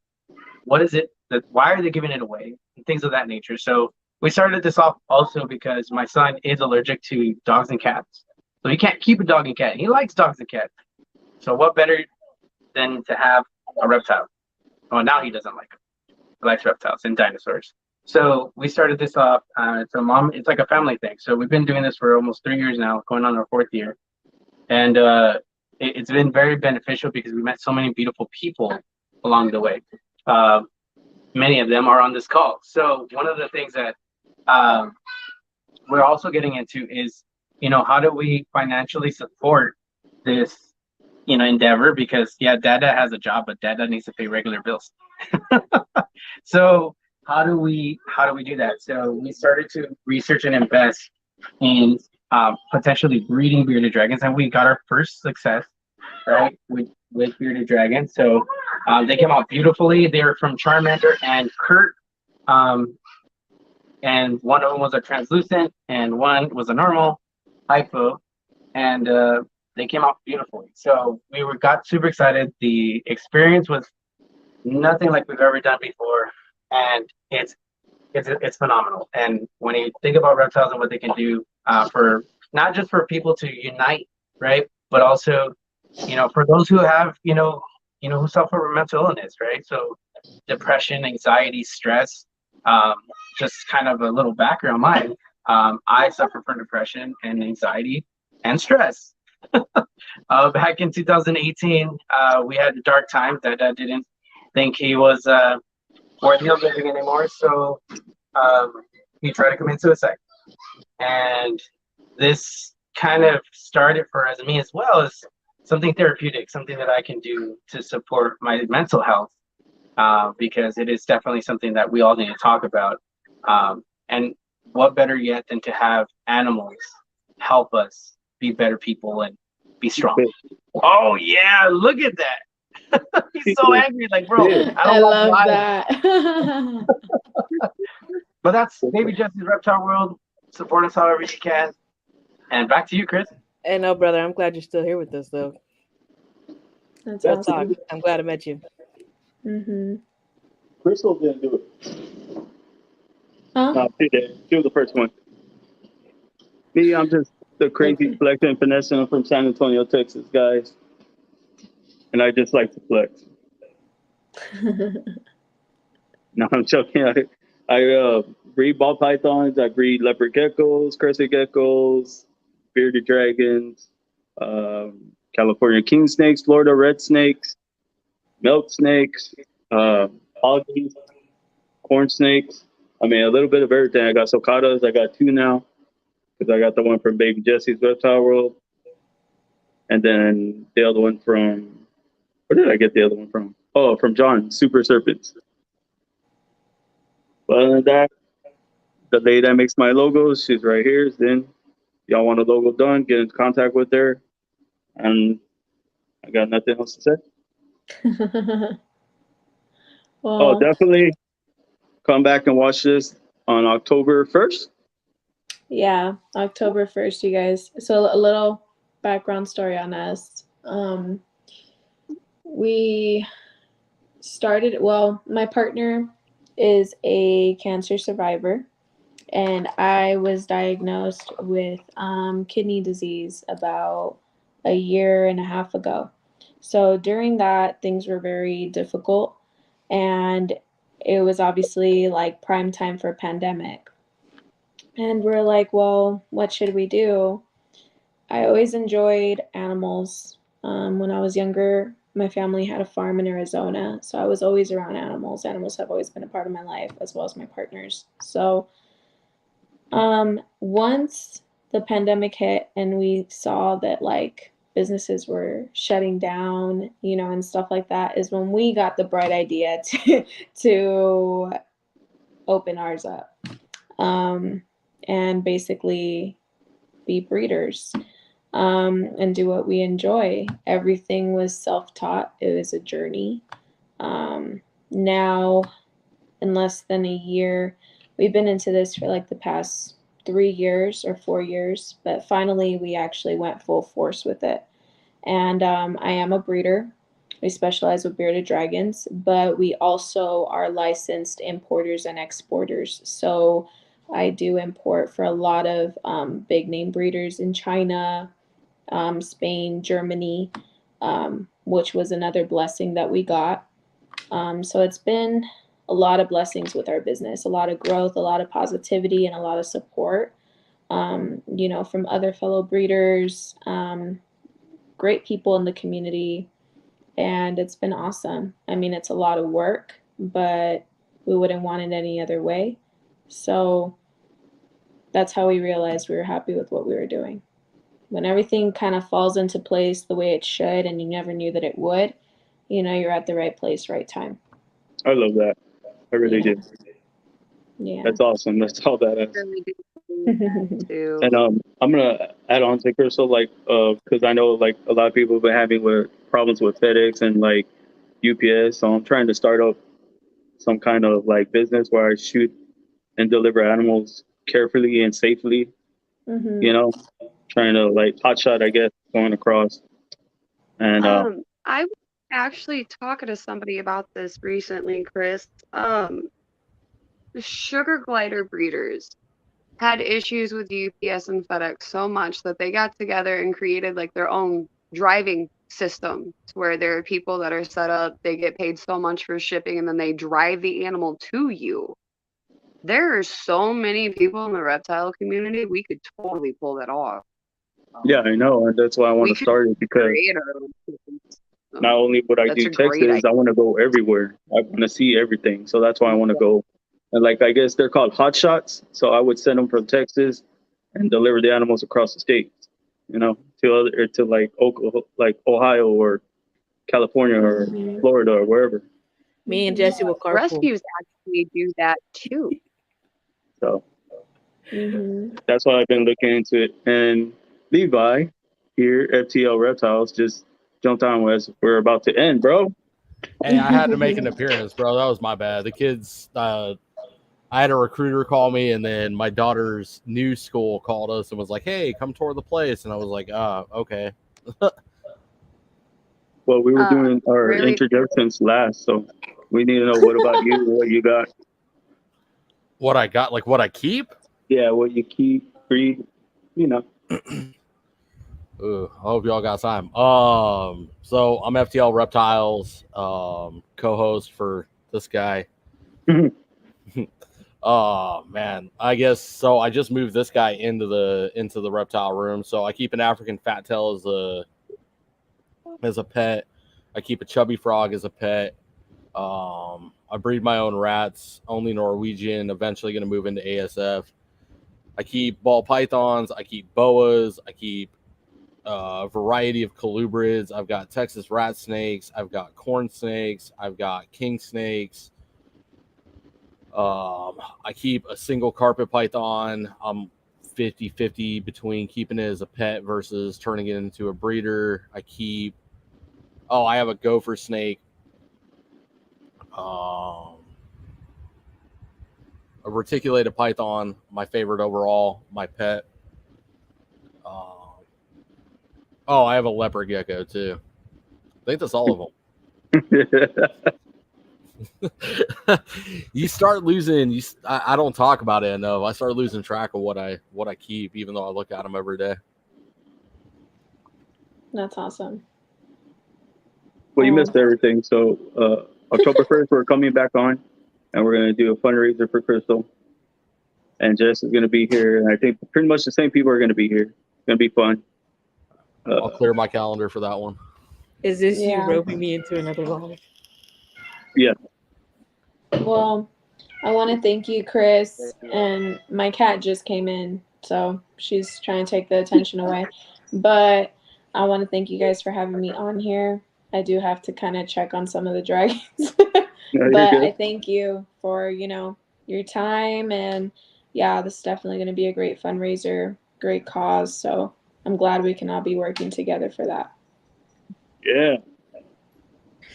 What is it that? Why are they giving it away? And things of that nature. So we started this off also because my son is allergic to dogs and cats, so he can't keep a dog and cat. He likes dogs and cats. So what better than to have a reptile? Well, now he doesn't like them. He likes reptiles and dinosaurs. So we started this off. So mom, it's like a family thing. So we've been doing this for almost 3 years now, going on our 4th year. And it's been very beneficial because we met so many beautiful people along the way. Many of them are on this call. So one of the things that we're also getting into is, how do we financially support this, endeavor? Because Dada has a job, but Dada needs to pay regular bills. So how do we do that? So we started to research and invest in potentially breeding bearded dragons, and we got our first success, right, with bearded dragons. So they came out beautifully. They were from Charmander and Kurt, and one of them was a translucent, and one was a normal hypo, and they came out beautifully. So we got super excited. The experience was nothing like we've ever done before, and it's phenomenal. And when you think about reptiles and what they can do for not just for people to unite, right, but also for those who have who suffer from mental illness, right? So depression, anxiety, stress. Just kind of a little background mine. I suffer from depression and anxiety and stress. Back in 2018, we had dark times that I didn't think he was worthy of living anymore. So he tried to commit suicide. And this kind of started for me as well as something therapeutic, something that I can do to support my mental health, because it is definitely something that we all need to talk about. And what better yet than to have animals help us be better people and be strong. Oh yeah, look at that. He's so angry, like, bro, I love that. But that's Baby Jesse's Reptile World. Support us however you can. And back to you, Chris. Hey, no, brother, I'm glad you're still here with us, though. That's Good awesome. talk. I'm glad I met you. Mm-hmm. Crystal didn't do it. Huh? No, she did. She was the first one. Me, I'm just the crazy Okay. flexer and finessing. I'm from San Antonio, Texas, guys. And I just like to flex. No, I'm joking. I breed ball pythons. I breed leopard geckos, crested geckos, bearded dragons, California king snakes, Florida red snakes, milk snakes, hoggies, corn snakes. I mean, a little bit of everything. I got sulcatas. I got 2 now because I got the one from Baby Jesse's Reptile World. And then the other one from, where did I get the other one from? Oh, from John, Super Serpents. But other than that, the lady that makes my logos, she's right here. Then y'all want a logo done, get in contact with her. And I got nothing else to say. Well, Oh, definitely come back and watch this on October 1st. yeah, October 1st, you guys. So a little background story on us. We started, well, my partner is a cancer survivor, and I was diagnosed with kidney disease about a year and a half ago. So during that, things were very difficult, and it was obviously like prime time for a pandemic. And we're like, well, what should we do? I always enjoyed animals. When I was younger, my family had a farm in Arizona, so I was always around animals. Animals have always been a part of my life, as well as my partners. So once the pandemic hit and we saw that like businesses were shutting down, and stuff like that, is when we got the bright idea to open ours up, and basically be breeders, and do what we enjoy. Everything was self-taught. It was a journey. Now, in less than a year, we've been into this for like the past 3 years or 4 years, but finally we actually went full force with it. And I am a breeder. We specialize with bearded dragons, but we also are licensed importers and exporters. So I do import for a lot of big name breeders in China, Spain, Germany, which was another blessing that we got. So it's been a lot of blessings with our business, a lot of growth, a lot of positivity, and a lot of support, from other fellow breeders, great people in the community, and it's been awesome. I mean, it's a lot of work, but we wouldn't want it any other way. So that's how we realized we were happy with what we were doing. When everything kind of falls into place the way it should, and you never knew that it would, you're at the right place, right time. I love that. I really do. Yeah. That's awesome. That's all that is. Really do that too. And I'm gonna add on to Crystal, like, because I know like a lot of people have been having problems with FedEx and like UPS. So I'm trying to start up some kind of like business where I shoot and deliver animals carefully and safely. Mm-hmm. Trying to like hotshot, I guess, going across. And I was actually talking to somebody about this recently, Chris. The sugar glider breeders had issues with UPS and FedEx so much that they got together and created like their own driving system where there are people that are set up, they get paid so much for shipping, and then they drive the animal to you. There are so many people in the reptile community, we could totally pull that off. yeah, I know, and that's why I want We to should start it, because create our own system. not only would I That's do a great Texas, I want to go everywhere. I want to see everything, so that's why I want to go. And like, I guess they're called hot shots. So I would send them from Texas and deliver the animals across the states, to like Ohio or California or Mm-hmm. Florida or wherever. Me and Jesse will carpool. Rescues actually do that too. So Mm-hmm. that's why I've been looking into it. And Levi here, FTL Reptiles, just jumped on as we're about to end, bro. Hey, I had to make an appearance, bro. That was my bad. The kids, I had a recruiter call me, and then my daughter's new school called us and was like, "Hey, come tour the place." And I was like, okay. Well, we were doing our really- introductions last, so we need to know what about you, what you got. What I got, like what I keep? Yeah, what you keep, breed, Ooh, I hope y'all got time. So I'm FTL Reptiles, co-host for this guy. Oh man, I guess so. I just moved this guy into the reptile room. So I keep an African fat tail as a pet. I keep a chubby frog as a pet. I breed my own rats, only Norwegian. Eventually going to move into ASF. I keep ball pythons. I keep boas. I keep a variety of colubrids. I've got Texas rat snakes. I've got corn snakes. I've got king snakes. I keep a single carpet python. I'm 50-50 between keeping it as a pet versus turning it into a breeder. I have a gopher snake. A reticulated python, my favorite overall, my pet. I have a leopard gecko too. I think that's all of them. You start losing. I don't talk about it enough. I start losing track of what I keep, even though I look at them every day. That's awesome. Well, you missed everything. So October 1st, we're coming back on, and we're going to do a fundraiser for Crystal. And Jess is going to be here. And I think pretty much the same people are going to be here. It's going to be fun. I'll clear my calendar for that one. Is this you Yeah. roping me into another live? Yeah. Well, I want to thank you, Chris. And my cat just came in, so she's trying to take the attention away. But I want to thank you guys for having me on here. I do have to kind of check on some of the dragons. No, you're But good. I thank you for, your time. And yeah, this is definitely going to be a great fundraiser, great cause. So I'm glad we can all be working together for that. Yeah.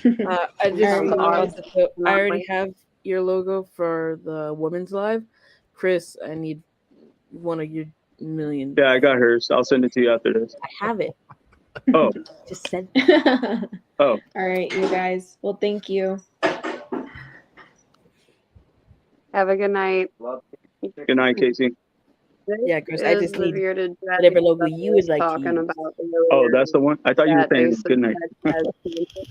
I just Alright, thought about guys. this. So I already have your logo for the women's live. Chris, I need one of your million. Yeah, I got hers. I'll send it to you after this. I have it. Oh. Just said. Oh. All right, you guys. Well, thank you. Have a good night. Good night, Casey. Yeah, Chris, This I is just the need bearded whatever dragon logo that I you was would like to talking use. about Oh, earlier that's the one? I thought you were that they saying good night. suspect has cancer.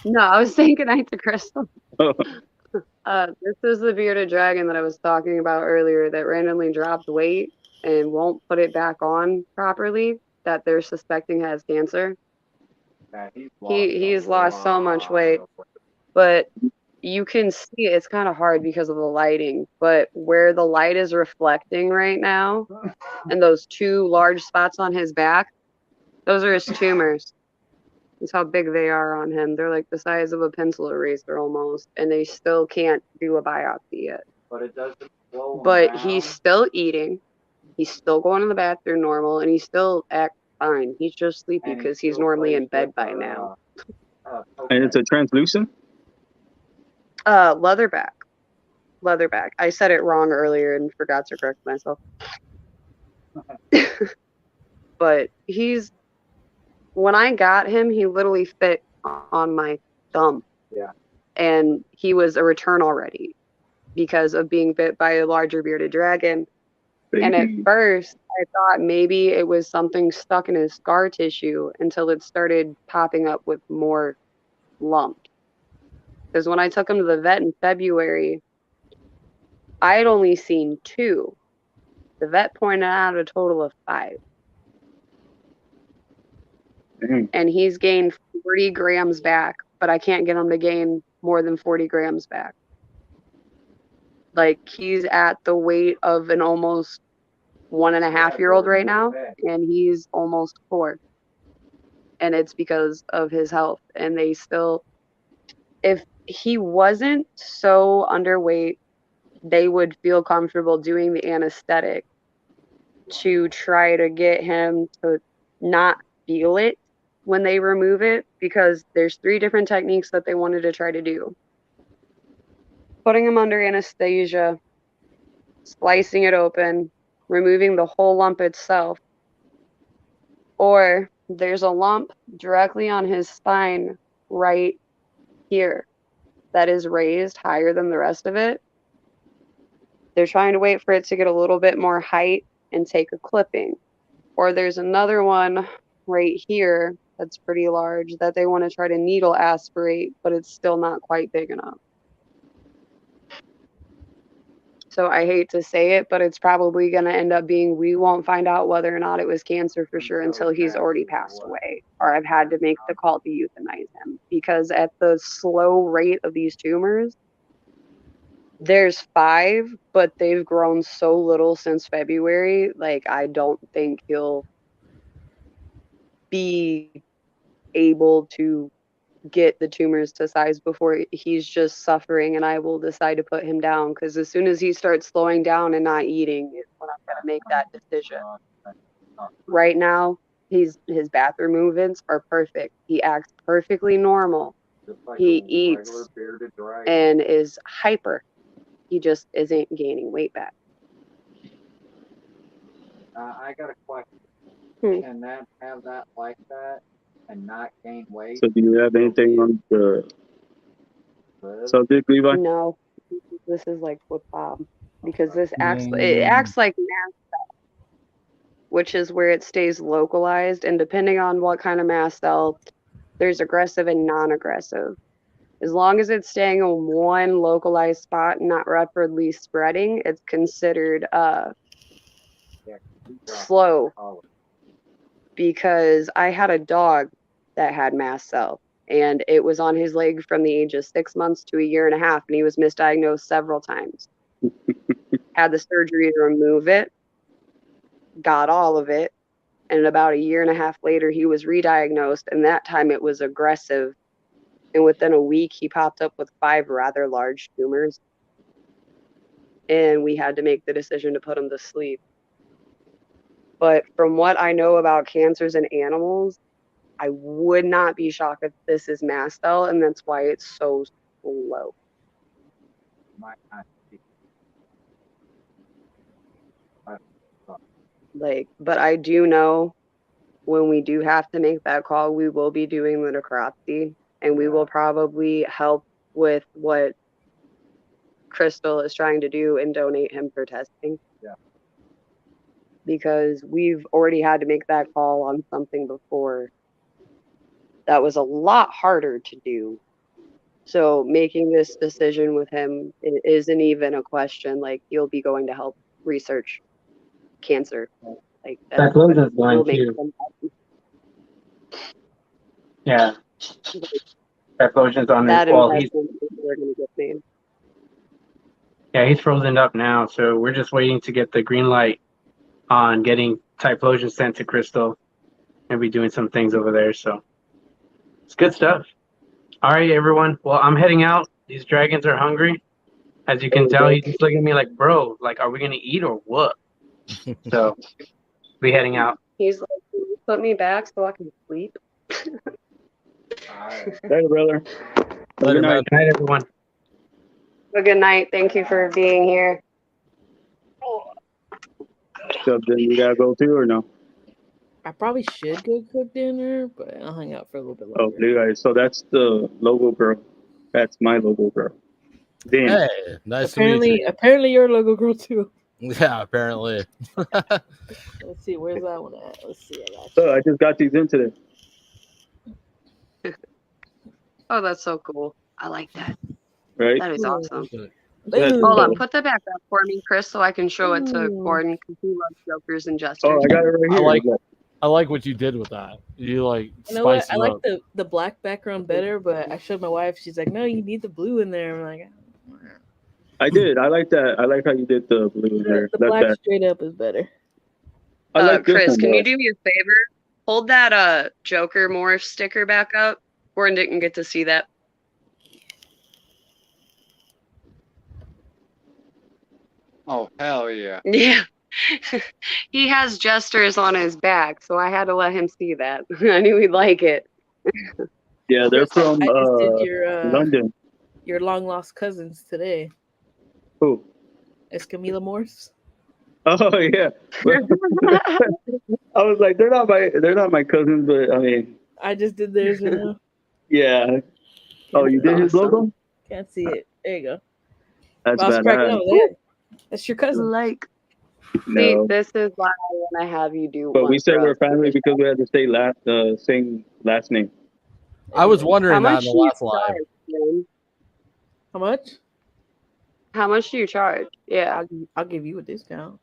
No, I was saying good night to Crystal. Oh. This is the bearded dragon that I was talking about earlier that randomly dropped weight and won't put it back on properly, that they're suspecting has cancer. He's lost so much weight, but you can see it's kind of hard because of the lighting, but where the light is reflecting right now and those two large spots on his back, those are his tumors. That's how big they are on him. They're like the size of a pencil eraser almost, and they still can't do a biopsy yet. But it doesn't slow him But down. he's still eating. He's still going to the bathroom normal, and he still acts fine. He's just sleepy because he's normally in bed by now. And it's a translucent? Leatherback. Leatherback. I said it wrong earlier and forgot to correct myself. But when I got him, he literally fit on my thumb. Yeah. And he was a return already because of being bit by a larger bearded dragon. And at first, I thought maybe it was something stuck in his scar tissue until it started popping up with more lumps. Because when I took him to the vet in February, I had only seen 2. The vet pointed out a total of 5. And he's gained 40 grams back, but I can't get him to gain more than 40 grams back. Like, he's at the weight of an almost 1.5-year-old right now, and he's almost 4. And it's because of his health. And they still, if he wasn't so underweight, they would feel comfortable doing the anesthetic to try to get him to not feel it when they remove it, because there's 3 different techniques that they wanted to try to do. Putting him under anesthesia, splicing it open, removing the whole lump itself, or there's a lump directly on his spine right here that is raised higher than the rest of it. They're trying to wait for it to get a little bit more height and take a clipping. Or there's another one right here that's pretty large that they want to try to needle aspirate, but it's still not quite big enough. So I hate to say it, but it's probably going to end up being, we won't find out whether or not it was cancer for sure until he's already passed away, or I've had to make the call to euthanize him, because at the slow rate of these tumors, there's 5, but they've grown so little since February. Like, I don't think he'll be able to get the tumors to size before he's just suffering, and I will decide to put him down, because as soon as he starts slowing down and not eating is when I'm going to make that decision. Right now, his bathroom movements are perfect. He acts perfectly normal. He eats and is hyper. He just isn't gaining weight back. I got a question. Can that have that like that and not gain weight? So do you have anything on the subject, Levi? No, this is like with Bob, because this acts like mast cell, which is where it stays localized, and depending on what kind of mast cell, there's aggressive and non-aggressive. As long as it's staying in one localized spot and not rapidly spreading, it's considered slow. Because I had a dog that had mast cell. And it was on his leg from the age of 6 months to a year and a half. And he was misdiagnosed several times. Had the surgery to remove it, got all of it. And about a year and a half later, he was re-diagnosed. And that time it was aggressive. And within a week, he popped up with 5 rather large tumors. And we had to make the decision to put him to sleep. But from what I know about cancers in animals, I would not be shocked if this is mast cell, and that's why it's so slow. Might not be. But I do know when we do have to make that call, we will be doing the necropsy, and we will probably help with what Crystal is trying to do and donate him for testing. Yeah. Because we've already had to make that call on something before that was a lot harder to do. So making this decision with him isn't even a question. Like, he'll be going to help research cancer. Like That Logan's going too. Yeah. That Logan's on that his wall. investment we're going to get made. Yeah, he's frozen up now, so we're just waiting to get the green light on getting Typhlosion sent to Crystal and be doing some things over there. So it's good stuff. All right, everyone. Well, I'm heading out. These dragons are hungry. As you can tell, he's just looking at me like, bro, like, are we going to eat or what? So be heading out. He's like, "Can you put me back so I can sleep?" Hey, brother. Later, man. Good night, everyone. Well, good night. Thank you for being here. So then you gotta go too, or no? I probably should go cook dinner, but I'll hang out for a little bit Oh, longer. Levi. So that's the logo girl. That's my logo girl. Damn. Hey, nice to meet you. Apparently you're a logo girl too. Yeah, apparently. Let's see, where's that one at? Let's see. I got you. So I just got these in today. Oh, that's so cool. I like that. Right? That is awesome. That's Hold on, cool. put that back up for me, Chris, so I can show it to Gordon because he loves jokers and jesters. Oh, I got it right here. I like what you did with that. You like You know what? spice I it like up. the black background better, but I showed my wife. She's like, "No, you need the blue in there." I'm like, I did. I like that. I like how you did the blue there. the Like black that. straight up is better. I like this Chris, one, can though. you do me a favor? Hold that Joker morph sticker back up. Gordon didn't get to see that. Oh, hell yeah. Yeah. He has jesters on his back, so I had to let him see that. I knew he'd like it. Yeah, they're Chris, from I just did your London. your long lost cousins today. Who? Escamilla Morse. Oh yeah. I was like, they're not my cousins, but I mean, I just did theirs. You know? yeah. Oh, you did his logo? Can't see it. There you go. That's I was cracking badass. up. There. That's your cousin. Like, see, No. this is why I want to have you do But one we say for we're us. family because we had to say same last name. I was How wondering that much in do the you last live. charge, man? How much? How much do you charge? Yeah. I'll give you a discount.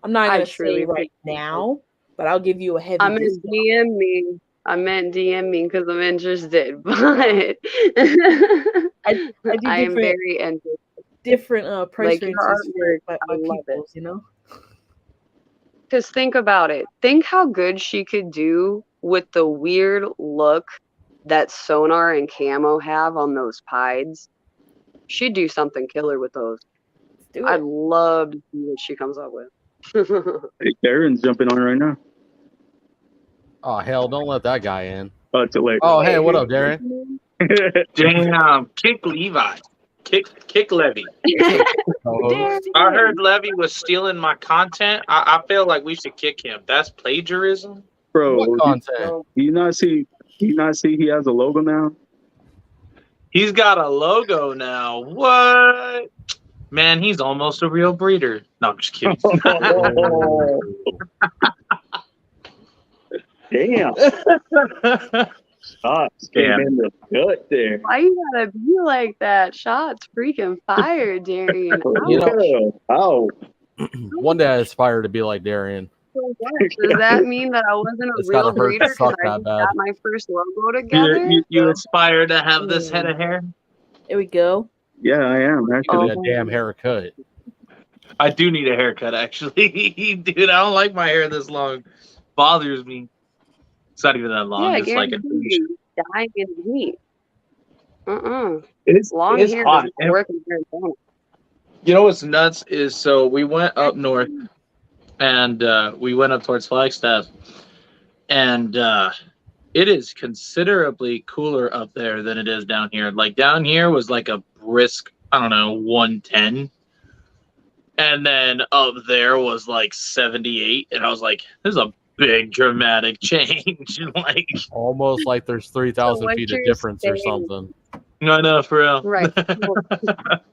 I'm not I gonna truly say right now, but I'll give you a heavy I meant discount. DM me. I meant DM me because I'm interested, but I do I am different very interested. different price Like, your ranges for artwork, my I love it. peoples, you know. Because think about it. Think how good she could do with the weird look that Sonar and Camo have on those pieds. She'd do something killer with those. Let's do I'd it. love to see what she comes up with. Hey, Aaron's jumping on right now. Oh hell, don't let that guy in. Oh, it's too late. Oh hey, what up, Darren? Damn, kick Levi. Kick Levy. Co-host. I heard Levy was stealing my content. I feel like we should kick him. That's plagiarism. Bro, What content? do you not see he has a logo now? He's got a logo now. What? Man, he's almost a real breeder. No, I'm just kidding. Damn. Shots came in the gut there. Why you gotta be like that? Shots freaking fired, Darian. You know, Ow. one day I aspire to be like Darian. So what? Does that mean that I wasn't a It's gotta real hurt to breeder because suck I that just bad. got my first logo together? You aspire to have this head of hair? There we go. Yeah, I am You actually. need a damn haircut. I do need a haircut, actually. Dude, I don't like my hair this long. Bothers me. It's not even that long. Yeah, I It's like an guarantee inch. you, dying in the heat. It's Long it's hair hot. does not work in Arizona. You know what's nuts is so we went up north and we went up towards Flagstaff, and it is considerably cooler up there than it is down here. Like down here was like a brisk, I don't know, 110. And then up there was like 78. And I was like, this is a big dramatic change. Like, Almost like there's 3,000 what feet of you're difference or saying- something. I know, for real. Right.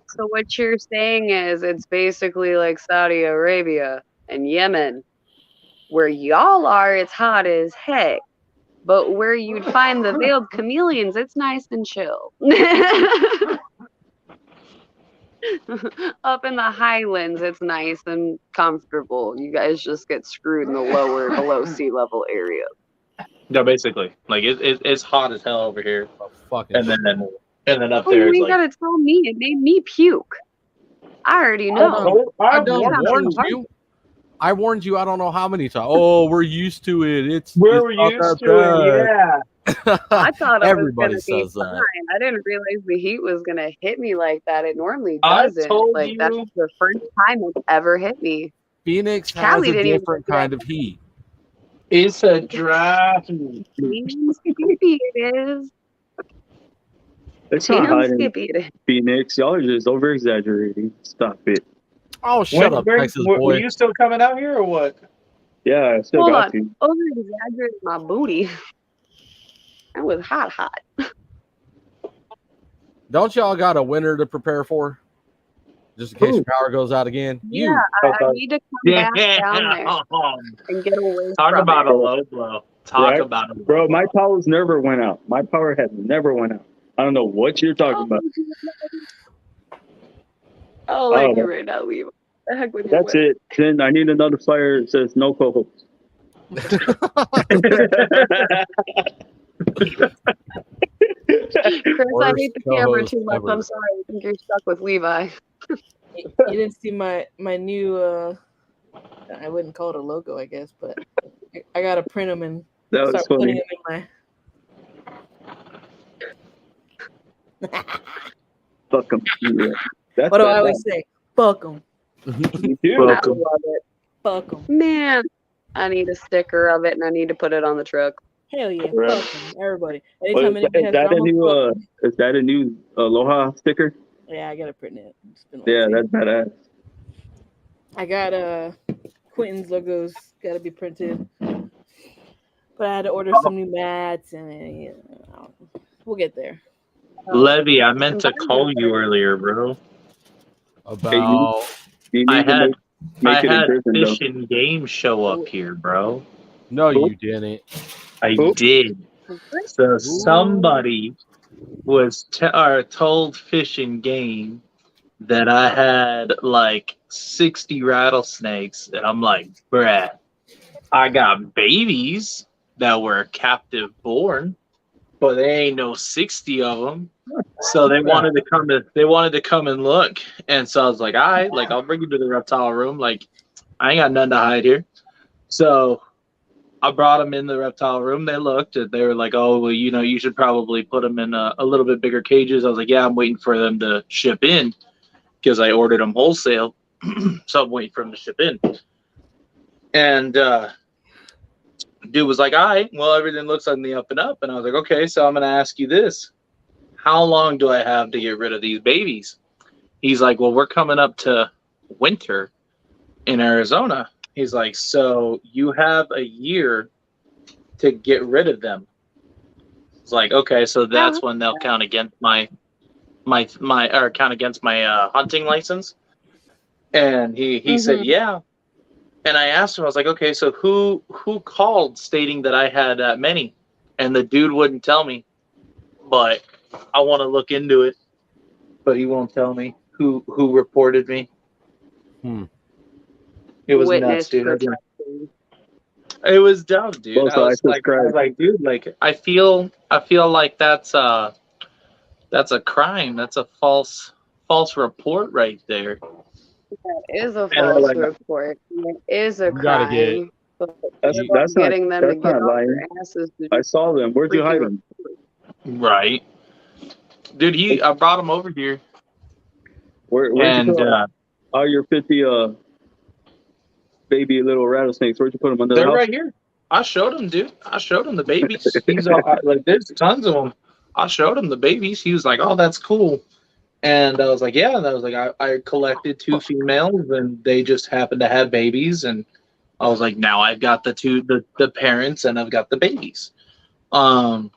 So what you're saying is it's basically like Saudi Arabia and Yemen, where y'all are, it's hot as heck. But where you'd find the veiled chameleons, it's nice and chill. Up in the highlands, it's nice and comfortable. You guys just get screwed in the lower, below sea level area. No, basically. Like, it's hot as hell over here. Oh, fucking And then up Oh, there you it's ain't like, gotta tell me. It made me puke. I already know. I I'm done not warned smart. you. I warned you. I don't know how many times. Oh, we're used to it. It's we're not used that to it, yeah. bad. I thought it was Everybody gonna be says that. fine. I didn't realize the heat was gonna hit me like that. It normally I doesn't. told Like that's you. the first time it's ever hit me. Phoenix has Callie a didn't even different do that. kind of heat. It's a dry heat. Damn Skippy it is. It's not hot Damn in Skippy it is. Phoenix. Y'all are just over exaggerating. Stop it. Oh, shut up, Texas were boy. you still coming out here or what? Yeah, I still Hold got on. to. Over exaggerated my booty. That was hot. Don't y'all got a winter to prepare for? Just in case your power goes out again? Yeah, I need to come back down there and get away Talk from about it. a low blow. Talk Right? about it. Bro, my powers never went out. My power has never went out. I don't know what you're talking about. Oh, like you right now, Levi. The heck with That's it. Then I need another flyer that says no co-host. Chris, I hate the camera co-host too much. ever. I'm sorry. I think you're stuck with Levi. You didn't see my new I wouldn't call it a logo, I guess, but I gotta print them and That was start putting funny. them in my. Fuck them. Yeah. That's What do I bad. always say? Fuck them. You do. I love it. Fuck them. Man, I need a sticker of it and I need to put it on the truck. Hell yeah. Right. Fuck them. Everybody. Well, Anytime anybody is has that a drama, new fuck 'em. is that a new Aloha sticker? Yeah, I gotta print it. It's been a Yeah, while. that's badass. I got Quentin's logos gotta be printed. But I had to order some new mats and we'll get there. Levy, I meant to call you earlier, bro. About You I need to had make it in had person, though. Fish and Game show up here, bro. no, you didn't. I Oop. did. So somebody was told Fish and Game that I had like 60 rattlesnakes, and I'm like, bruh, I got babies that were captive born, but there ain't no 60 of them. So they wanted to come and look, and so I was like, all right, like I'll bring you to the reptile room. Like I ain't got nothing to hide here. So I brought them in the reptile room. They looked, and they were like, oh, well, you know, you should probably put them in a little bit bigger cages. I was like, yeah, I'm waiting for them to ship in because I ordered them wholesale. So I'm waiting for them to ship in. And dude was like, all right, well, everything looks on the up and up. And I was like, okay, so I'm going to ask you this. How long do I have to get rid of these babies? He's like, well, we're coming up to winter in Arizona. He's like, so you have a year to get rid of them. It's like, okay, so that's when they'll count against my hunting license. And he said, yeah. And I asked him, I was like, okay, so who called stating that I had that many? And the dude wouldn't tell me, but I want to look into it. But he won't tell me who reported me. It was nuts, dude. It was dumb, dude. Both sides I subscribe. was like, dude, like I feel like that's a crime. That's a false report right there. That is a And they're false like, report. It is a You gotta get- crime. But That's good luck that's not getting them to that's get not off their lying. asses to I saw them. Where'd you hide them? right, dude. I brought him over here, Where'd and you put all your 50 baby little rattlesnakes? Where'd you put them under the they're house? right here. I showed him, dude. I showed him the babies. He's all, like, there's tons of them. I showed him the babies. He was like, "Oh, that's cool." And I was like, "Yeah." And I was like, I collected 2 females, and they just happened to have babies. And I was like, "Now I've got the parents, and I've got the babies." And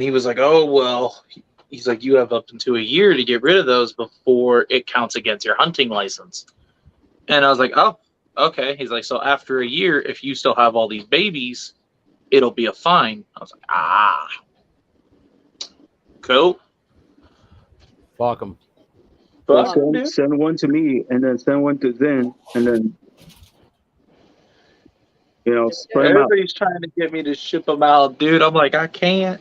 he was like, "Oh, well," he's like, "You have up into a year to get rid of those before it counts against your hunting license." And I was like, "Oh, okay." He's like, "So after a year, if you still have all these babies, it'll be a fine." I was like, "Ah, cool." Fuck them. Well, Fuck, dude. send one to me, and then send one to Zen, and then spread them out. Everybody's trying to get me to ship them out, dude. I'm like, I can't.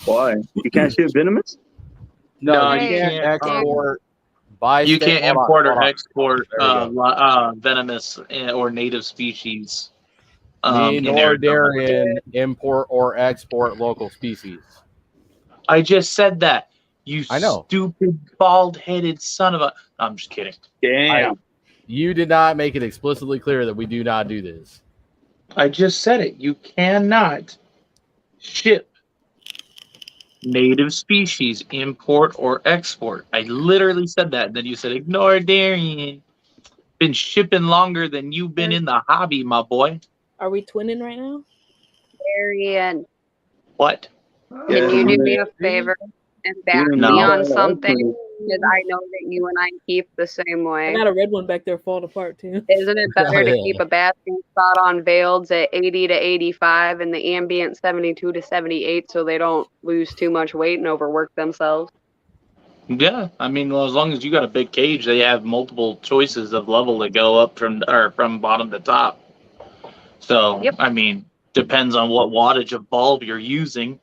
Why? You can't ship venomous? No, you you can't can't. export. Buy You state- can't hold on, import hold or on. export There we go. venomous or native species. Me in nor Arizona. Darian import or export local species. I just said that. You I know. stupid bald-headed son of a. I'm just kidding. Damn. You did not make it explicitly clear that we do not do this. I just said it. You cannot ship native species, import or export. I literally said that. And then you said, "Ignore Darian. Been shipping longer than you've been in the hobby, my boy." Are we twinning right now? Darian, What? can you do me a favor and back No. me on something? Because I know that you and I keep the same I way. got a red one back there falling apart too. Isn't it better to keep a basking spot on veileds at 80 to 85 and the ambient 72 to 78 so they don't lose too much weight and overwork themselves? Yeah, I mean, well, as long as you got a big cage, they have multiple choices of level to go up from bottom to top. So, Yep. I mean, depends on what wattage of bulb you're using.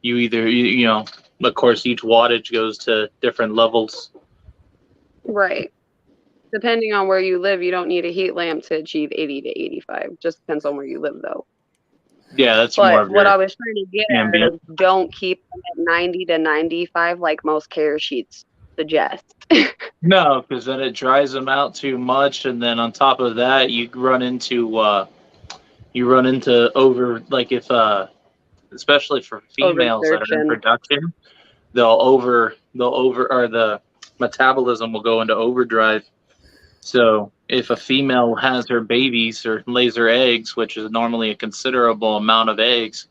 You either, you know, of course, each wattage goes to different levels. Right. Depending on where you live, you don't need a heat lamp to achieve 80 to 85. Just depends on where you live, though. Yeah, that's more But of what your I was trying to get at ambient. is don't keep them at 90 to 95 like most care sheets suggest. No, because then it dries them out too much, and then on top of that, you run into over, like, if especially for females that are in Oversearching. production, or the metabolism will go into overdrive. So if a female has her babies or lays her eggs, which is normally a considerable amount of eggs,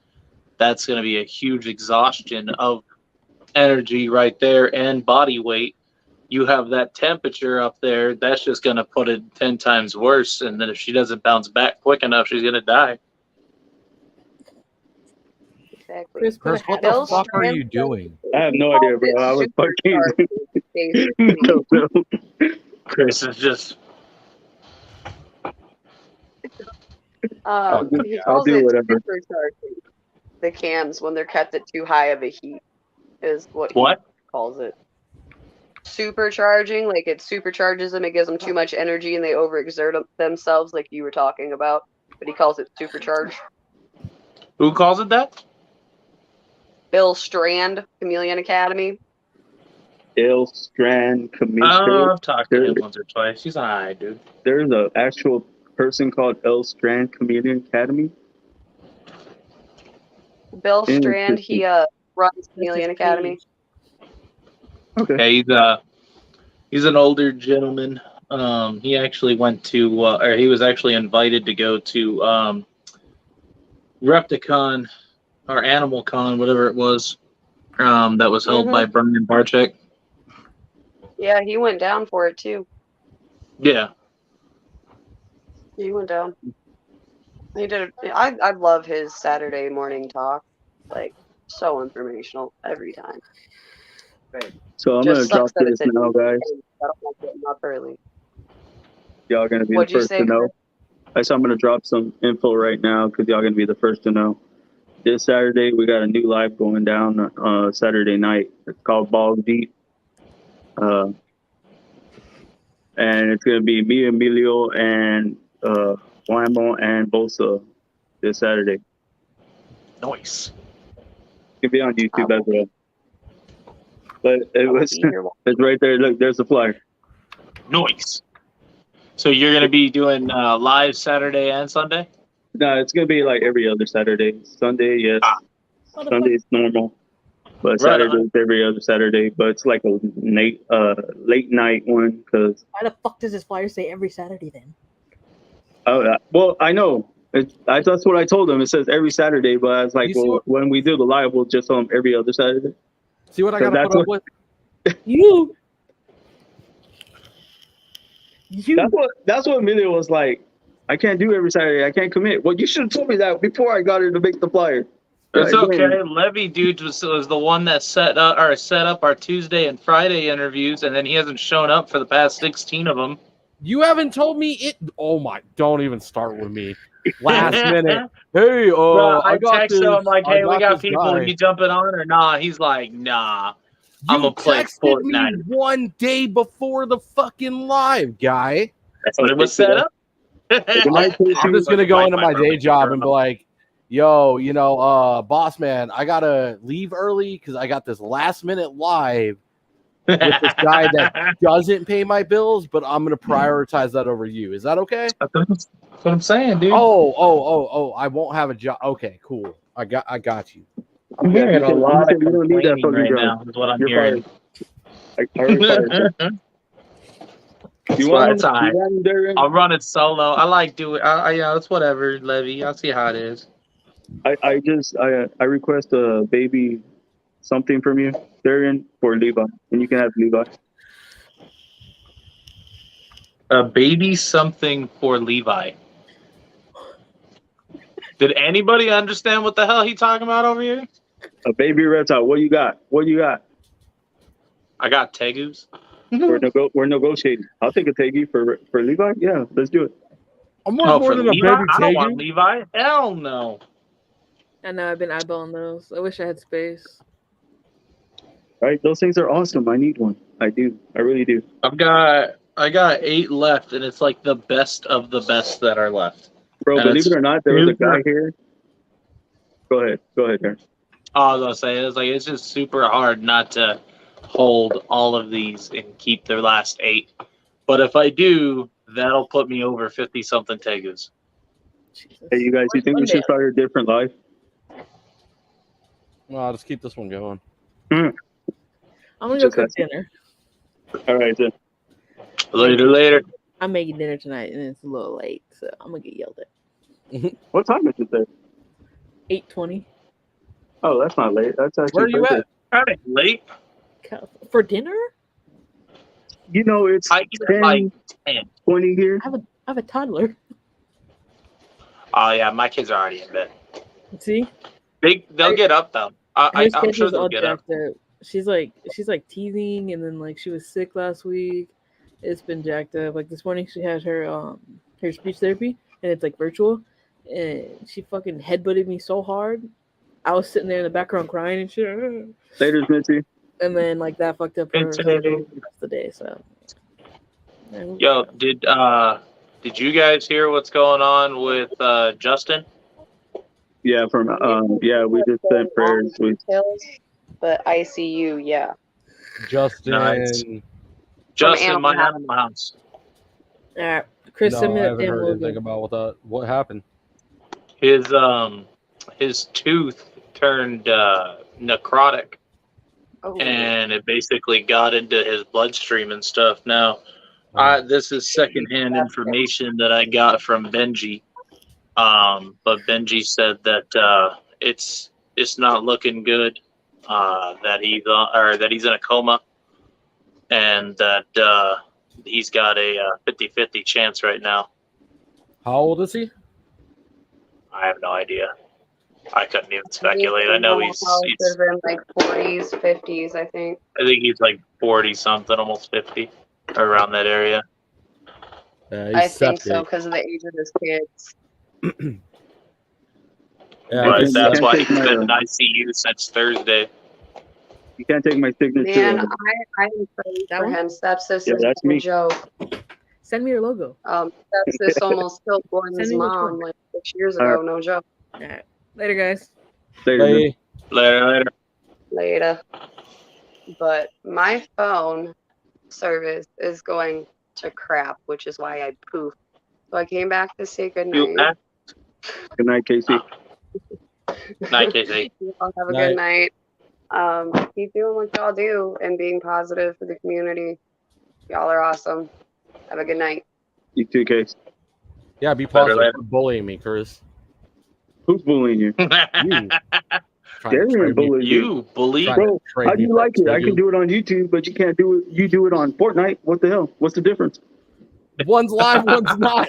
that's going to be a huge exhaustion of energy right there and body weight. You have that temperature up there, that's just going to put it 10 times worse. And then if she doesn't bounce back quick enough, she's going to die. Exactly. Chris, Chris, what the fuck are you doing? I have no idea, bro. I was fucking. Chris is just. He I'll calls do it whatever. supercharging the cams when they're kept at too high of a heat is what he What? calls it. Supercharging, like it supercharges them, it gives them too much energy and they overexert themselves like you were talking about, but he calls it supercharge. Who calls it that? Bill Strand, Chameleon Academy. Bill Strand Commission. Oh, I've talked to him once or twice. He's alright, dude. There's an actual person called L. Strand Comedian Academy. Bill Strand, he runs Chameleon Academy. Okay. Yeah, he's an older gentleman. He actually went to, or he was actually invited to go to Repticon or Animal Con, whatever it was, that was held by Brian Barczyk. Yeah, he went down for it too. Yeah. He went down. He did. I love his Saturday morning talk. Like, so informational every time. So I'm Just gonna drop sucks that this it's now, guys. I don't like getting up early. Y'all gonna be What'd the you first say, to know. Chris? I said I'm gonna drop some info right now because y'all gonna be the first to know. This Saturday we got a new live going down Saturday night. It's called Balls Deep, and it's gonna be me, Emilio, and Wamo and Bosa this Saturday. Nice. It'll be on YouTube as well. But it's right there. Look, there's the flyer. Nice. So you're gonna be doing live Saturday and Sunday? No, it's gonna be like every other Saturday. Sunday, yes. Sunday is normal, but Saturday is every other Saturday. But it's like a late night one because. Why the fuck does this flyer say every Saturday then? Oh, well, I know. That's what I told them. It says every Saturday, but I was like, well, when we do the live, we'll just tell them every other Saturday. See what I got to put up with? You. That's what Emilio was like. I can't do every Saturday. I can't commit. Well, you should have told me that before I got her to make the flyer. It's okay. Levy dude was the one that set up our Tuesday and Friday interviews, and then he hasn't shown up for the past 16 of them. You haven't told me it. Oh my! Don't even start with me. Last minute. Hey, Bro, I got text him. I'm like, hey, we got people. Guy. Are you jumping on or nah? He's like, nah. I'm gonna play Fortnite. Me one day before the fucking live, guy. That's what it was set up. I'm just gonna go into my day job and be like, yo, boss man, I gotta leave early because I got this last minute live with this guy that doesn't pay my bills, but I'm gonna prioritize that over you. Is that okay? That's what I'm saying, dude. Oh, I won't have a job. Okay, cool. I got you. I'm hearing a lot of complaining right now is what I'm hearing. You want I'll run it solo. I like doing. It's whatever, Levy. I'll see how it is. I request a baby something from you, Darian, for Levi, and you can have Levi. A baby something for Levi. Did anybody understand what the hell he talking about over here? A baby reptile. What you got? I got tegus. We're negotiating. I'll take a tegu for Levi. Yeah, let's do it. I'm more than Levi? a baby I don't want Levi. Hell no. I know I've been eyeballing those. I wish I had space. Right, those things are awesome. I need one. I do. I really do. I got 8 left, and it's like the best of the best that are left. Bro, believe it or not, there was a guy here. Go ahead, Aaron. I was gonna say it's just super hard not to hold all of these and keep their last 8. But if I do, that'll put me over 50 something tegus. Hey, you guys, you think we should start a different life? Well, I'll just keep this one going. I'm gonna go cook dinner. All right, then. Later. I'm making dinner tonight, and it's a little late, so I'm gonna get yelled at. What time is it there? 8:20. Oh, that's not late. That's actually. Where are you at? Kind of late for dinner. It's 10, like 10. 20 here. I have a toddler. Oh yeah, my kids are already in bed. See, they'll get up though. I'm sure they'll get up. She's like teething, and then like she was sick last week. It's been jacked up. Like this morning, she had her speech therapy, and it's like virtual, and she fucking headbutted me so hard. I was sitting there in the background crying and shit. Later, Mitzi. And then like that fucked up her the rest of the day. So. Yo, did you guys hear what's going on with Justin? Yeah, we just sent prayers. But ICU, yeah. Justin. Nice. Justin, my animal house. All right, Chris. No, I haven't heard anything about what happened. His tooth turned necrotic, and it basically got into his bloodstream and stuff. Now, this is secondhand information that I got from Benji, but Benji said that it's not looking good. That he's in a coma, and that he's got a 50-50 chance right now. How old is he? I have no idea. I couldn't even speculate. I know he's in like 40s, 50s, I think. I think he's like 40 something, almost 50, around that area. I He's think so septic. because of the age of his kids. Yeah, Right, he's that's can't why take he's my been in ICU since Thursday. you can't take my signature. Man, I am praying That for one? him. Sepsis Yeah, is that's no me. joke. Send me your logo. Sepsis almost killed Gordon's Send me which mom one. like 6 years ago. No joke. All right. Later, guys. Later, man. Hey, Later. Later. But my phone service is going to crap, which is why I poofed. So I came back to say good You night. Good night, Casey. Night, Casey. You all have a Night. good night. Keep doing what y'all do and being positive for the community. Y'all are awesome. Have a good night. You too, Case. yeah, be Better positive. later. Quit bullying me, Chris. Who's bullying you? You trying to Darian trade me, bullying you. You bully. trying to Bro, trade how do me you for like it? I can Obsidian. do it on YouTube, but you can't do it. You do it on Fortnite. What the hell? What's the difference? One's live, one's not.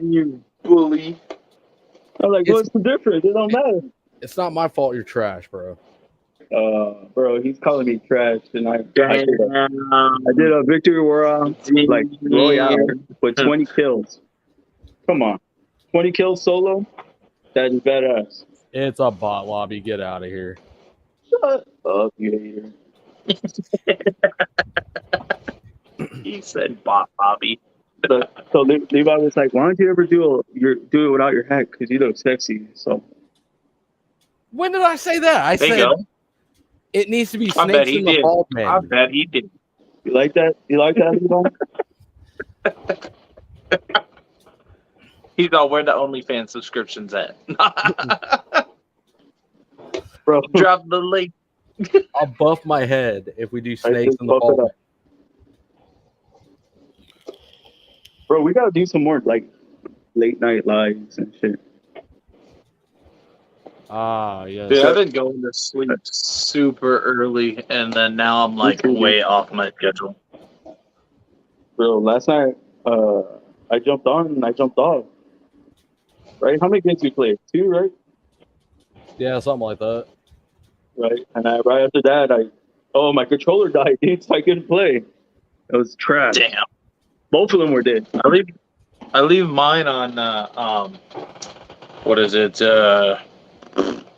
You bully. I'm like, It's- what's the difference? It don't matter. It's not my fault you're trash, bro. Bro, he's calling me trash, and I did Damn. a victory royale, like royale with 20 kills. Come on, 20 kills solo. That is badass. It's a bot lobby. Get out of here. Shut up, you hater. He said bot Bobby. So Levi was like, "Why don't you ever do it without your hat? Because you look sexy." So When did I say that? I There you said go. it needs to be I bet snakes he in the did. bald I man. bet he did. you like that? You like that, Levi? He's all where the OnlyFans subscriptions at. Bro, Drop the link. I'll buff my head if we do I snakes just in the buff it bald up. man. Bro, we gotta do some more like late night lives and shit. Ah, yes. Dude, I've been going to sleep super early, and then now I'm like too, dude. way off my schedule. Bro, last night I jumped on and I jumped off. Right? How many games you played? 2, right? Yeah, something like that. Right. And right after that, my controller died, dude, so I couldn't play. It was trash. Damn. Both of them were dead. I leave mine on what is it?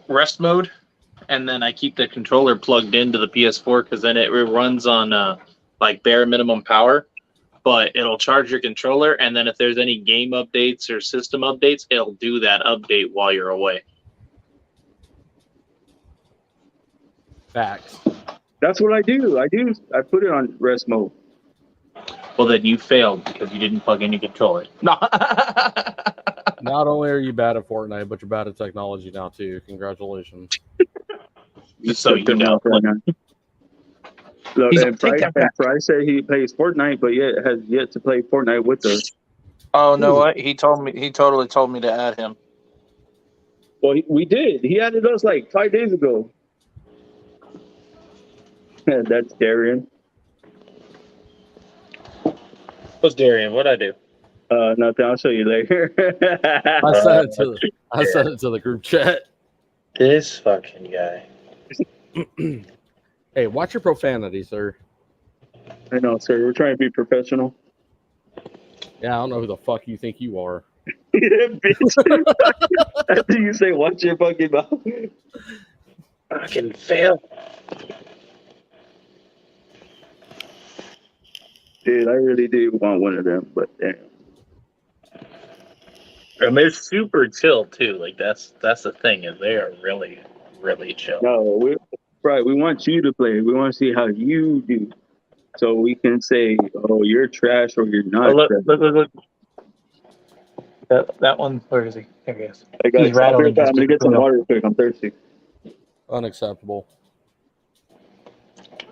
Rest mode, and then I keep the controller plugged into the PS4 because then it runs on like bare minimum power. But it'll charge your controller, and then if there's any game updates or system updates, it'll do that update while you're away. Facts. That's what I do. I put it on rest mode. Well, then you failed because you didn't plug in your controller. No. Not only are you bad at Fortnite, but you're bad at technology now too. Congratulations. So you know. Look, He's and Fry said he plays Fortnite, but yet has yet to play Fortnite with us. Oh, no, what? He totally told me to add him. Well, we did. He added us like 5 days ago. That's Darian. What's Darian? What'd I do? Nothing. I'll show you later. I sent it to the group chat. This fucking guy. Hey, watch your profanity, sir. I know, sir. We're trying to be professional. Yeah, I don't know who the fuck you think you are. Yeah, bitch. After you say, watch your fucking mouth. Fucking fail. Dude, I really do want one of them, but damn. And they're super chill too. Like that's the thing, is they are really, really chill. No, we want you to play. We want to see how you do. So we can say, oh, you're trash or you're not trash. Look. That one, where is he? There he is. Hey guys, He's rattling. I'm gonna get some water real quick. I'm thirsty. Unacceptable. All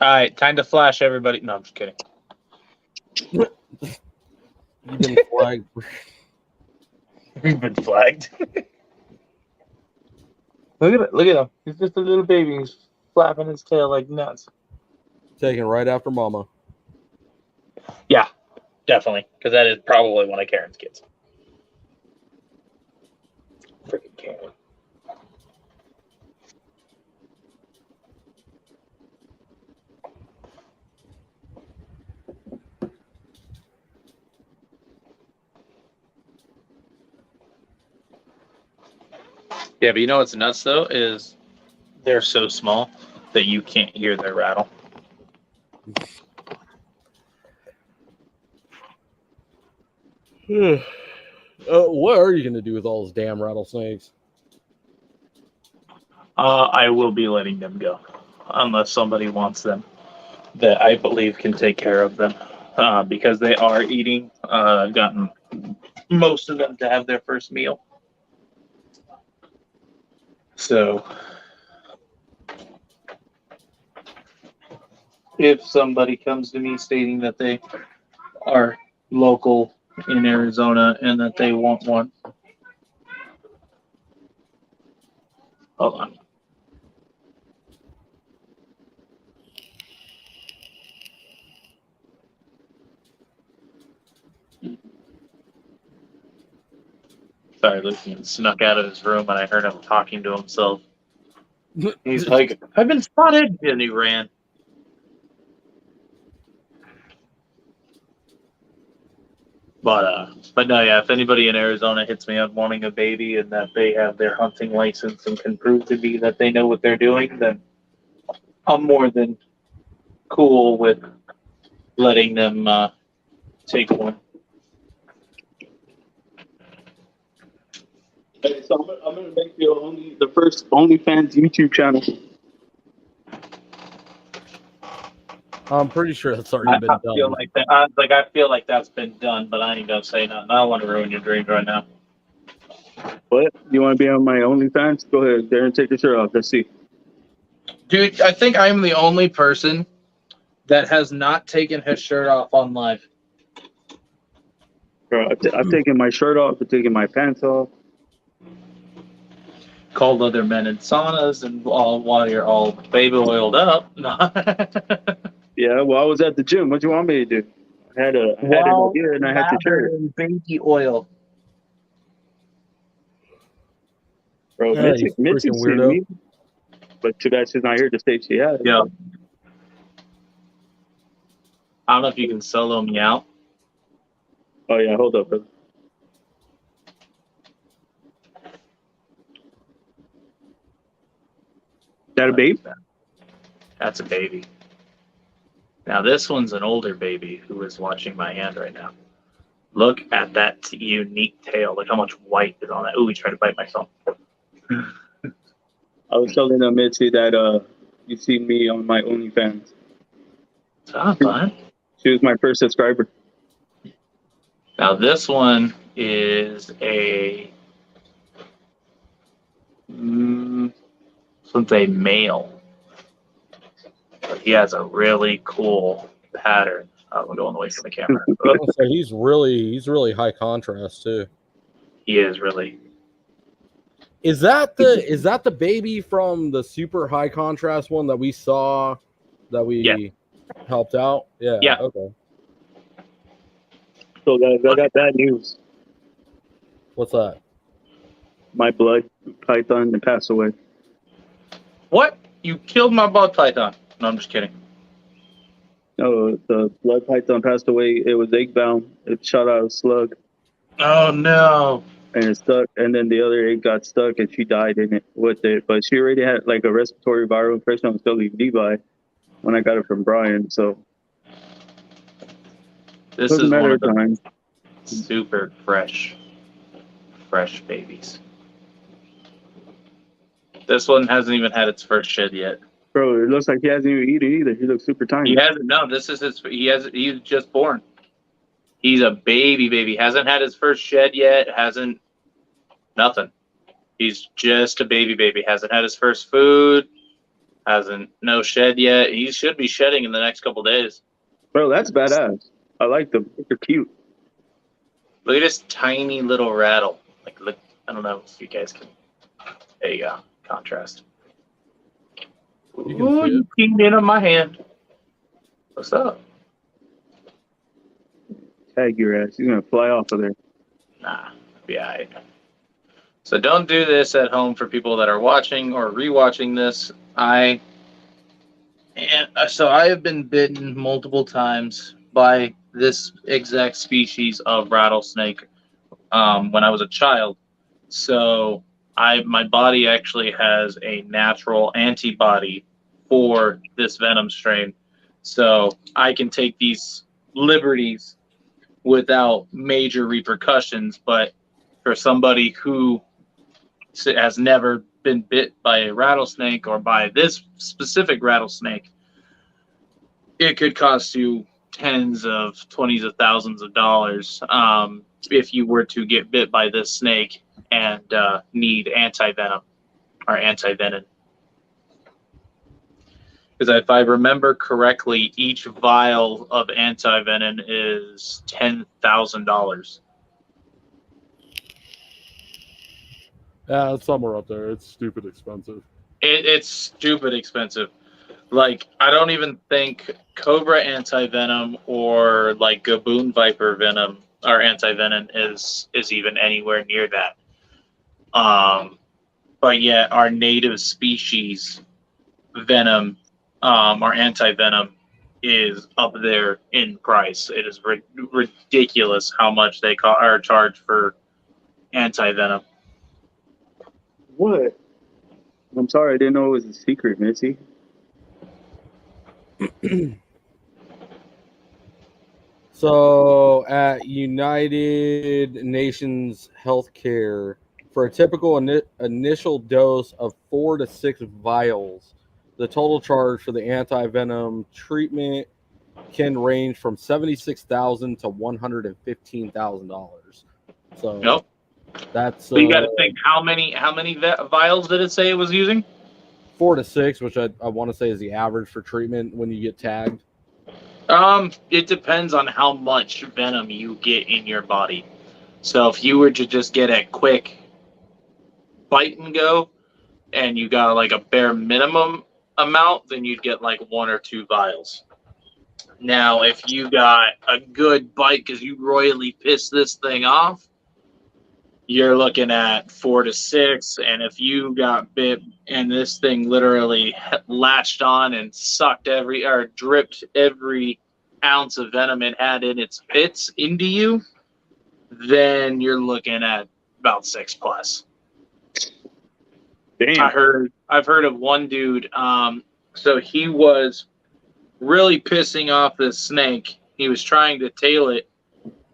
right, time to flash everybody. No, I'm just kidding. You've been flagged. We've been flagged. Look at him. He's just a little baby. He's flapping his tail like nuts. Taken right after mama. Yeah, definitely. Because that is probably one of Karen's kids. Freaking Karen. Yeah, but you know what's nuts though is they're so small that you can't hear their rattle. What are you gonna do with all those damn rattlesnakes? I will be letting them go unless somebody wants them that I believe can take care of them because they are eating. I've gotten most of them to have their first meal. So if somebody comes to me stating that they are local in Arizona and that they want one, hold on. Sorry, Lucian snuck out of his room and I heard him talking to himself. He's like, I've been spotted, and he ran. But no, yeah. If anybody in Arizona hits me up wanting a baby and that they have their hunting license and can prove to me that they know what they're doing, then I'm more than cool with letting them take one. Hey, so I'm gonna make you the first OnlyFans YouTube channel. I'm pretty sure that's already been I done. feel like that. I feel like that's been done, but I ain't gonna say nothing. I don't want to ruin your dreams right now. What? You want to be on my OnlyFans? Go ahead, Darren. Take your shirt off. Let's see. Dude, I think I'm the only person that has not taken his shirt off on live. Bro, I've taken my shirt off. I've taken my pants off. Called other men in saunas and all while you're all baby oiled up. Yeah, well, I was at the gym. What do you want me to do? I had an idea and I had to share it. Baby oil. Bro, Yeah, you Mitch freaking see weirdo. me. But too bad she's not here to say she has. Yeah. I don't know if you can solo me out. Oh, yeah, hold up, brother. Is that a babe? That's a baby. Now this one's an older baby who is watching my hand right now. Look at that unique tail. Look how much white is on that. Ooh, he tried to bite myself. I was telling Mitzi that you see me on my OnlyFans. Stop, bud. She was my first subscriber. Now this one is a this one's a male. But he has a really cool pattern. I'm going away from the camera. So he's really high contrast too. He is really. Is that the baby from the super high contrast one that we saw that we helped out? Yeah. Yeah. Okay. So guys, I got bad news. What's that? My blood python passed away. What? You killed my blood python. No, I'm just kidding. No, the blood python passed away. It was egg bound. It shot out a slug. Oh no. And it stuck, and then the other egg got stuck, and she died in it with it. But she already had like a respiratory viral infection. I was still Levi when I got it from Brian. So This is one of the super fresh babies. This one hasn't even had its first shed yet. Bro, it looks like he hasn't even eaten either. He looks super tiny. He hasn't. No, this is his. He's just born. He's a baby. Hasn't had his first shed yet. Hasn't. Nothing. He's just a baby. Hasn't had his first food. Hasn't no shed yet. He should be shedding in the next couple days. Bro, that's badass. I like them. They're cute. Look at this tiny little rattle. Like, look. I don't know if you guys can. There you go. Contrast. Ooh, you peed in on my hand. What's up? Tag your ass. You're gonna fly off of there. Nah, be alright. So don't do this at home for people that are watching or rewatching this. I have been bitten multiple times by this exact species of rattlesnake when I was a child. So my body actually has a natural antibody for this venom strain, so I can take these liberties without major repercussions. But for somebody who has never been bit by a rattlesnake or by this specific rattlesnake, it could cost you tens of twenties of thousands of dollars if you were to get bit by this snake and need anti-venom or anti-venom. Because if I remember correctly, each vial of anti-venom is $10,000. Yeah, it's somewhere up there. It's stupid expensive. It's stupid expensive. Like, I don't even think Cobra anti-venom or like Gaboon Viper venom or anti-venom is even anywhere near that. But yet our native species venom, our anti-venom, is up there in price. It is ridiculous how much they charge for anti-venom. What? I'm sorry, I didn't know it was a secret, Missy. So at United Nations Healthcare, for a typical initial dose of 4 to 6 vials, the total charge for the anti-venom treatment can range from $76,000 to $115,000. So Nope. That's So you got to think how many vials did it say it was using? 4 to 6, which I want to say is the average for treatment when you get tagged. It depends on how much venom you get in your body. So if you were to just get a quick bite and go, and you got like a bare minimum amount, then you'd get like 1 or 2 vials. Now, if you got a good bite because you royally pissed this thing off, you're looking at 4 to 6. And if you got bit and this thing literally latched on and dripped every ounce of venom it had in its pits into you, then you're looking at about 6+. Damn. I've heard of one dude. So he was really pissing off this snake. He was trying to tail it.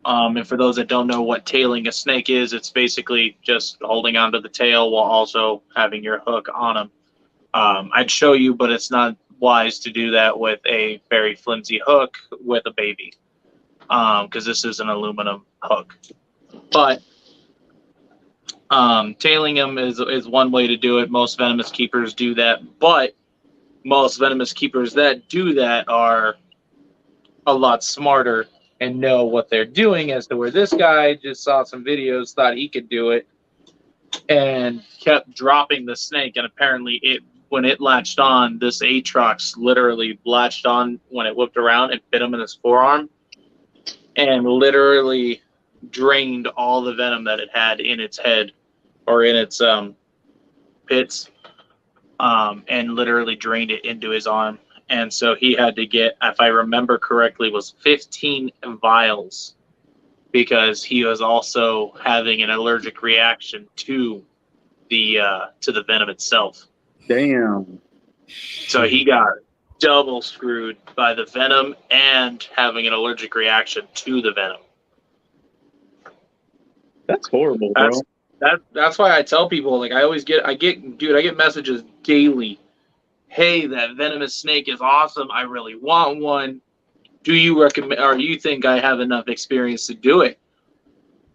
And for those that don't know what tailing a snake is, it's basically just holding onto the tail while also having your hook on him. I'd show you, but it's not wise to do that with a very flimsy hook with a baby, because this is an aluminum hook. But tailing them is one way to do it. Most venomous keepers do that, but most venomous keepers that do that are a lot smarter and know what they're doing, as to where this guy just saw some videos, thought he could do it, and kept dropping the snake. And apparently when it latched on, this Atrox literally latched on when it whipped around and bit him in his forearm and literally drained all the venom that it had in its head or in its pits, and literally drained it into his arm. And so he had to get, if I remember correctly, was 15 vials, because he was also having an allergic reaction to the venom itself. Damn. So he got double screwed by the venom and having an allergic reaction to the venom. That's horrible, bro. That's why I tell people, like, I get messages daily. Hey, that venomous snake is awesome. I really want one. Do you recommend, or you think I have enough experience to do it?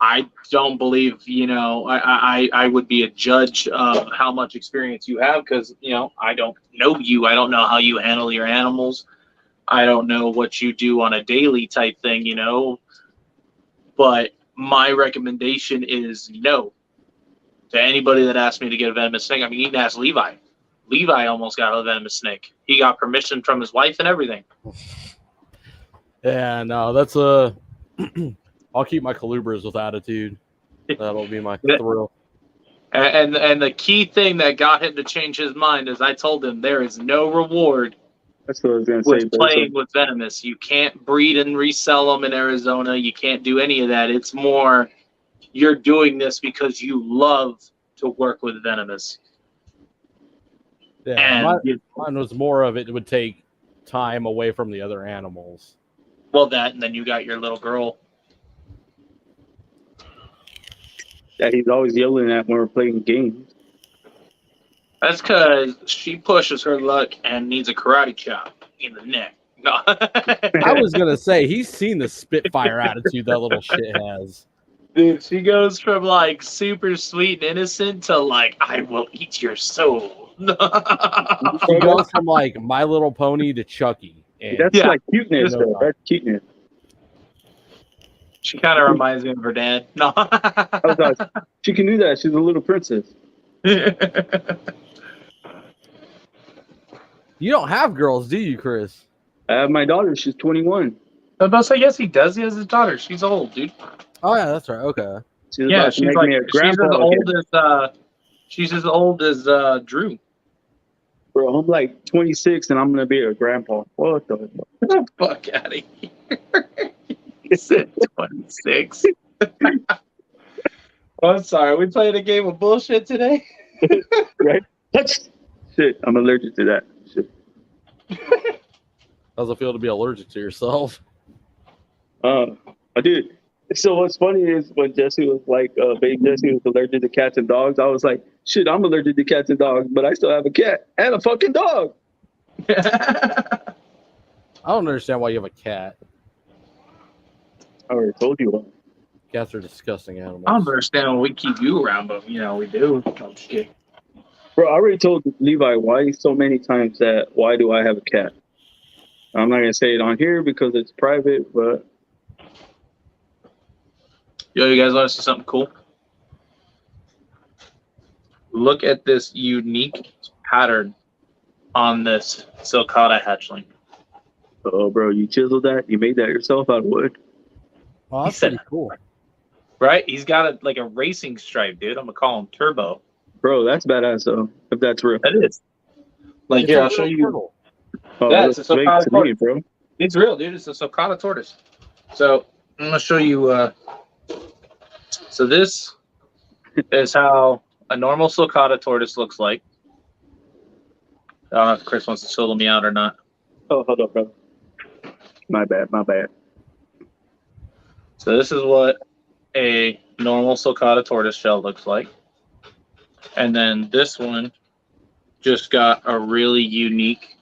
I don't believe, I would be a judge of how much experience you have, because, I don't know you. I don't know how you handle your animals. I don't know what you do on a daily type thing, But my recommendation is no. To anybody that asked me to get a venomous snake, I mean, you can ask Levi. Levi almost got a venomous snake. He got permission from his wife and everything. Yeah, no, that's I'll keep my colubras with attitude. That'll be my thrill. And the key thing that got him to change his mind is I told him there is no reward. That's what I was going to say. Playing with venomous. You can't breed and resell them in Arizona. You can't do any of that. It's more, you're doing this because you love to work with venomous. Yeah, And mine was more of it would take time away from the other animals. well, that, and then you got your little girl. That he's always yelling at when we're playing games. That's because she pushes her luck and needs a karate chop in the neck. No. I was gonna say he's seen the Spitfire attitude that little shit has. Dude, she goes from like super sweet and innocent to like, I will eat your soul. She goes from like My Little Pony to Chucky. And That's Yeah. like cuteness, No though. problem. That's cuteness. She kind of reminds me of her dad. No. I was like, she can do that. She's a little princess. you don't have girls, do you, Chris? I have my daughter. She's 21. I was about to say, yes, he does. He has his daughter. She's old, dude. Oh yeah, that's right. Okay. She's Yeah, about to she's make like me a she's grandpa as again. old as Drew. Bro, I'm like 26 and I'm gonna be a grandpa. What the fuck? Get the fuck out of here. He said 26. I'm sorry. We playing a game of bullshit today. Right? Shit, I'm allergic to that. Shit. How's it feel to be allergic to yourself? I did. So what's funny is when Jesse was like, baby Jesse was allergic to cats and dogs. I was like, shit, I'm allergic to cats and dogs, but I still have a cat and a fucking dog. I don't understand why you have a cat. I already told you. Cats are disgusting animals. I don't understand why we keep you around, but you know we do. Oh, shit. Bro, I already told Levi why so many times that why do I have a cat? I'm not gonna say it on here because it's private, but Yo, you guys want to see something cool? Look at this unique pattern on this sulcata hatchling. oh, bro, you chiseled that? You made that yourself out of wood? Oh, that's He said- pretty cool. Right? He's got like a racing stripe, dude. I'm gonna call him Turbo. Bro, that's badass though. If that's real. That is. Like It's here, a I'll show little you. turtle. Oh, Yeah, that's it's a fake sulcata to me, tortoise. bro. It's real, dude. It's a sulcata tortoise. So I'm gonna show you. So this is how a normal sulcata tortoise looks like. I don't know if Chris wants to solo me out or not. Oh, hold up, bro. My bad. So this is what a normal sulcata tortoise shell looks like. And then this one just got a really unique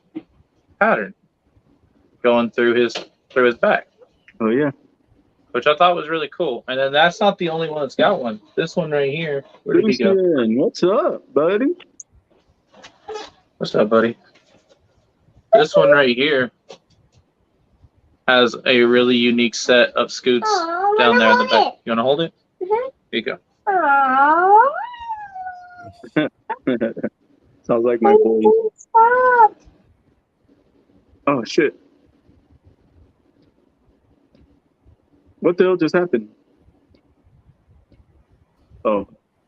pattern going through his back, Oh yeah. which I thought was really cool. And then that's not the only one that's got one. This one right here, where did he go? Lucian, what's up, buddy? What's up, buddy? This one right here has a really unique set of scoots down there in the back. You want to hold it? Here you go. Sounds like my boy. Oh shit. What the hell just happened? Oh,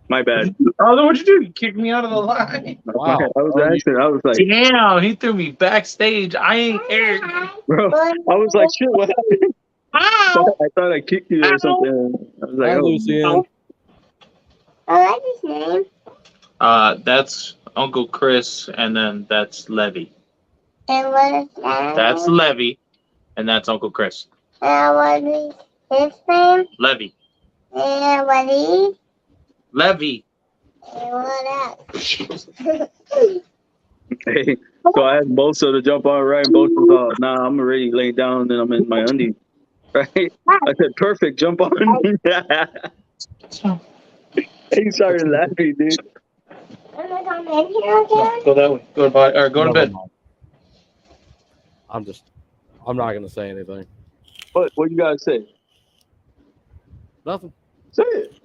my bad. Oh, what'd you do? You kicked me out of the line. Wow. I was asking. I was like, Damn, he threw me backstage. I ain't Eric. bro. I was like, shit. What happened? I thought I kicked you or something. I was like, Hi, oh, Lucian. I like his name. That's Uncle Chris, and then that's Levy. And what is that? That's Levy, and that's Uncle Chris. What is his name? Levy. And what is? Levy. And what else? hey. So I asked Bosa to jump on, right? And Bosa was nah, I'm already laid down and I'm in my undies. Right? I said, perfect, jump on. He started laughing, dude. Am I coming in here again? Go that way. Go to bed. Or go to bed. I'm not gonna say anything. What you gotta say? Nothing. Say it.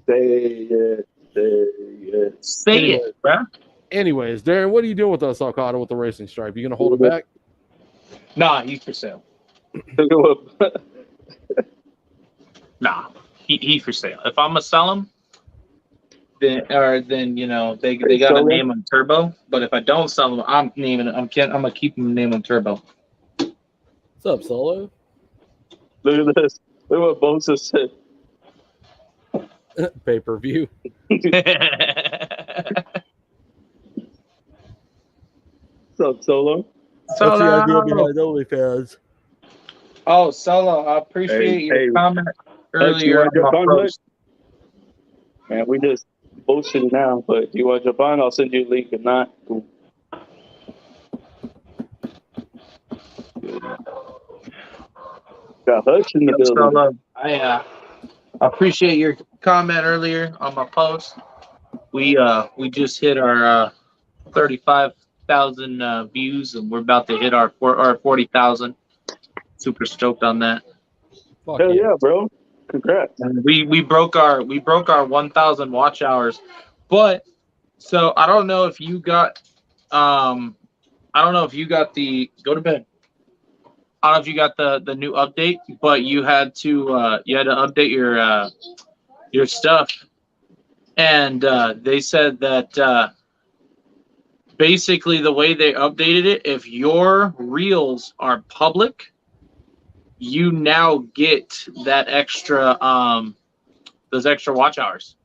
Say it. Say it, bruh. Anyways, Darren, what are you doing with that sulcata with the racing stripe? You gonna hold it back? Nah, he's for sale. Nah, he for sale. If I'm gonna sell him, then you know they gotta name him Turbo. But if I don't sell him, I'm gonna keep him name him Turbo. What's up, Solo? Look at this. Look what Bosa said. Pay-per-view. What's up, Solo? What's the idea behind OnlyFans? Oh, Solo, I appreciate your Hey, comment Hutch, you earlier want to on jump my on, Hutch? post. Man, we just bullshitting now, but do you want to jump on? I'll send you a link. If not, cool. Got Hutch in the building. Solo, I appreciate your comment earlier on my post. We just hit our 35,000 views, and we're about to hit our 40,000. Super stoked on that. Fuck Hell yeah. yeah, bro! Congrats. And we broke our 1,000 watch hours, but so I don't know if you got the go to bed. I don't know if you got the new update, but you had to update your stuff, and they said that basically the way they updated it, if your reels are public, you now get that extra those extra watch hours.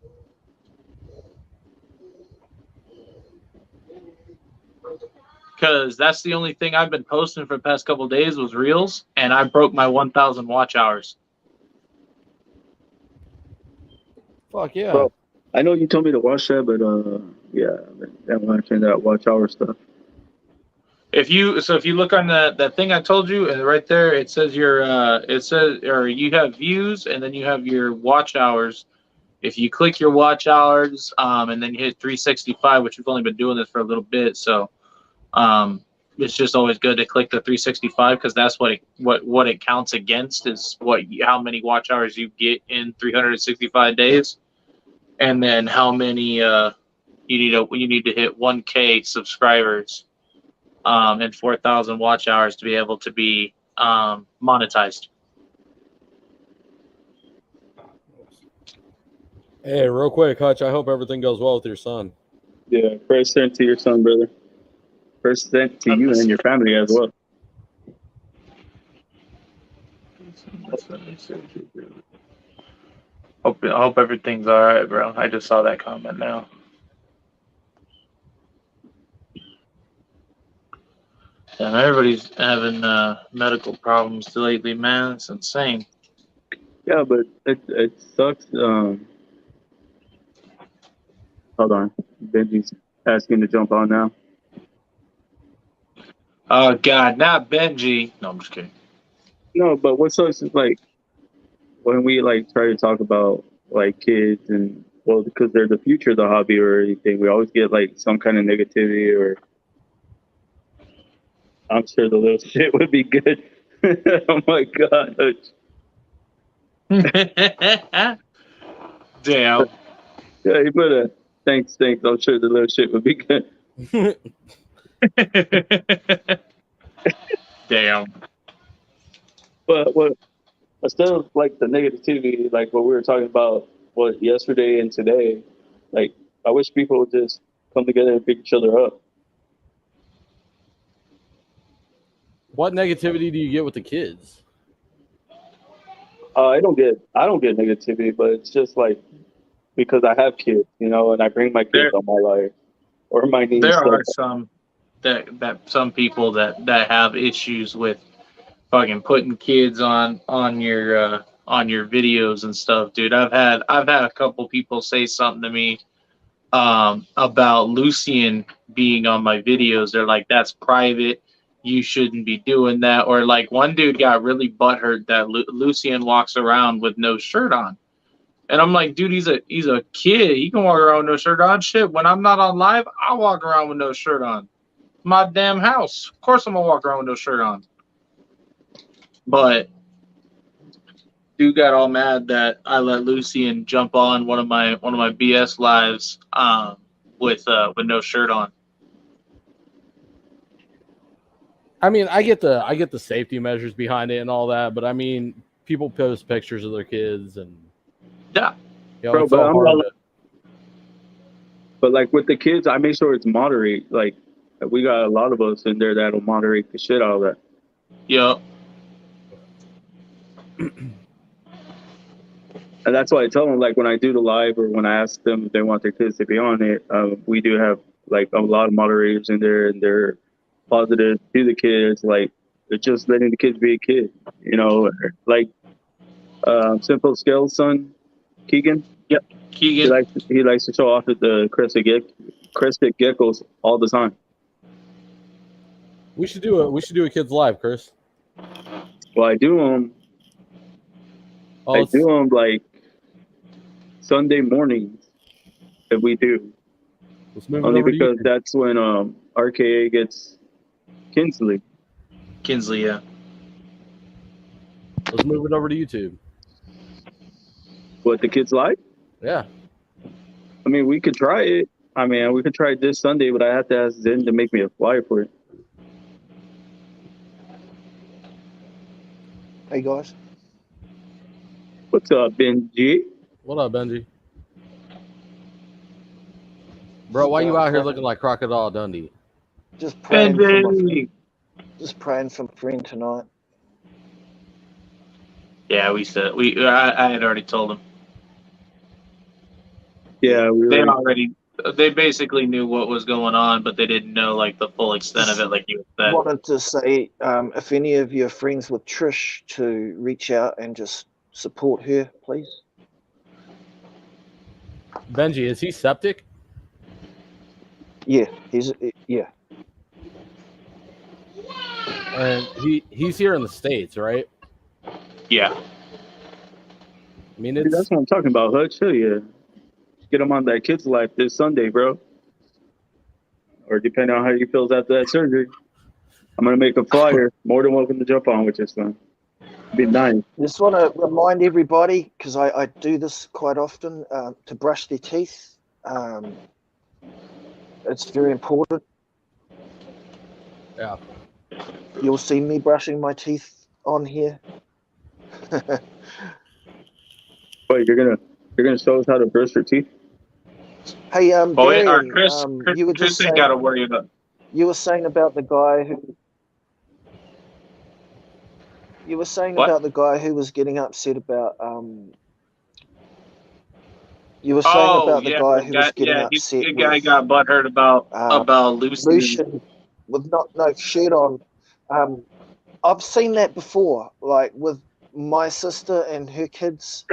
Because that's the only thing I've been posting for the past couple of days was reels, and I broke my 1,000 watch hours. Fuck yeah. Bro, I know you told me to watch that, but yeah, I'm watching that watch hour stuff. If you look on that thing I told you, and right there it says you have views, and then you have your watch hours. If you click your watch hours, and then you hit 365, which we've only been doing this for a little bit, so it's just always good to click the 365 because that's what it counts against is how many watch hours you get in 365 days, and then how many you need to hit 1K subscribers and 4,000 watch hours to be able to be monetized. Hey, real quick, Hutch, I hope everything goes well with your son. Yeah, first sent to your son, brother. First sent to you and your family as well. I hope everything's all right, bro. I just saw that comment now. Yeah, everybody's having medical problems lately, man. It's insane. Yeah, but it sucks. Hold on, Benji's asking to jump on now. Oh God, not Benji. No, I'm just kidding. No, but what sucks is like when we like try to talk about like kids and well because they're the future of the hobby or anything, we always get like some kind of negativity or I'm sure the little shit would be good. Oh my god. Damn. Yeah, you put a thanks. I'm sure the little shit would be good. Damn. But instead of like the negativity, like what we were talking about yesterday and today, like I wish people would just come together and pick each other up. What negativity do you get with the kids? I don't get negativity, but it's just like because I have kids, you know, and I bring my kids on my life or my niece. There are some some people that have issues with fucking putting kids on your videos and stuff, dude. I've had a couple people say something to me about Lucian being on my videos. They're like, that's private. You shouldn't be doing that. Or like one dude got really butthurt that Lucian walks around with no shirt on. And I'm like, dude, he's a kid. He can walk around with no shirt on. Shit, when I'm not on live, I walk around with no shirt on. My damn house. Of course I'm gonna walk around with no shirt on. But dude got all mad that I let Lucian jump on one of my BS lives with no shirt on. I mean, I get the safety measures behind it and all that, but I mean, people post pictures of their kids and yeah, you know, bro, it's all hard but like with the kids, I make sure it's moderate. Like we got a lot of us in there that'll moderate the shit out of that. Yeah. And that's why I tell them, like, when I do the live or when I ask them if they want their kids to be on it, we do have, like, a lot of moderators in there, and they're positive to the kids. Like, it's just letting the kids be a kid, you know? Like, Simple Scale's son, Keegan. Yep, Keegan. He likes to show off at the crested geckos all the time. We should do a kids live, Chris. Well, I do them. I do them like Sunday mornings. If we do, only because that's when RKA gets Kinsley. Kinsley, yeah. Let's move it over to YouTube. What, the kids live? Yeah. I mean, we could try it. I mean, we could try it this Sunday, but I have to ask Zen to make me a flyer for it. Hey guys. What's up, Benji? What up, Benji? Bro, why you out here looking like Crocodile Dundee? Just praying for my friend. Just praying for my friend tonight. Yeah, I had already told him. Yeah, they basically knew what was going on, but they didn't know like the full extent of it, like you said. I wanted to say, if any of you are friends with Trish, to reach out and just support her, please. Benji, is he septic? Yeah, yeah. And he's here in the States, right? Yeah. I mean, Dude, that's what I'm talking about, Hutch. Hell yeah. Get him on that kid's life this Sunday, bro. Or depending on how he feels after that surgery. I'm going to make a flyer. More than welcome to jump on with this one. Be nice. Just want to remind everybody, because I do this quite often, to brush their teeth. It's very important. Yeah. You'll see me brushing my teeth on here. Wait, you're gonna show us how to brush your teeth? Hey, Barry, Chris, you were just saying, got to worry about. You were saying about the guy who. You were saying about the guy who was getting upset about. You were saying about the guy who was getting upset. The guy got butthurt about Lucian with no shirt on. I've seen that before, like with my sister and her kids.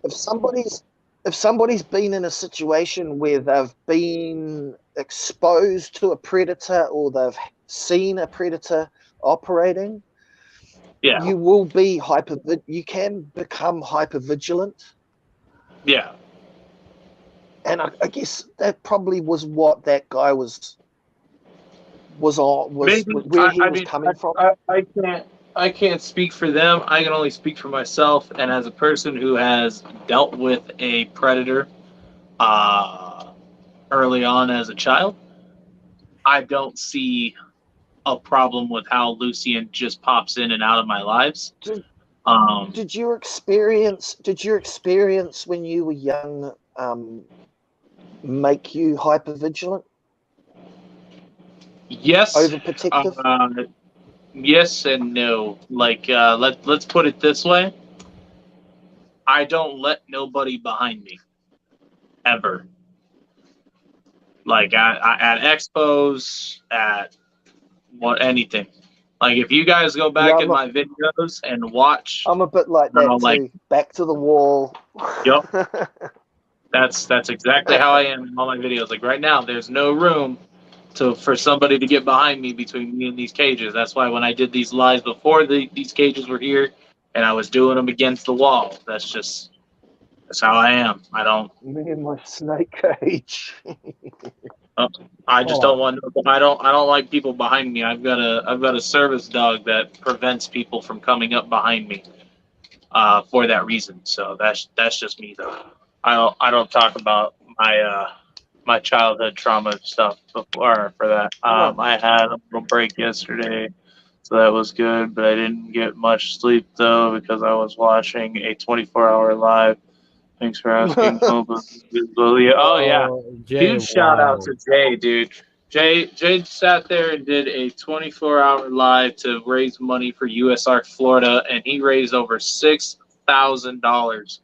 If somebody's been in a situation where they've been exposed to a predator or they've seen a predator operating, you will be you can become hypervigilant. Yeah. And I guess that probably was what that guy was where he was coming from. I can't speak for them. I can only speak for myself. And as a person who has dealt with a predator early on as a child, I don't see a problem with how Lucian just pops in and out of my lives. Did your experience when you were young make you hypervigilant? Yes. Overprotective? Yes and no. Like, let's put it this way. I don't let nobody behind me. Ever. Like, at expos, at anything. Like, if you guys go back in my videos and watch. I'm a bit like that too. Like, back to the wall. Yep. That's exactly how I am in all my videos. Like, right now, there's no room for somebody to get behind me between me and these cages. That's why when I did these lives before these cages were here, and I was doing them against the wall. That's how I am. I don't. Me and my snake cage. I just don't want. I don't like people behind me. I've got a service dog that prevents people from coming up behind me, for that reason. So that's just me though. I don't talk about my childhood trauma stuff before for that. I had a little break yesterday, so that was good, but I didn't get much sleep though because I was watching a 24-hour live. Thanks for asking. Jay, Huge shout out to Jay, dude. Jay sat there and did a 24-hour live to raise money for USARK Florida, and he raised over $6,000 $7,000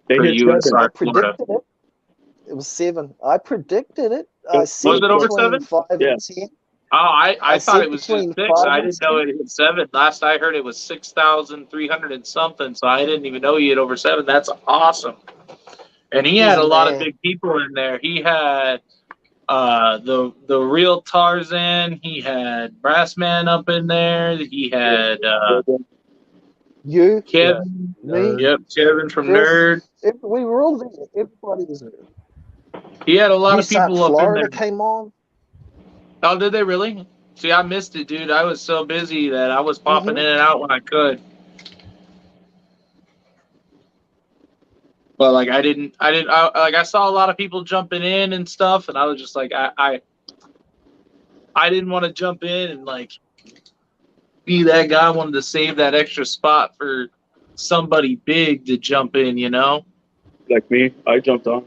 They for hit you seven. I inside Florida. predicted it. It was 7. I predicted it. I Was said it over between 7? 5 Yeah. and 10. Oh, I I thought said it was just between 6. 5 I and didn't know 10. it hit 7. Last I heard it was 6,300 and something, so I didn't even know he hit over 7. That's awesome. And he He's had a a lot of man. big people in there. He had the real Tarzan. He had Brassman up in there. He had You, Kevin. me, Yep, Kevin from Chris. Nerd. We were all there. Everybody was there. He had a lot New of people South up in Florida there. came on. Oh, did they really? See, I missed it, dude. I was so busy that I was popping Mhm. in and out when I could. But like, I saw a lot of people jumping in and stuff, and I was just like, I didn't want to jump in and like be that guy. I wanted to save that extra spot for somebody big to jump in, you know? Like me, I jumped on.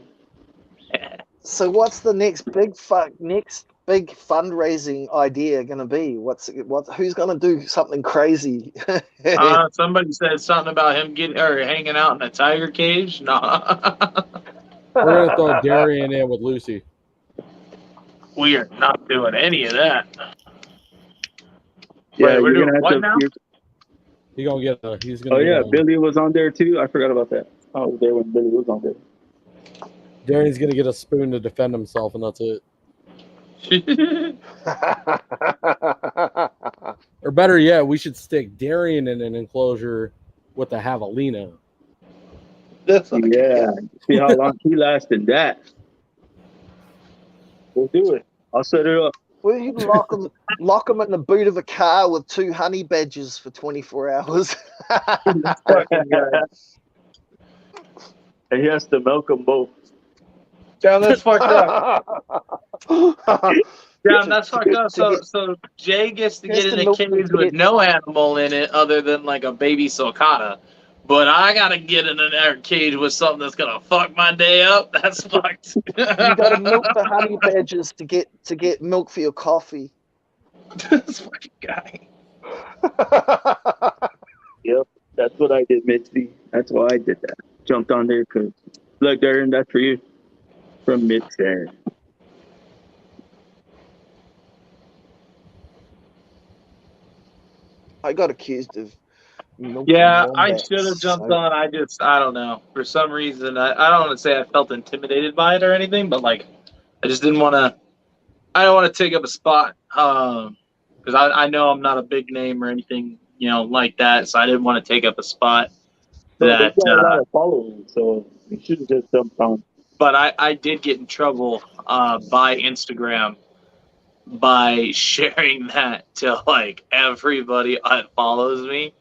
So what's the next big fundraising idea going to be? Who's going to do something crazy? Somebody said something about him hanging out in a tiger cage. No. We're gonna throw Darian in with Lucy. We are not doing any of that. Yeah, Wait, we're you're doing gonna have what to. now? He's gonna Oh get yeah, a, Billy was on there too. I forgot about that. I was there when Billy was on there. Darian's gonna get a spoon to defend himself, and that's it. Or better yet, we should stick Darian in an enclosure with a javelina. Yeah, see how long he lasted that. We'll do it. I'll set it up. Well, you can lock them in the boot of a car with 2 honey badgers for 24 hours. Fucking guy. And he has to milk them both. Damn, that's fucked up. Damn, that's fucked up. So Jay gets to get in a cage with no animal in it other than like a baby sulcata. But I gotta get in an cage with something that's gonna fuck my day up. That's fucked. You got to milk the honey badgers to get milk for your coffee. This fucking guy. Yep, that's what I did, Mitzi. That's why I did that. Jumped on there because look, Darren, that's for you from Mitzi. I got accused of milking Yeah, I wombats, should have jumped so- on. I don't know. For some reason, I don't want to say I felt intimidated by it or anything, but like, I just didn't want to. I don't want to take up a spot because I know I'm not a big name or anything, you know, like that. So I didn't want to take up a spot So that. they got a lot of followers, so you should have just jumped on. But I did get in trouble by Instagram by sharing that to like everybody that follows me.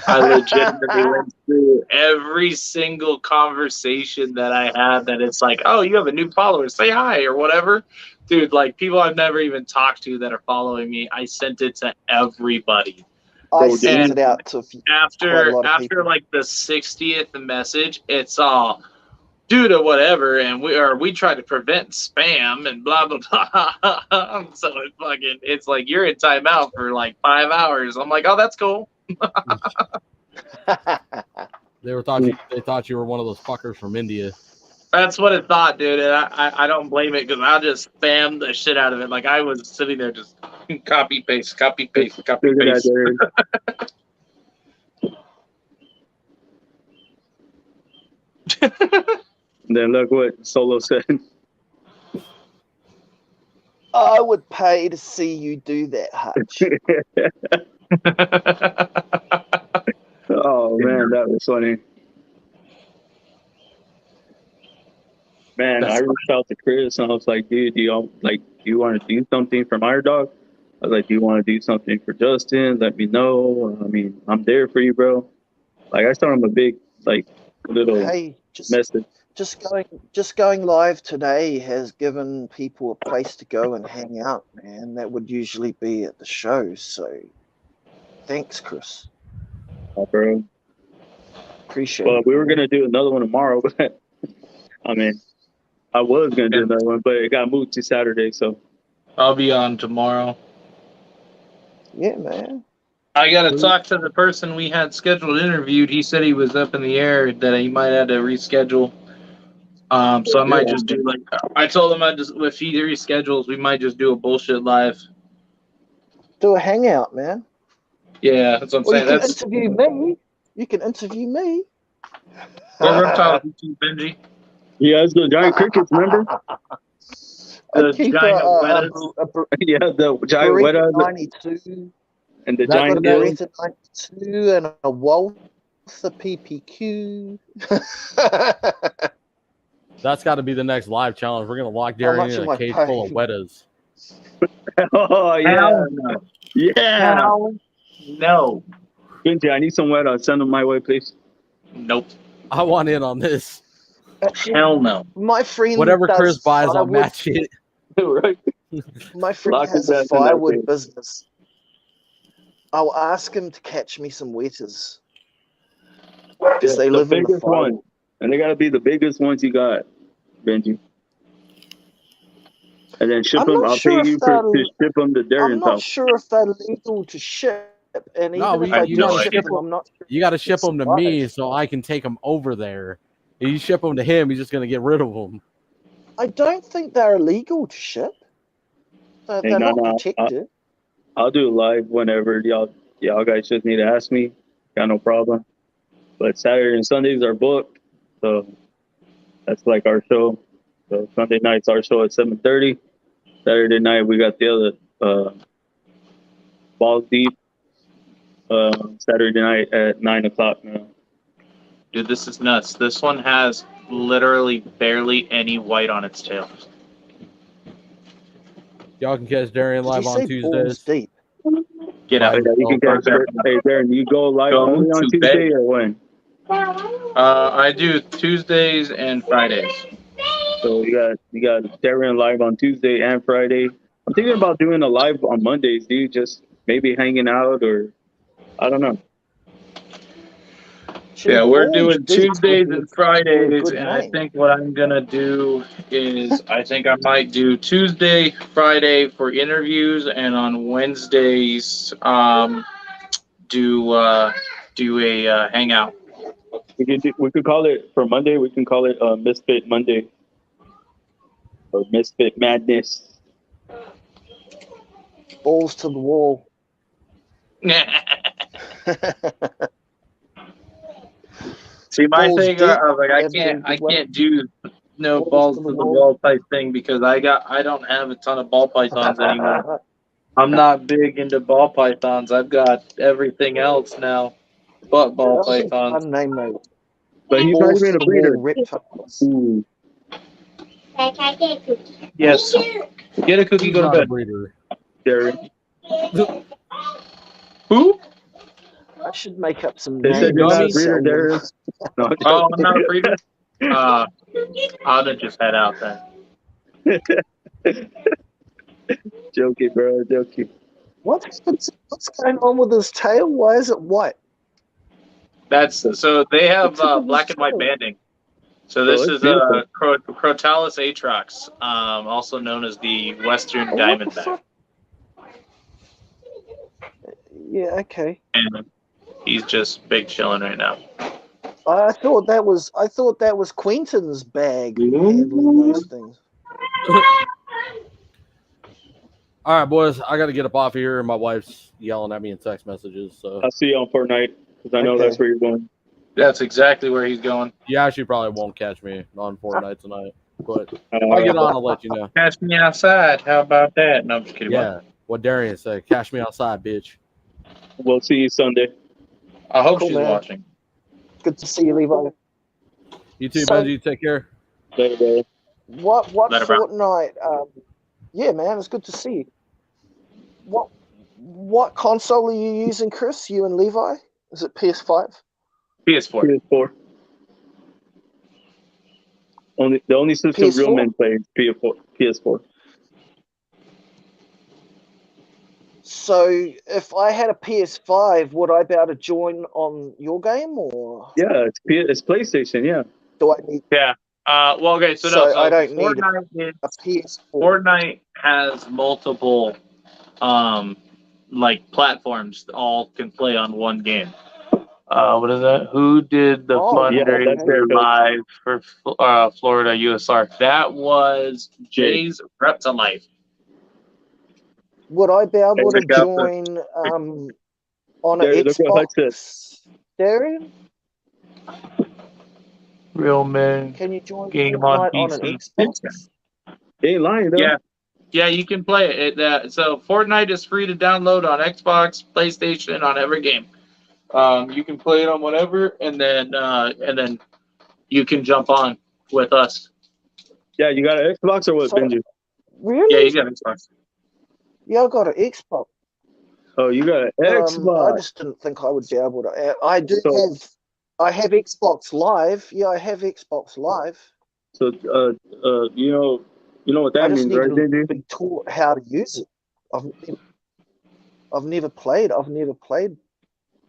I legitimately went through every single conversation that I had that it's like, oh, you have a new follower, say hi or whatever. Dude, like people I've never even talked to that are following me, I sent it to everybody. I sent it out to quite a lot of people. After like the 60th message, it's all due to whatever, and we try to prevent spam and blah blah blah. So it's like you're in timeout for like 5 hours. I'm like, oh, that's cool. They thought you were one of those fuckers from India. That's what it thought, dude. And I don't blame it because I just spammed the shit out of it. Like I was sitting there just copy paste, copy paste, copy paste. Then look what Solo said. I would pay to see you do that, Hutch. Oh man, that was funny. Man, I reached out to Chris and I was like, dude, do you want to do something for my dog? I was like, do you want to do something for Justin? Let me know. I mean, I'm there for you, bro. Like I sent him a big little message. Just going live today has given people a place to go and hang out, man. That would usually be at the show. So thanks, Chris. Oh, bro. Appreciate it. Well, we were man. gonna do another one tomorrow, but I mean, I was gonna do another one, but it got moved to Saturday, so I'll be on tomorrow. Yeah, man. I got to talk to the person we had scheduled interviewed. He said he was up in the air, that he might have to reschedule. So I might just do like, I told him if he reschedules, we might just do a bullshit live. Do a hangout, man. Yeah, that's what I'm Or saying. you can That's interview me. You can interview me. what Reptile YouTube, Benji. He has the giant crickets, remember? I keep giant a Yeah, the giant Beretta Weta 92. and the I've got a giant Gills. Beretta 92 and a Walther PPQ. That's got to be the next live challenge. We're gonna lock How much Darian in am a I cage paying? full of Wetas. Oh, yeah. Hell no. Yeah. Hell no. Benji, I need some Weta. Send them my way, please. Nope. I want in on this. Actually, Hell no. my friend Whatever does Chris buys, I'll firewood. match it. Right? My friend Lock has his a ass in that firewood cage. business. I'll ask him to catch me some Wetas. Because they live in the biggest firewood. one. And they got to be the biggest ones you got, Benji. And then ship I'm them. not I'll sure pay if you they're- to ship them to I'm Darren's not house. sure if they're legal to ship. And No, even if you- I you do gotta ship ship them, I'm not sure. You got to ship them to me survive. so I can take them over there. If you ship them to him, he's just gonna get rid of them. I don't think they're illegal to ship. They're, Hey, they're no, not no, protected. I'll do it live whenever y'all guys just need to ask me. Got no problem. But Saturday and Sundays are booked, so that's like our show. So Sunday night's our show at 7:30. Saturday night we got the other Balls Deep. Saturday night at 9:00 now. Dude, this is nuts. This one has literally barely any white on its tail. Y'all can catch Darian Did live you on say balls Tuesdays. deep? Get out. Hey, you can catch Hey, Darren, you go live Go only on to Tuesday bed. or when? I do Tuesdays and Fridays. So you got Darren live on Tuesday and Friday. I'm thinking about doing a live on Mondays, dude. Just maybe hanging out or I don't know. Yeah, we're doing Balls Deep Tuesdays would be and a Fridays, good and I name. think what I'm gonna do is I think I might do Tuesday, Friday for interviews, and on Wednesdays do a hangout. We could call it for Monday. We can call it Misfit Monday or Misfit Madness. Balls to the wall. See, my Balls thing, deep, I was like, I and can't do no balls balls to the wall type thing because I don't have a ton of ball pythons anymore. I'm not big into ball pythons. I've got everything else now, but ball That was a pythons. fun name, mate. But he's not Balls even to a the breeder. wall reptiles. Ooh. Yes. Get a cookie, He's go to not a bed. breeder. Darren. Who? I should make up some They names. said you're not a and breeder, sell them. Darren. No, Oh, I'm not a breeder? I'll just head out then. joking, bro. Joking. What's going on with his tail? Why is it white? So they have What's up with black his and white tail? banding. So this it's is beautiful. Crotalus atrox, also known as the Western Oh, what the Diamondback. fuck? Yeah, okay. And he's just big chilling right now. I thought that was Quentin's bag handling those things. All right, boys, I got to get up off here. My wife's yelling at me in text messages. So I'll see you on Fortnite because I know Okay. that's where you're going. That's exactly where he's going. you actually probably won't catch me on Fortnite tonight. But if I get on, I'll let you know. Catch me outside. How about that? No, I'm just kidding. Yeah, what Darian said. Catch me outside, bitch. We'll see you Sunday. I hope Cool, she's man. watching. Good to see you, Levi. You too, So- Benji. Take care. Later, bro. What Later, bro. Fortnite? Yeah, man, it's good to see you. What console are you using, Chris? You and Levi? Is it PS5? PS4. PS4. The only system PS4? real men play is PS4. So if I had a PS5, would I be able to join on your game, or Yeah, it's PlayStation. Yeah. do I need Yeah. Well, okay. So So no. So I don't need Fortnite is a PS4? Fortnite has multiple like platforms all can play on one game. What is that? Who did the Oh, Yeah, that's fair. fundraiser live for Florida USR? That was Jay's Reptile. would I be able to Check out the- join on an There, look what Hutch said. Xbox? Darren, Real men can you join game on Fortnite on an PC. Xbox? He ain't lying though. Yeah. Yeah, you can play it. So Fortnite is free to download on Xbox, PlayStation, on every game. You can play it on whatever, and then you can jump on with us. Yeah, you got an Xbox or what, So- Benji? Really? Yeah, you got Xbox. Yeah, I got an Xbox. Oh, you got an I Xbox. just didn't think I would be able to. I So- have Xbox Live. Yeah, I have Xbox Live. So, you know what I that just means, need right, to Benji? be taught how to use it. I've never played.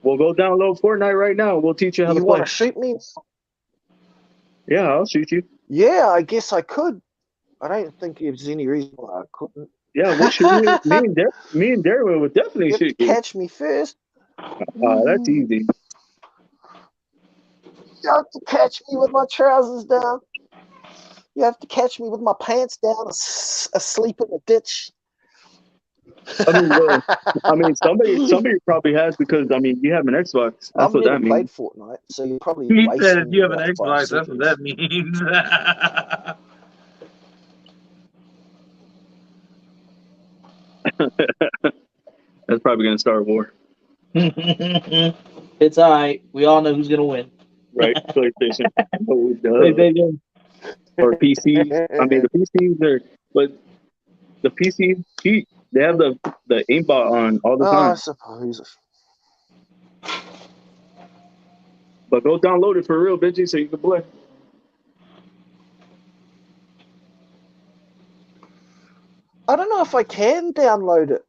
We'll go download Fortnite right now. We'll teach you how You to want play. to shoot me? Yeah, I'll shoot you. Yeah, I guess I could. I don't think there's any reason why I couldn't. Yeah, we'll shoot you. Me and Darren would definitely You have to shoot you. catch me first. That's easy. You have to catch me with my trousers down. You have to catch me with my pants down, asleep in a ditch. I mean, somebody probably has because you have an Xbox. That's I've what never that played means. Fortnite, so you're probably He wasting said if you have an about 5 Xbox, that's what seconds. that means. That's probably gonna start a war, It's all right. We all know who's gonna win. right? PlayStation. Oh, duh. Or PC. I mean, the PCs are, but the PC cheat. They have the aimbot on all the I time. suppose. But go download it for real, Benji, so you can play. I don't know if I can download it.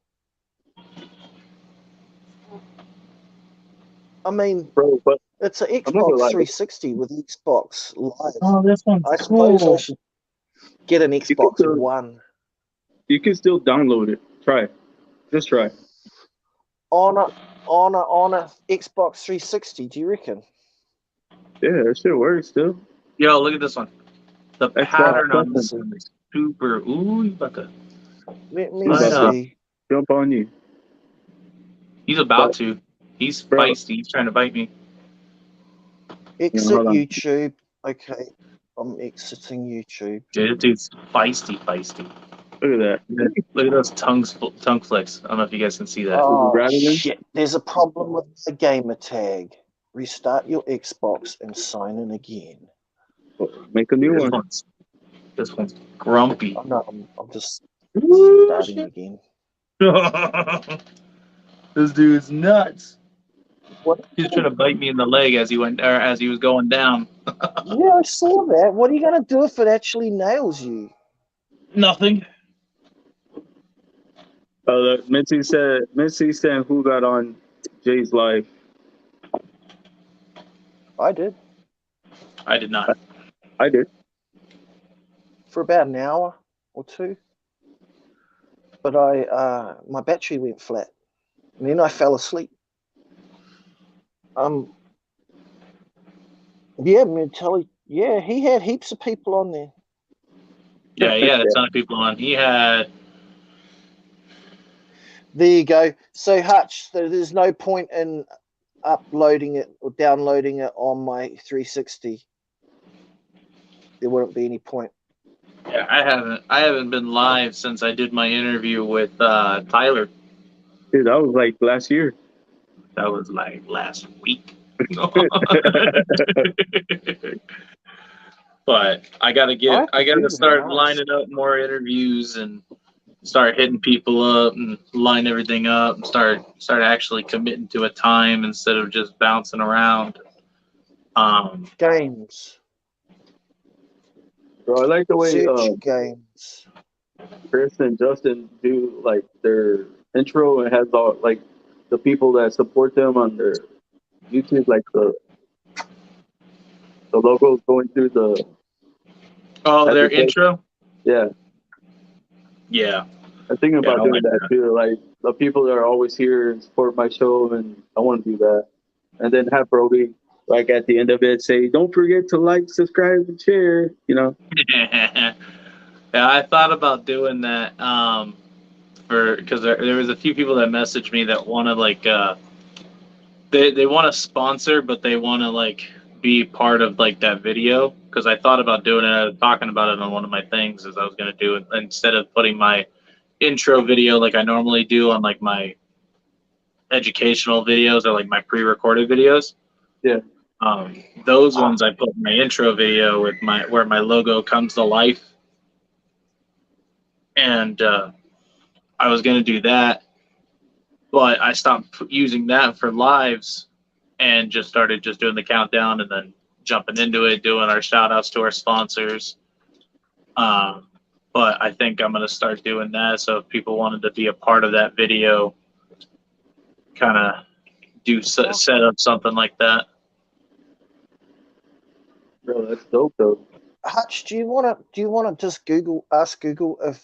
I mean, Bro, but it's an I'm not gonna Xbox lie. 360 with Xbox Live. Oh, this one's I suppose I should get an can Xbox still- One. You can still download it. Try it. Just try. On a Xbox 360, do you reckon? Yeah, that shit works still. Yo, look at this one. The Xbox pattern on One. this one is super. Ooh, you about to. Let me He's about to see. jump on you. He's about to. He's Bro. feisty. He's trying to bite me. Exit hold on. YouTube. Okay, I'm exiting YouTube. Dude, dude's feisty. Look at that. Look at those tongue flicks. I don't know if you guys can see that. Oh Rattling? shit! There's a problem with the gamer tag. Restart your Xbox and sign in again. Make a new This one. one's grumpy. Oh no, I'm just Ooh, starting shit. again. This dude's nuts. What? He's trying to bite me in the leg as he was going down. Yeah, I saw that. What are you gonna do if it actually nails you? Nothing. Mincy said who got on Jay's live. I did I did not. I did. for about an hour or two, but my battery went flat, and then I fell asleep. Yeah, Mentelli. Yeah, he had heaps of people on there. Yeah, he had a ton of people on. He had. There you go. So Hutch, there's no point in uploading it or downloading it on my 360. There wouldn't be any point. Yeah, I haven't been live since I did my interview with Tyler. Dude, that was like last year. That was like last week. But I gotta start lining up more interviews and start hitting people up and line everything up and start actually committing to a time instead of just bouncing around. Games. Bro, I like the way Search games. Chris and Justin do like their intro and has all like the people that support them on their YouTube, like the logos going through the their intro? Yeah. Yeah. I'm thinking about I doing like that too. Like the people that are always here and support my show, and I want to do that. And then have Brody, like at the end of it, say, "Don't forget to like, subscribe, and share." You know. Yeah, I thought about doing that. Because there was a few people that messaged me that want to like they want to sponsor, but they want to like be part of like that video. Because I thought about doing it, I was talking about it on one of my things, as I was gonna do it instead of putting my intro video like I normally do on like my educational videos or like my pre-recorded videos. Yeah. Those ones I put in my intro video with where my logo comes to life, and I was gonna do that, but I stopped using that for lives and just started just doing the countdown and then jumping into it, doing our shout outs to our sponsors. But I think I'm going to start doing that. So if people wanted to be a part of that video, kind of set up something like that. Bro, that's dope though. Hutch, do you want to just ask Google if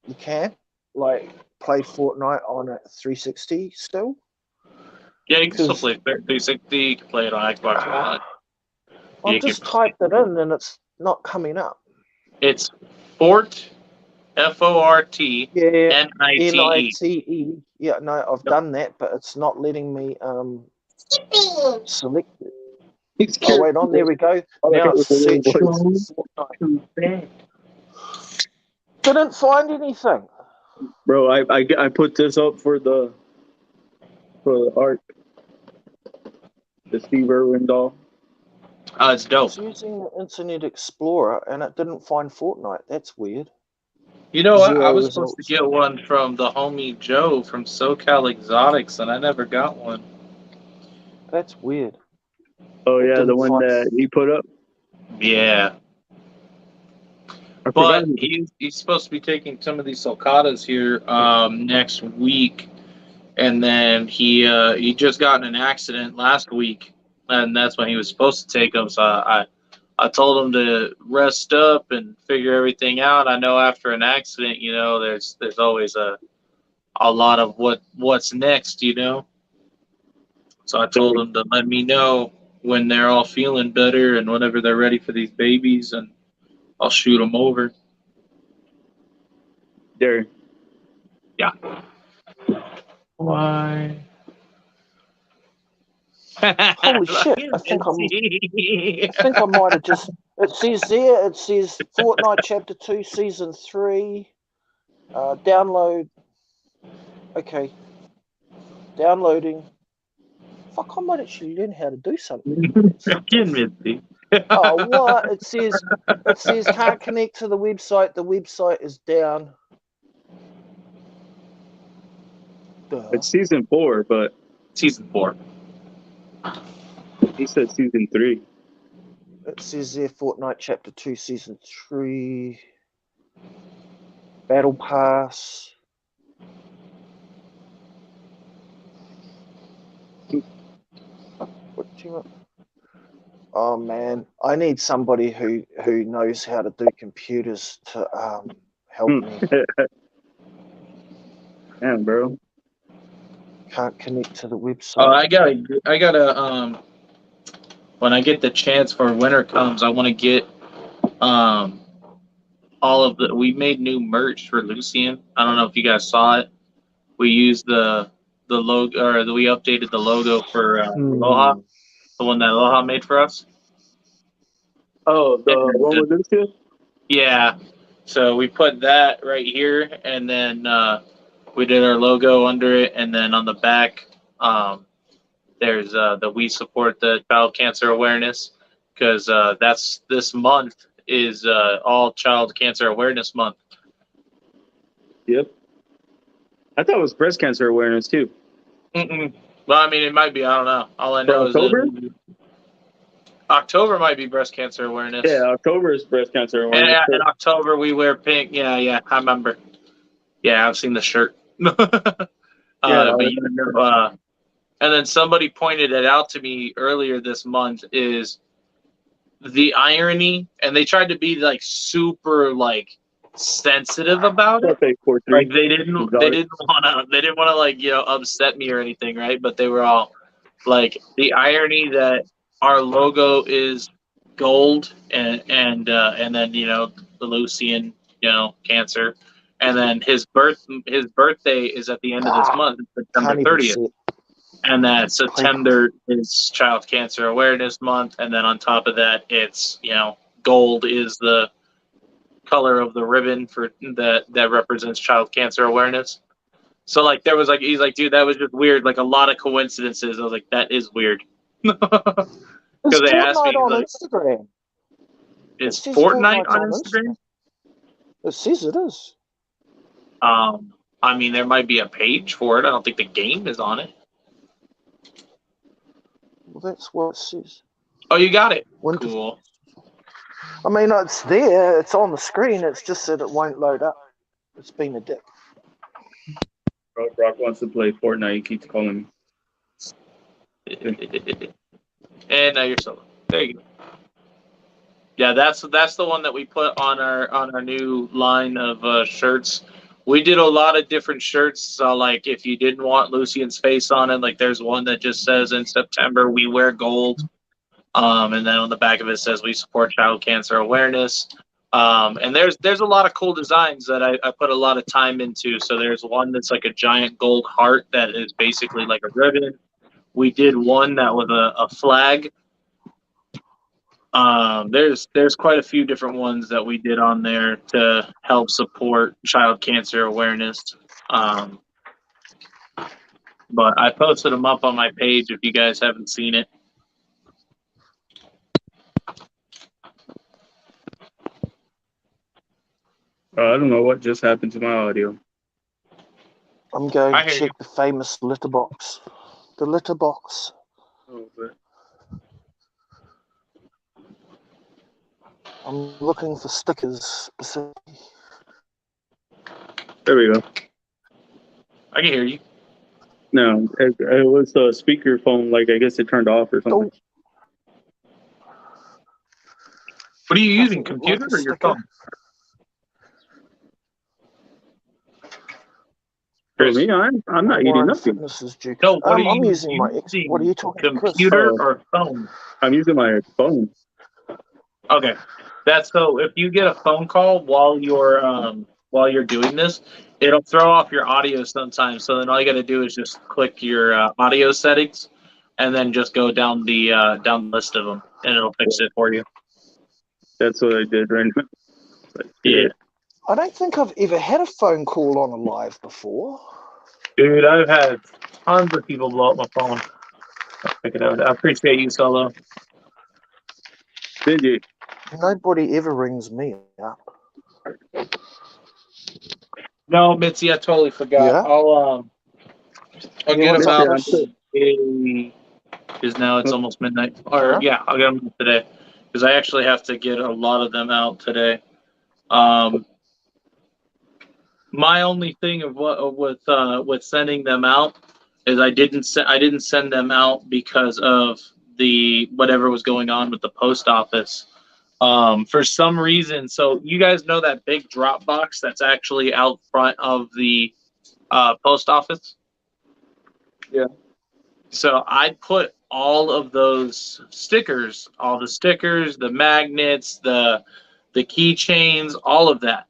you can, like, play Fortnite on a 360 still? Yeah, you can still play 360. You can play it on Xbox One. I've just typed it in and it's not coming up. It's Fort, F-O-R-T, N-I-T-E. Yeah, no, I've done that, but it's not letting me select it. Oh, wait on, there we go. Now it's searching Fortnite. Didn't find anything. Bro, I put this up for the art. The Steve Irwin doll. Oh, it's dope. It's using the Internet Explorer and it didn't find Fortnite. That's weird. You know what? I was supposed to get one from the homie Joe from SoCal Exotics, and I never got one. That's weird. Oh, yeah, the one that he put up? Yeah. But he's supposed to be taking some of these sulcatas here next week, and then he just got in an accident last week, and that's when he was supposed to take them. So I told him to rest up and figure everything out. I know after an accident, you know, there's always a lot of what's next, you know. So I told him to let me know when they're all feeling better and whenever they're ready for these babies, and I'll shoot them over. There. Yeah. Why? Holy shit! I think I might have just. It says there. It says Fortnite Chapter 2, Season 3. Download. Okay. Downloading. Fuck! I might actually learn how to do something. Oh, what? It says can't connect to the website. The website is down. Duh. It's season 4, but season 4. He said season 3. It says there Fortnite Chapter 2, Season 3. Battle Pass. What do you want? Oh man, I need somebody who knows how to do computers to help me. Damn, bro. Can't connect to the website. Oh, I gotta when I get the chance for winter comes, I want to get all of we made new merch for Lucian. I don't know if you guys saw it. We used the logo, or we updated the logo for Aloha, the one that Aloha made for us. Oh, the one with Lucian? Yeah. So we put that right here, and then we did our logo under it, and then on the back, there's the we support the child cancer awareness, because that's this month is all child cancer awareness month. Yep. I thought it was breast cancer awareness too. Well, I mean, it might be. I don't know. All I know October? is that October might be breast cancer awareness. Yeah, October is breast cancer awareness. And in October we wear pink. Yeah, I remember. Yeah, I've seen the shirt. But and then somebody pointed it out to me earlier this month, is the irony, and they tried to be like super like sensitive about it. Okay, 4-3. Like they didn't want to like, you know, upset me or anything, right? But they were all like, the irony that our logo is gold and then, you know, the Lucian, you know, Cancer, and then his birthday is at the end of this month, September Can't even 30th. see it. And that September is Child Cancer Awareness Month, and then on top of that, it's, you know, gold is the color of the ribbon for that represents child cancer awareness. So like there was like, he's like, dude, that was just weird, like a lot of coincidences. I was like, that is weird. Because It's they asked me Fortnite on like, Instagram. is It says Fortnite Fortnite's on Instagram? It says it is. I mean, there might be a page for it. I don't think the game is on it. Well, that's what it says. Oh, you got it. Winter. Cool. I mean, it's there. It's on the screen. It's just that it won't load up. It's been a dip. Rock wants to play Fortnite. He keeps calling me. And now you're solo. There you go. Yeah, that's the one that we put on our new line of shirts. We did a lot of different shirts. So like, if you didn't want Lucian's face on it, like there's one that just says in September we wear gold. And then on the back of it says we support child cancer awareness. And there's a lot of cool designs that I put a lot of time into. So there's one that's like a giant gold heart that is basically like a ribbon. We did one that was a flag. There's quite a few different ones that we did on there to help support child cancer awareness. But I posted them up on my page if you guys haven't seen it. I don't know what just happened to my audio. I'm going to check the famous litter box. The litter box. Oh, but... I'm looking for stickers specifically. There we go. I can hear you. No, it was a speakerphone. Like I guess it turned off or something. What are you using? Computer or your phone? For me, I'm not eating nothing. No, what are you I'm using my What are you talking about? Computer or phone? I'm using my phone. Okay, that's so. If you get a phone call while you're doing this, it'll throw off your audio sometimes. So then all you got to do is just click your audio settings, and then just go down the list of them, and it'll fix it for you. That's what I did right now. Yeah. I don't think I've ever had a phone call on a live before. Dude, I've had tons of people blow up my phone. I'll pick it out. I appreciate you, Solo. Did you? Nobody ever rings me up. No, Mitzi, I totally forgot. Yeah? I'll get them out. Mitzi, Because now it's almost midnight. Or yeah, I'll get them today. Because I actually have to get a lot of them out today. My only thing with sending them out is I didn't send them out because of the whatever was going on with the post office. For some reason, so you guys know that big drop box that's actually out front of the post office? Yeah. So I put all of those stickers, the magnets, the keychains, all of that.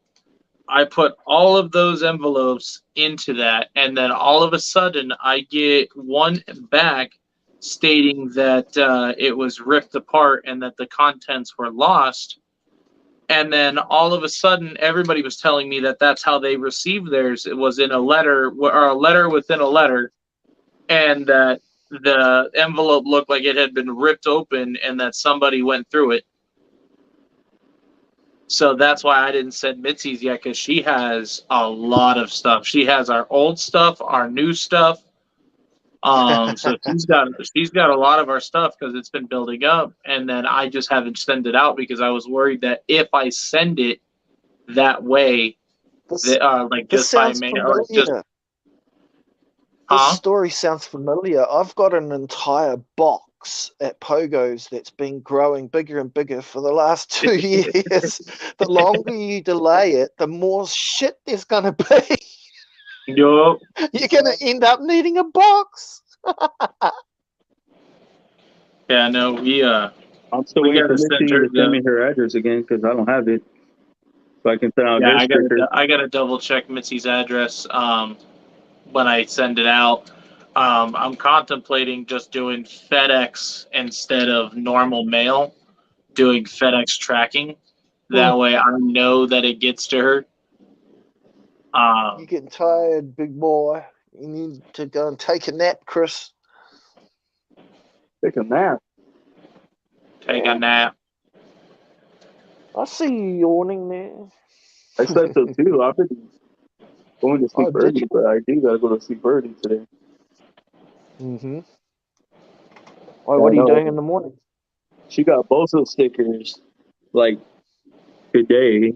I put all of those envelopes into that, and then all of a sudden I get one back stating that it was ripped apart and that the contents were lost. And then all of a sudden everybody was telling me that that's how they received theirs. It was in a letter or a letter within a letter, and that the envelope looked like it had been ripped open and that somebody went through it. So that's why I didn't send Mitzi's yet, because she has a lot of stuff. She has our old stuff, our new stuff. So she's got a lot of our stuff because it's been building up, and then I just haven't sent it out because I was worried that if I send it that way, This story sounds familiar. I've got an entire box box at Pogo's that's been growing bigger and bigger for the last 2 years. The longer you delay it, the more shit there's going to be. Yup. You're going to end up needing a box. Yeah, no, I'm still we waiting gotta for send Missy her to send me her address again because I don't have it. So I can send out her sticker. I gotta double check Mitzi's address when I send it out. I'm contemplating just doing FedEx instead of normal mail, doing FedEx tracking. That way I know that it gets to her. You're getting tired, big boy. You need to go and take a nap, Chris. Take a nap. Take a nap. I see you yawning there. I slept till 2. I've been going to sleep Oh, did early, you? but I do gotta go to sleep early today. Mm-hmm. Why, what I are you know. doing in the morning? She got both those stickers like today.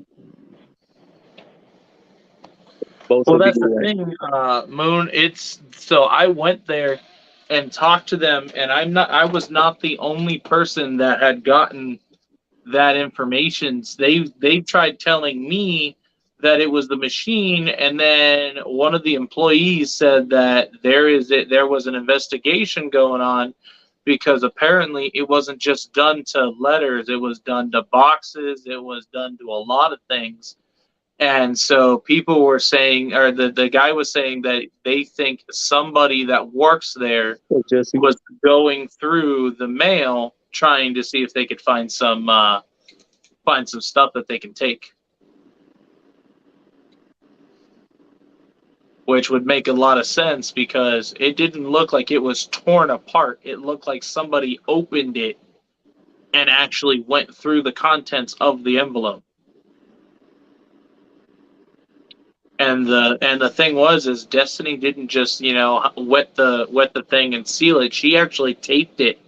Both Well, will be that's the like, thing, Moon. It's so I went there and talked to them, and I was not the only person that had gotten that information. They tried telling me that it was the machine, and then one of the employees said that there was an investigation going on because apparently it wasn't just done to letters, it was done to boxes, it was done to a lot of things. And so people were saying, or the guy was saying that they think somebody that works there oh, Jesse. was going through the mail trying to see if they could find some stuff that they can take, which would make a lot of sense because it didn't look like it was torn apart. It looked like somebody opened it and actually went through the contents of the envelope. And the thing is Destiny didn't just wet the thing and seal it. She actually taped it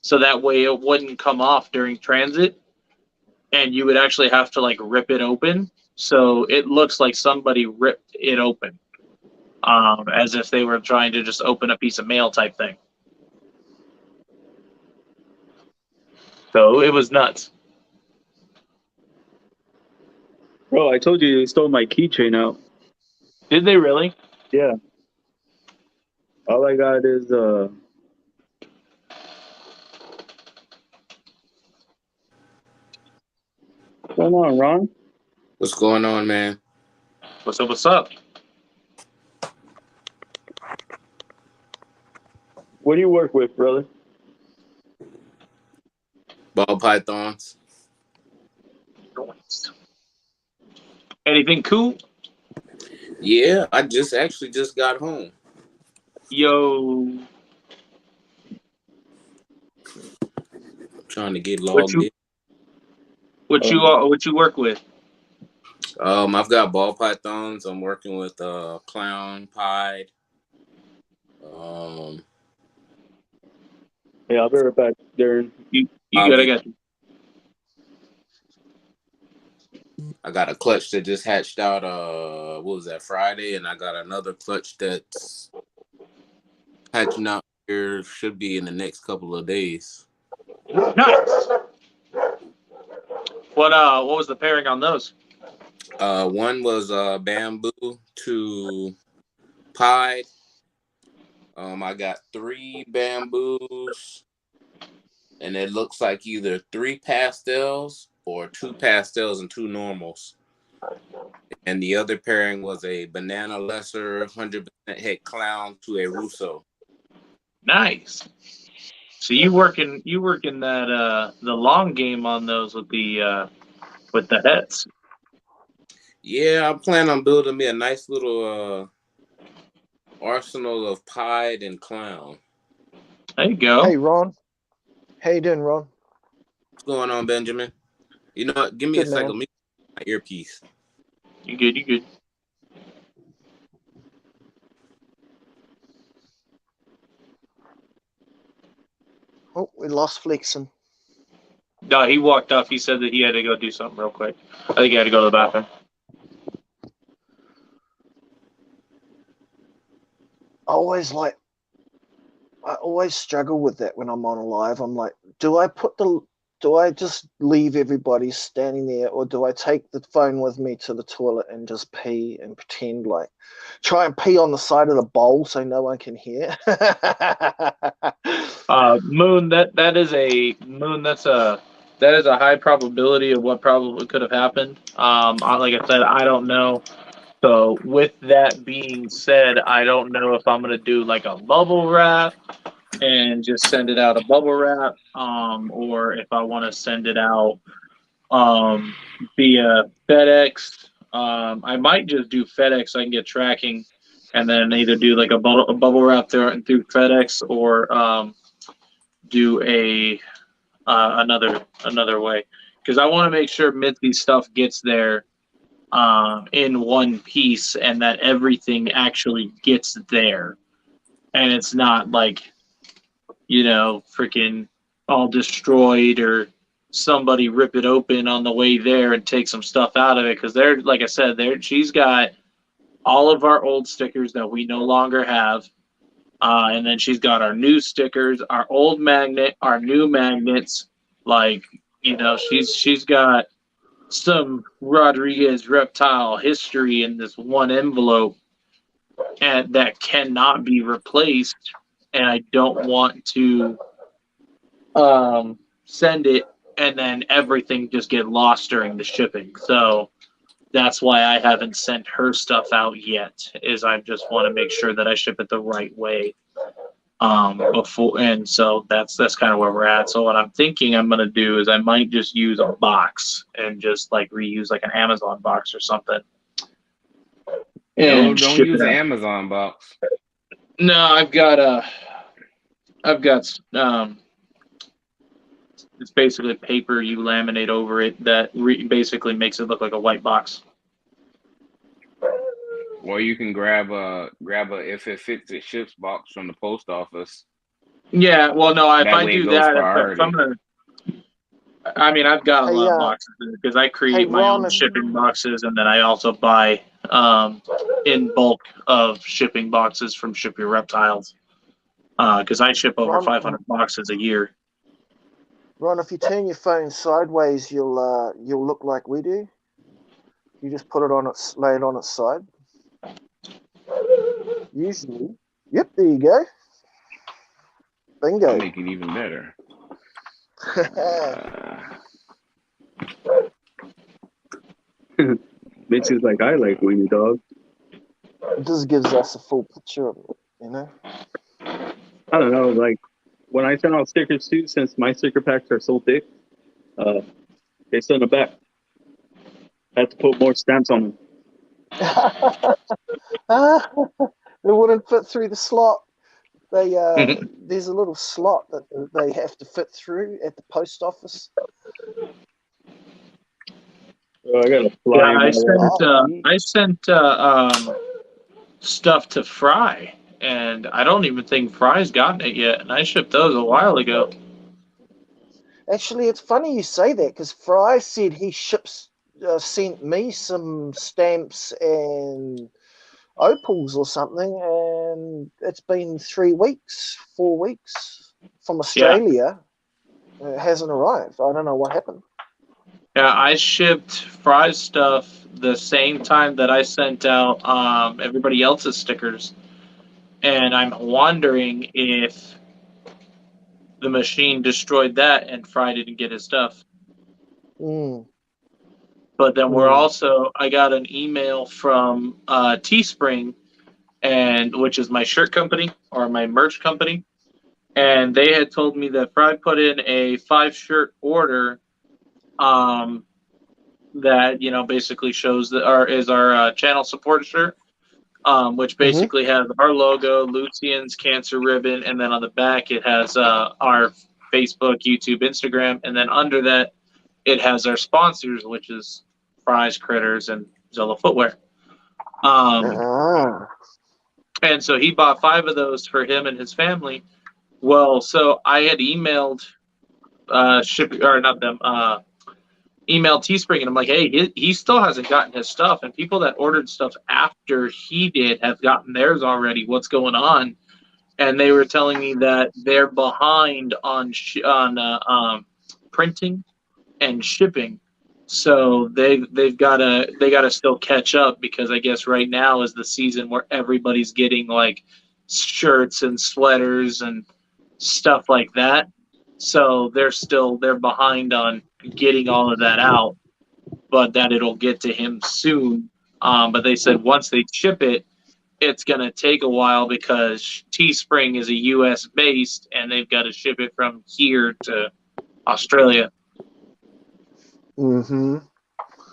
so that way it wouldn't come off during transit, and you would actually have to like rip it open. So it looks like somebody ripped it open, as if they were trying to just open a piece of mail type thing. So it was nuts. Bro, I told you they stole my keychain out. Did they really? Yeah. All I got is what's going on, Ron? What's going on, man? What's up? What's up? What do you work with, brother? Ball pythons. Anything cool? Yeah, I just got home. Yo, I'm trying to get logged in. What you work with? I've got ball pythons. I'm working with clown pied. Yeah, I'll be right back, Darren. You good? I got you. I got a clutch that just hatched out. What was that, Friday? And I got another clutch that's hatching out here. Should be in the next couple of days. Nice. What was the pairing on those? One was bamboo to pied. I got 3 bamboos, and it looks like either 3 pastels or 2 pastels and 2 normals. And the other pairing was a banana lesser 100% head clown to a Russo. Nice. So you working that the long game on those with the heads. Yeah, I plan on building me a nice little arsenal of pied and clown. There you go. Hey, Ron. How you doing, Ron? What's going on, Benjamin? You know what? Give me a second. Let me get my earpiece. You good. Oh, we lost Flexin. No, he walked off. He said that he had to go do something real quick. I think he had to go to the bathroom. I always like I always struggle with that when I'm on a live. I'm like, do I just leave everybody standing there, or do I take the phone with me to the toilet and just pee and pretend like try and pee on the side of the bowl so no one can hear? Moon, that is a high probability of what probably could have happened. Like I said, I don't know. So with that being said, I don't know if I'm gonna do like a bubble wrap and just send it out a bubble wrap, or if I want to send it out via FedEx. I might just do FedEx so I can get tracking, and then either do like a bubble wrap through FedEx, or do another way, because I want to make sure Mitzi's stuff gets there in one piece, and that everything actually gets there, and it's not like, freaking all destroyed, or somebody rip it open on the way there and take some stuff out of it. Because like I said, she's got all of our old stickers that we no longer have. And then she's got our new stickers, our old magnet, our new magnets. Like, she's got some Rodriguez Reptile history in this one envelope, and that cannot be replaced. And I don't want to send it and then everything just get lost during the shipping. So that's why I haven't sent her stuff out yet, is I just want to make sure that I ship it the right way before. And so that's kind of where we're at. So what I'm thinking I'm going to do is I might just use a box and just like reuse like an Amazon box or something. And don't use an Amazon box. No, I've got it's basically paper you laminate over it that basically makes it look like a white box. Or you can grab a if it fits it ships box from the post office. Yeah, well, no, if I do that, if I'm gonna, I've got a lot of boxes because I create my own shipping boxes, and then I also buy in bulk of shipping boxes from Ship Your Reptiles, because I ship over 500 boxes a year. Ron, if you turn your phone sideways, you'll look like we do. You just put it on its, lay it on its side. Usually, yep, there you go. Bingo. I'll make it even better. Mitch is like, I like Weenie Dog. It just gives us a full picture of it, you know? I don't know, like, when I send out stickers too, since my sticker packs are so thick, they send them back. I have to put more stamps on them. They wouldn't fit through the slot. There's a little slot that they have to fit through at the post office. I gotta fly. Yeah, I sent stuff to Fry, and I don't even think Fry's gotten it yet, and I shipped those a while ago. Actually, it's funny you say that, because Fry said he sent me some stamps and opals or something, and it's been 4 weeks from Australia. Yeah. It hasn't arrived. I don't know what happened. Yeah, I shipped Fry's stuff the same time that I sent out everybody else's stickers, and I'm wondering if the machine destroyed that and Fry didn't get his stuff. But then I got an email from Teespring, which is my shirt company or my merch company, and they had told me that Fry put in a 5-shirt order that basically shows that is our channel support shirt, which basically has our logo, Lucian's cancer ribbon, and then on the back it has our Facebook, YouTube, Instagram, and then under that it has our sponsors, which is Fry's Critters and Zilla Footwear. And so he bought 5 of those for him and his family. Well, so I had emailed emailed Teespring, and I'm like, hey, he still hasn't gotten his stuff, and people that ordered stuff after he did have gotten theirs already. What's going on? and they were telling me that they're behind on printing and shipping. So they've gotta still catch up, because I guess right now is the season where everybody's getting like shirts and sweaters and stuff like that. So they're behind on getting all of that out, but that it'll get to him soon. But they said once they ship it, it's gonna take a while because Teespring is a U.S. based, and they've got to ship it from here to Australia. Mm-hmm.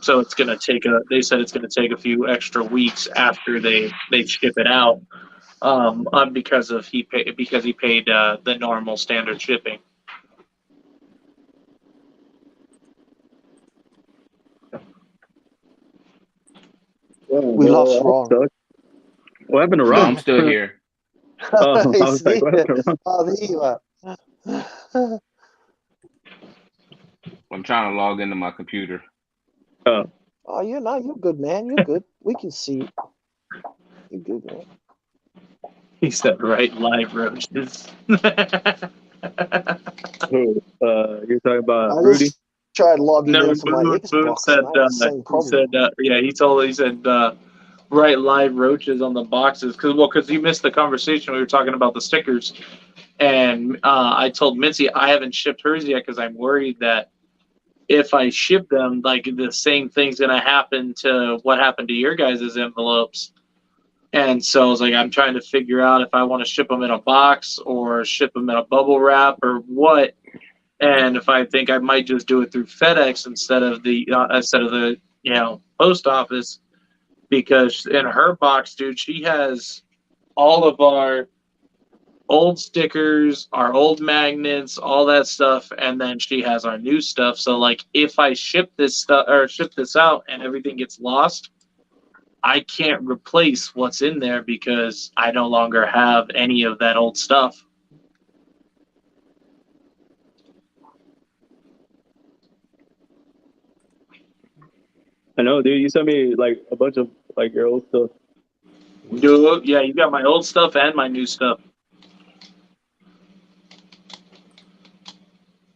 So it's gonna take they said it's gonna take a few extra weeks after they ship it out, because he paid the normal standard shipping. We lost Ron. What happened to No, Ron? I'm still here. I was like, what there. happened to Ron? Oh, there you are. I'm trying to log into my computer. Oh, you're good, man. You're good. We can see. You're good, man. He said, "Right, live roaches." Who? You're talking about I Rudy? just tried logging No, into my Boone Xbox, said, and I had the same problem. he said, right, live roaches on the boxes, because you missed the conversation. We were talking about the stickers, and I told Mitzi I haven't shipped hers yet because I'm worried that if I ship them, like the same thing's gonna happen to what happened to your guys' envelopes. And so I was like, I'm trying to figure out if I want to ship them in a box or ship them in a bubble wrap or what. And if I think I might just do it through FedEx instead of the post office, because in her box, dude, she has all of our old stickers, our old magnets, all that stuff, and then she has our new stuff. So like, if I ship this out and everything gets lost, I can't replace what's in there because I no longer have any of that old stuff. I know, dude. You sent me like a bunch of like your old stuff. Dude, yeah, you got my old stuff and my new stuff.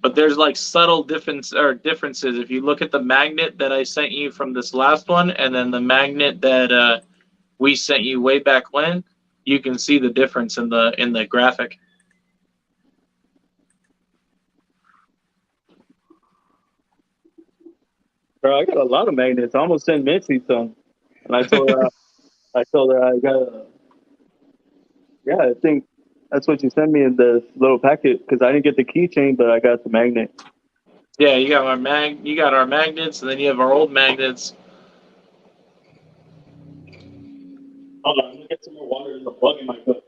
But there's like subtle differences. If you look at the magnet that I sent you from this last one, and then the magnet that we sent you way back when, you can see the difference in the graphic. Bro, I got a lot of magnets. I almost sent Mitzi some, and I told her I got yeah, I think that's what you sent me in the little packet, because I didn't get the keychain, but I got the magnet. Yeah, you got our magnets, and then you have our old magnets. Hold on, I'm gonna get some more water. There's a bug in my foot.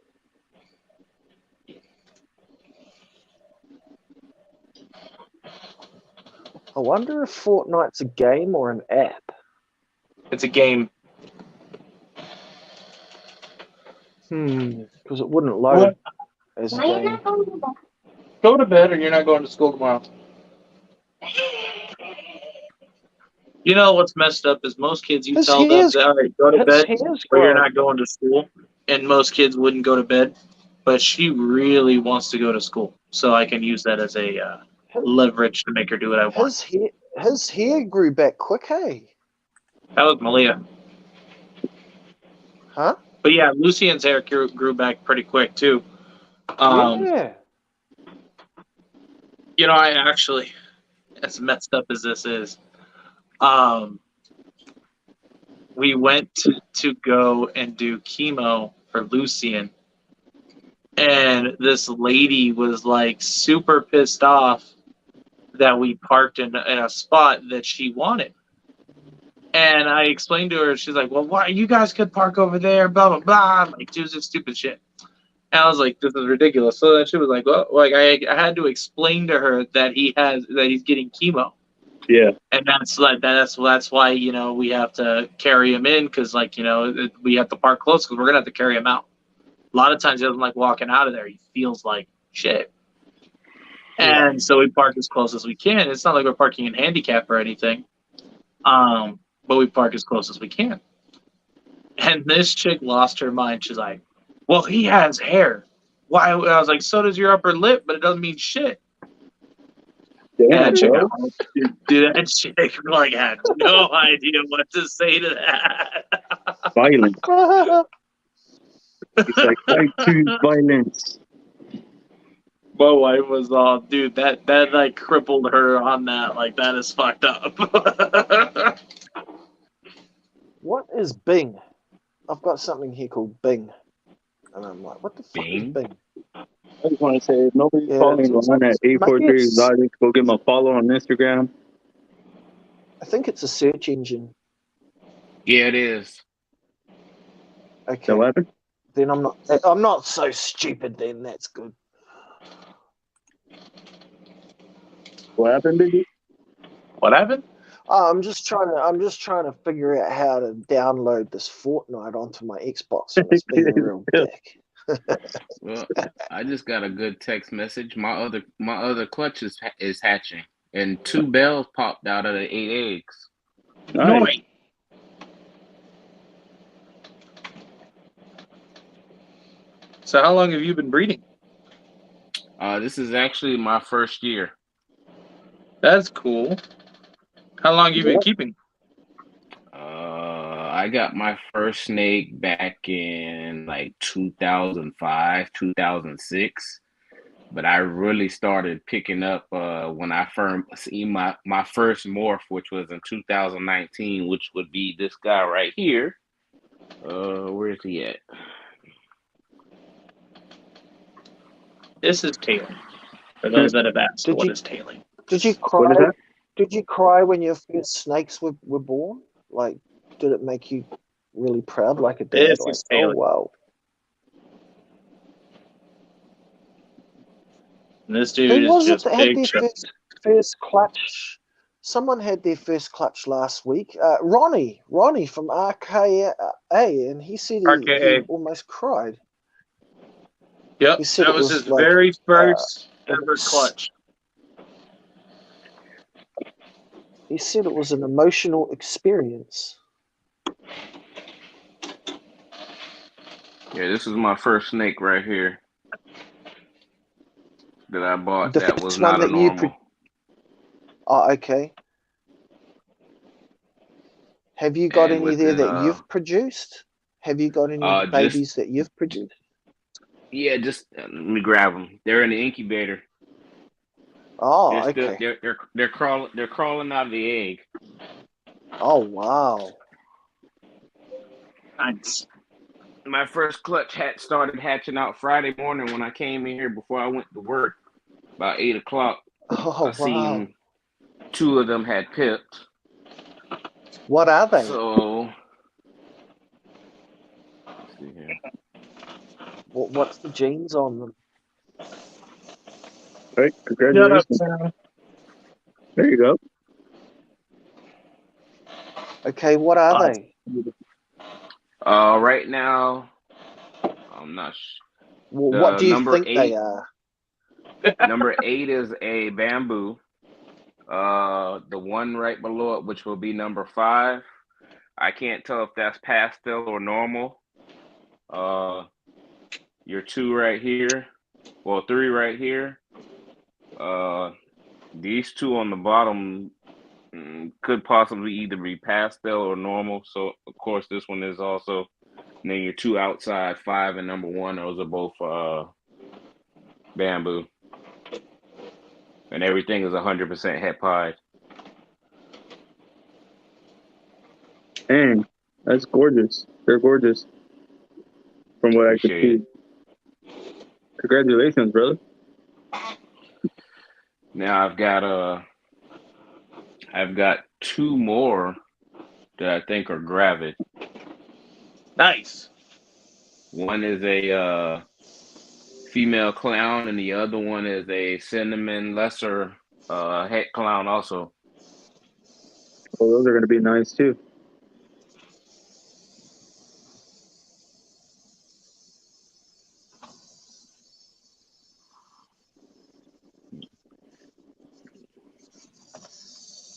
I wonder if Fortnite's a game or an app. It's a game. Because it wouldn't load as a game. Go to bed, or you're not going to school tomorrow. You know what's messed up is most kids, you tell them, all right, go to bed, or you're not going to school, and most kids wouldn't go to bed. But she really wants to go to school, so I can use that as a leverage to make her do what I want. His hair grew back quick, hey? That was Malia. Huh? But yeah, Lucian's hair grew back pretty quick too. Yeah. You know, I actually, as messed up as this is, we went to go and do chemo for Lucian, and this lady was like super pissed off that we parked in a spot that she wanted. And I explained to her, she's like, well, why you guys could park over there, blah blah blah, like do this stupid shit. And I was like, this is ridiculous. So then she was like, well, like I had to explain to her that he's getting chemo. Yeah. And that's why, you know, we have to carry him in, because like, you know, we have to park close because we're gonna have to carry him out. A lot of times he doesn't like walking out of there. He feels like shit. And so we park as close as we can. It's not like we're parking in handicap or anything. But we park as close as we can. And this chick lost her mind. She's like, well, he has hair. why? I was like, so does your upper lip, but it doesn't mean shit. Damn, Yeah, check bro. out. Dude, that chick like had no idea what to say to that. Violence. It's like, I choose violence. My wife was all, dude, that like crippled her on that. Like, that is fucked up. What is Bing? I've got something here called Bing. And I'm like, what the fuck is Bing? Bing? I just want to say, if nobody's Yeah, following Ron at maybe 843 it's, Exotics, go give him a follow on Instagram. I think it's a search engine. Yeah, it is. Okay. So what happened? Then I'm not so stupid then, that's good. What happened, Biggie? What happened? I'm just trying to figure out how to download this Fortnite onto my Xbox, and it's being a real dick. Well, I just got a good text message. My other clutch is hatching, and 2 bells popped out of the 8 eggs. Nice. So how long have you been breeding? This is actually my first year. That's cool. How long have you been keeping? I got my first snake back in like 2005, 2006. But I really started picking up when I see my first morph, which was in 2019, which would be this guy right here. Where is he at? This is tailing. For those that have asked, what is tailing? Did you cry? What is that? Did you cry when your first snakes were born? Like, did it make you really proud, like a dad? This Like, is tailing. oh wow. This dude Who is was it just that had big their chub. first clutch? Someone had their first clutch last week. Ronnie from RKA, and he said he RKA. almost cried. Yep, He said that it was was his like, very first ever clutch. He said it was an emotional experience. Yeah, this is my first snake right here that I bought. The That first was one not a that you normal. Oh, okay. Have you got And any there within that you've produced? Have you got any just babies that you've produced? yeah, just let me grab them. They're in the incubator. Oh, They're still okay. they're crawling out of the egg. Oh, wow. Nice. My first clutch started hatching out Friday morning when I came in here before I went to work. About 8 o'clock. Oh, I seen 2 of them had pipped. What are they? So let's see here. What's the genes on them? Right, congratulations. There you go. Okay, what are they? Right now, I'm not sure. Well, what do you number think 8, they are? Number 8 is a bamboo. The one right below it, which will be number 5. I can't tell if that's pastel or normal. Your 2 right here, well, 3 right here. These 2 on the bottom could possibly either be pastel or normal. So of course this one is also. And then your 2 outside, 5 and number 1, those are both bamboo. And everything is 100% het pied. Dang, that's gorgeous. They're gorgeous. From what I could see. Congratulations, brother. Now I've got 2 more that I think are gravid. Nice. One is a female clown, and the other one is a cinnamon lesser het clown also. Oh, those are going to be nice too.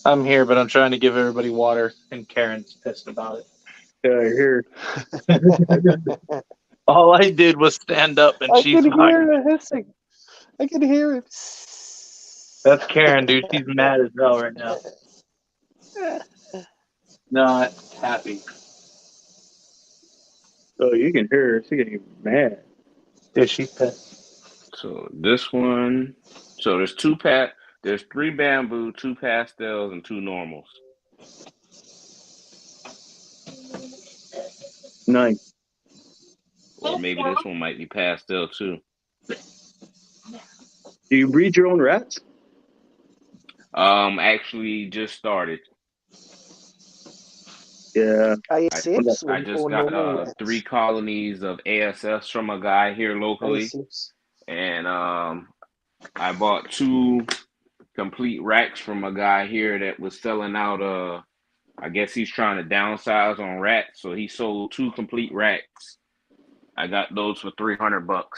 I'm here, but I'm trying to give everybody water, and Karen's pissed about it. Yeah, here. All I did was stand up and I she's can fine. hear her hissing. I can hear it. That's Karen, dude. She's mad as hell right now. Not happy. Oh, you can hear her. She's getting mad. Yeah, she's pissed. So this one. So there's 3 bamboo, 2 pastels, and 2 normals. Nice. Or maybe this one might be pastel too. Do you breed your own rats? Actually just started. Yeah. ASFs I just or got normal rats? 3 colonies of ASFs from a guy here locally, ASFs. and I bought 2 complete racks from a guy here that was selling out. I guess he's trying to downsize on rats, so he sold 2 complete racks. I got those for $300.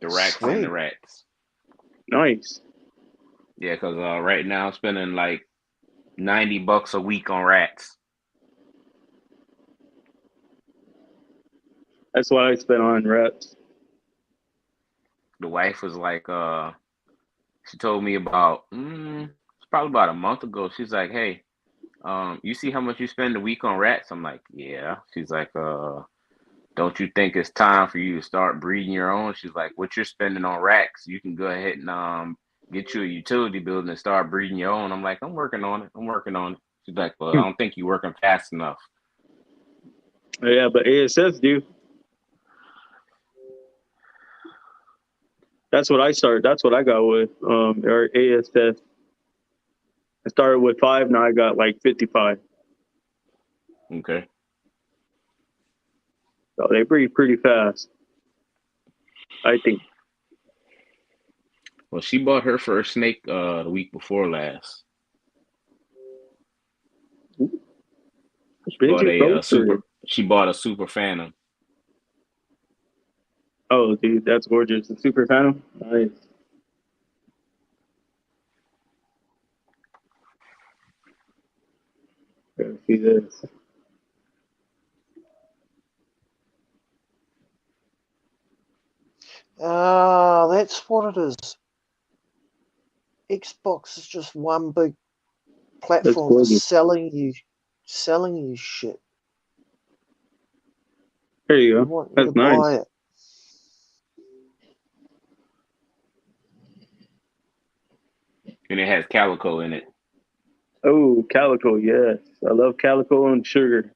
The racks and the Sweet. rats. Nice. Yeah, because right now I'm spending like $90 a week on rats. That's what I spent on rats. The wife was like, she told me about, it's probably about a month ago. She's like, hey, you see how much you spend a week on rats? I'm like, yeah. She's like, don't you think it's time for you to start breeding your own? She's like, what you're spending on rats, you can go ahead and get you a utility building and start breeding your own. I'm like, I'm working on it. She's like, well, I don't think you're working fast enough. Yeah, but ASFs do. That's what I started. That's what I got with or ASF. I started with 5. Now I got like 55. Okay. So they breed pretty fast, I think. Well, she bought her first snake the week before last. She bought a super phantom. Oh, dude, that's gorgeous. The super phantom. Nice. Let's see this. That's what it is. Xbox is just one big platform for selling you shit. There you go. Want you That's to nice. buy it. And it has calico in it. Oh, calico, yes. I love calico and sugar.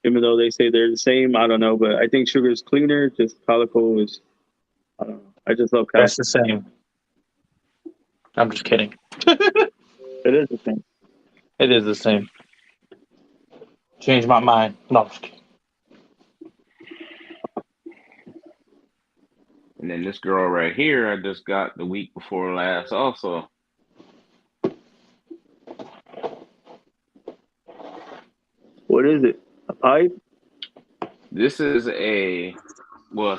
Even though they say they're the same, I don't know. But I think sugar is cleaner. Just calico is, I don't know. I just love calico. That's the same. I'm just kidding. It is the same. It is the same. Change my mind. No, I'm just kidding. And then this girl right here, I just got the week before last also. What is it? A pipe? This is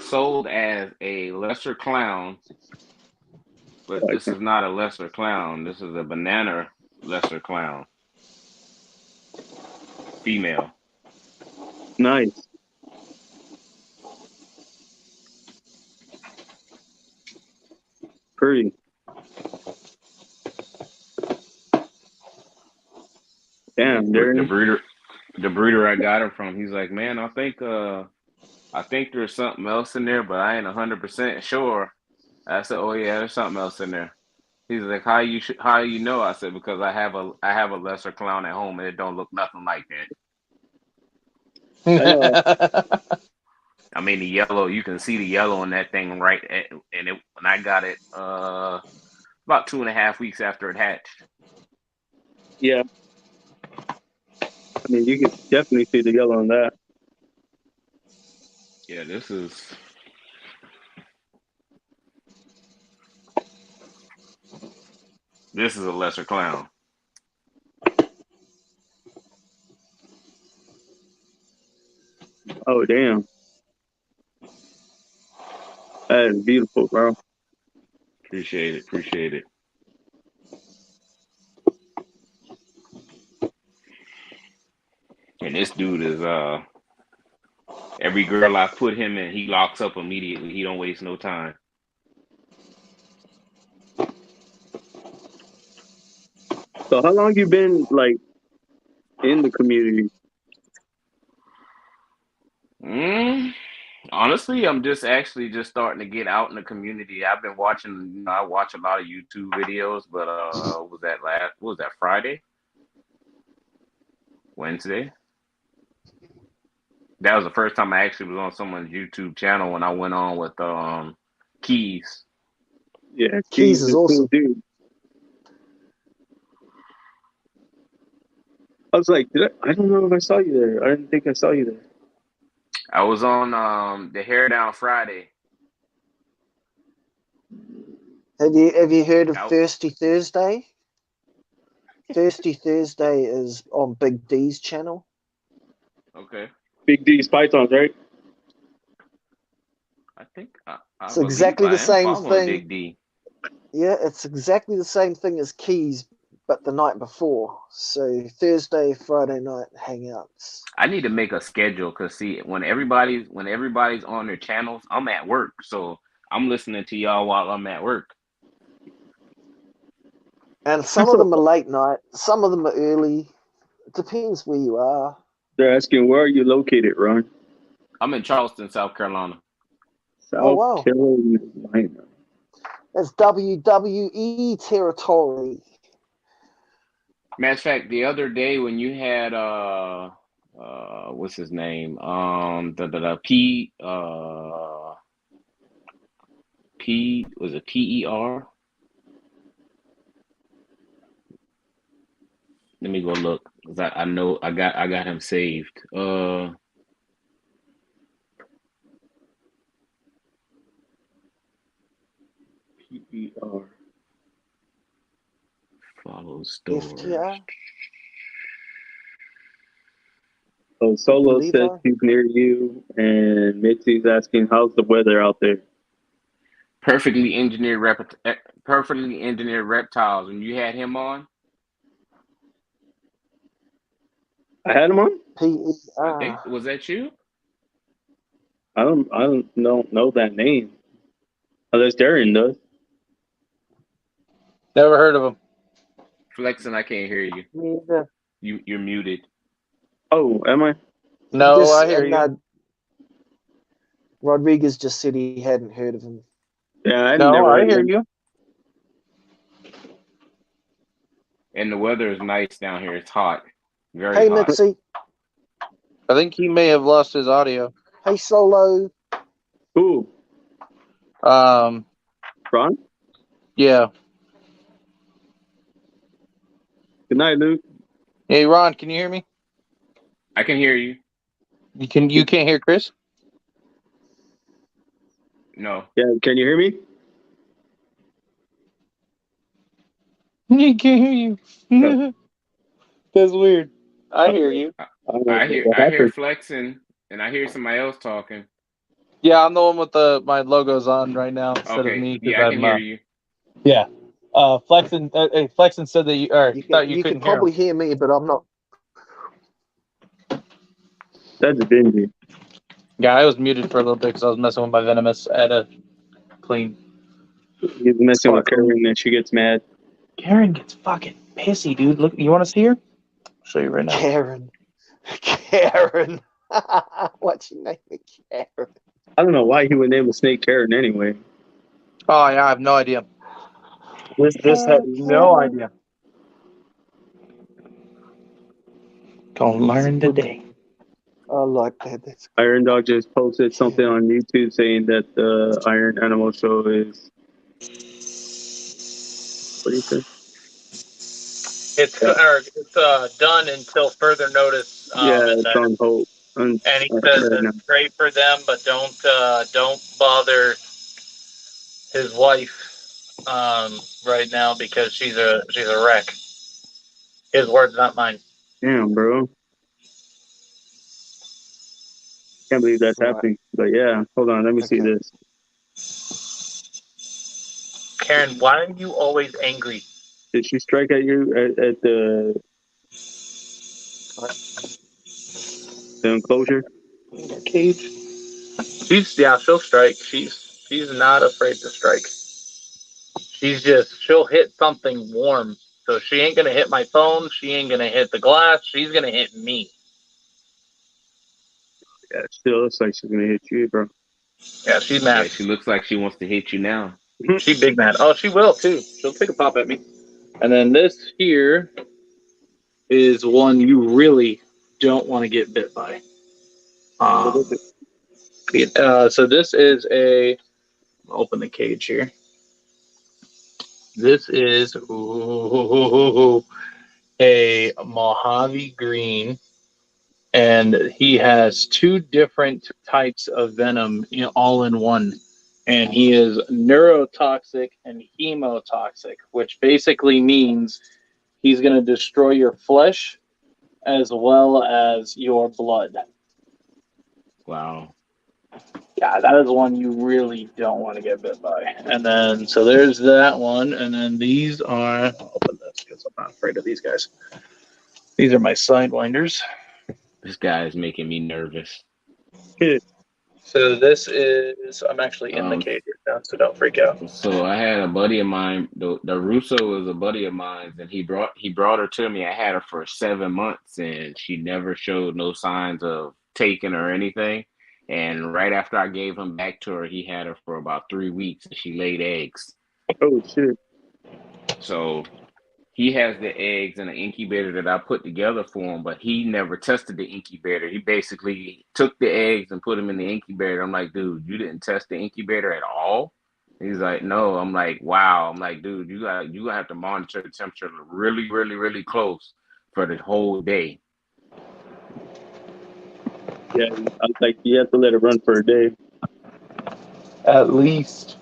sold as a lesser clown, but this is not a lesser clown. This is a banana lesser clown. Female. Nice. Pretty. Damn, the breeder I got her from, he's like, man, I think there's something else in there, but I ain't 100% sure. I said, oh yeah, there's something else in there. He's like, how you know? I said, because I have a lesser clown at home and it don't look nothing like that. I mean, the yellow, you can see the yellow in that thing when I got it about 2.5 weeks after it hatched. Yeah. I mean, you can definitely see the yellow on that. Yeah, this is a lesser clown. Oh, damn. That is beautiful, bro. Appreciate it. And this dude is Every girl I put him in, he locks up immediately. He don't waste no time. So how long you been like in the community? Honestly, I'm just starting to get out in the community. I've been watching, I watch a lot of YouTube videos, but what was that Friday? Wednesday? That was the first time I actually was on someone's YouTube channel when I went on with Keys. Yeah, Keys is awesome. Dude. I was like, I don't know if I saw you there. I didn't think I saw you there. I was on the Hair Down Friday. Have you heard of Thirsty Thursday? Thirsty Thursday is on Big D's channel. Okay. Big D's Pythons, right? I think it's exactly the same thing. Big D. Yeah, it's exactly the same thing as Keys, but the night before. So Thursday, Friday night hangouts. I need to make a schedule because see, when everybody's on their channels, I'm at work, so I'm listening to y'all while I'm at work. And some of them are late night, some of them are early. It depends where you are. They're asking, where are you located, Ron? I'm in Charleston, South Carolina. South Carolina. That's WWE territory. Matter of fact, the other day when you had what's his name? P was it PER? Let me go look. I know I got him saved. PER. Follow stores. FTR. So Solo says he's near you, and Mitzi's asking, how's the weather out there? Perfectly engineered reptiles. When you had him on, I had him on. I think was that you? I don't know that name. Unless Darren does. Never heard of him. Flexin, I can't hear you. Me either. You're muted. Oh, am I? No, I hear you. Rodriguez just said he hadn't heard of him. Yeah, I hear you. And the weather is nice down here. It's hot. Very hey, hot. Mitzi. I think he may have lost his audio. Hey, Solo. Who? Ron? Yeah. Good night, Luke. Hey, Ron, can you hear me? I can hear you. You can't hear Chris? No. Yeah, can you hear me? He can't hear you. That's weird. I hear you. I hear Flexin, and I hear somebody else talking. Yeah, I'm the one with my logos on right now instead of me. Yeah, I can hear you. Yeah. Flexin said that you thought you couldn't can probably hear me, but I'm not. That's dingy. Yeah, I was muted for a little bit because I was messing with my venomous at a clean. He's messing with Karen and she gets mad. Karen gets fucking pissy, dude. Look, you want to see her? I'll show you right now. Karen. What's your name, Karen? I don't know why he would name a snake Karen anyway. Oh yeah, I have no idea. This had no idea. Gonna learn today. I like that. That's Iron Dog just posted something on YouTube saying that the Iron Animal Show is. What do you say? It's done until further notice. It's on hold. And he says it's great for them, but don't bother his wife right now because she's a wreck. His words, not mine. Damn, bro. Can't believe that's happening. But yeah, hold on. Let me see this. Karen, why are you always angry? Did she strike at you at the enclosure? Cage. She'll strike. She's not afraid to strike. She'll hit something warm. So she ain't gonna hit my phone. She ain't gonna hit the glass. She's gonna hit me. Yeah, it still looks like she's gonna hit you, bro. Yeah, she's mad. Yeah, she looks like she wants to hit you now. She big mad. Oh, she will too. She'll take a pop at me. And then this here is one you really don't want to get bit by. So this is a. Open the cage here. This is a Mojave green, and he has two different types of venom all in one. And he is neurotoxic and hemotoxic, which basically means he's going to destroy your flesh as well as your blood. Wow. Yeah, that is one you really don't want to get bit by. And then, so there's that one. And then these are, I'll open this because I'm not afraid of these guys. These are my sidewinders. This guy is making me nervous. So this is, I'm actually in the cage right now, so don't freak out. So I had a buddy of mine, the Russo is a buddy of mine, and he brought her to me. I had her for 7 months, and she never showed no signs of taking or anything. And right after I gave him back to her, he had her for about 3 weeks, and she laid eggs. Oh shit! So he has the eggs in an incubator that I put together for him, but he never tested the incubator. He basically took the eggs and put them in the incubator. I'm like, dude, you didn't test the incubator at all? He's like, no. I'm like, wow. I'm like, dude, you gotta have to monitor the temperature really, really, really close for the whole day. Yeah, I was like, you have to let it run for a day. At least.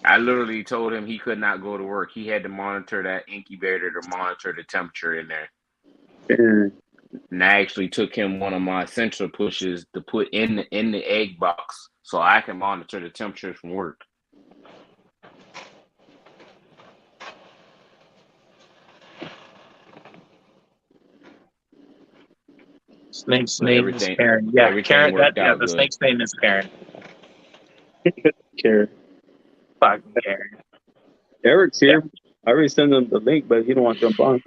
I literally told him he could not go to work. He had to monitor that incubator to monitor the temperature in there. Yeah. And I actually took him one of my essential pushes to put in the egg box so I can monitor the temperature from work. Snake's name is Karen. Yeah, Karen. The snake's name is Karen. Karen. Fucking Karen. Eric's here. I already sent him the link, but he don't want to jump on.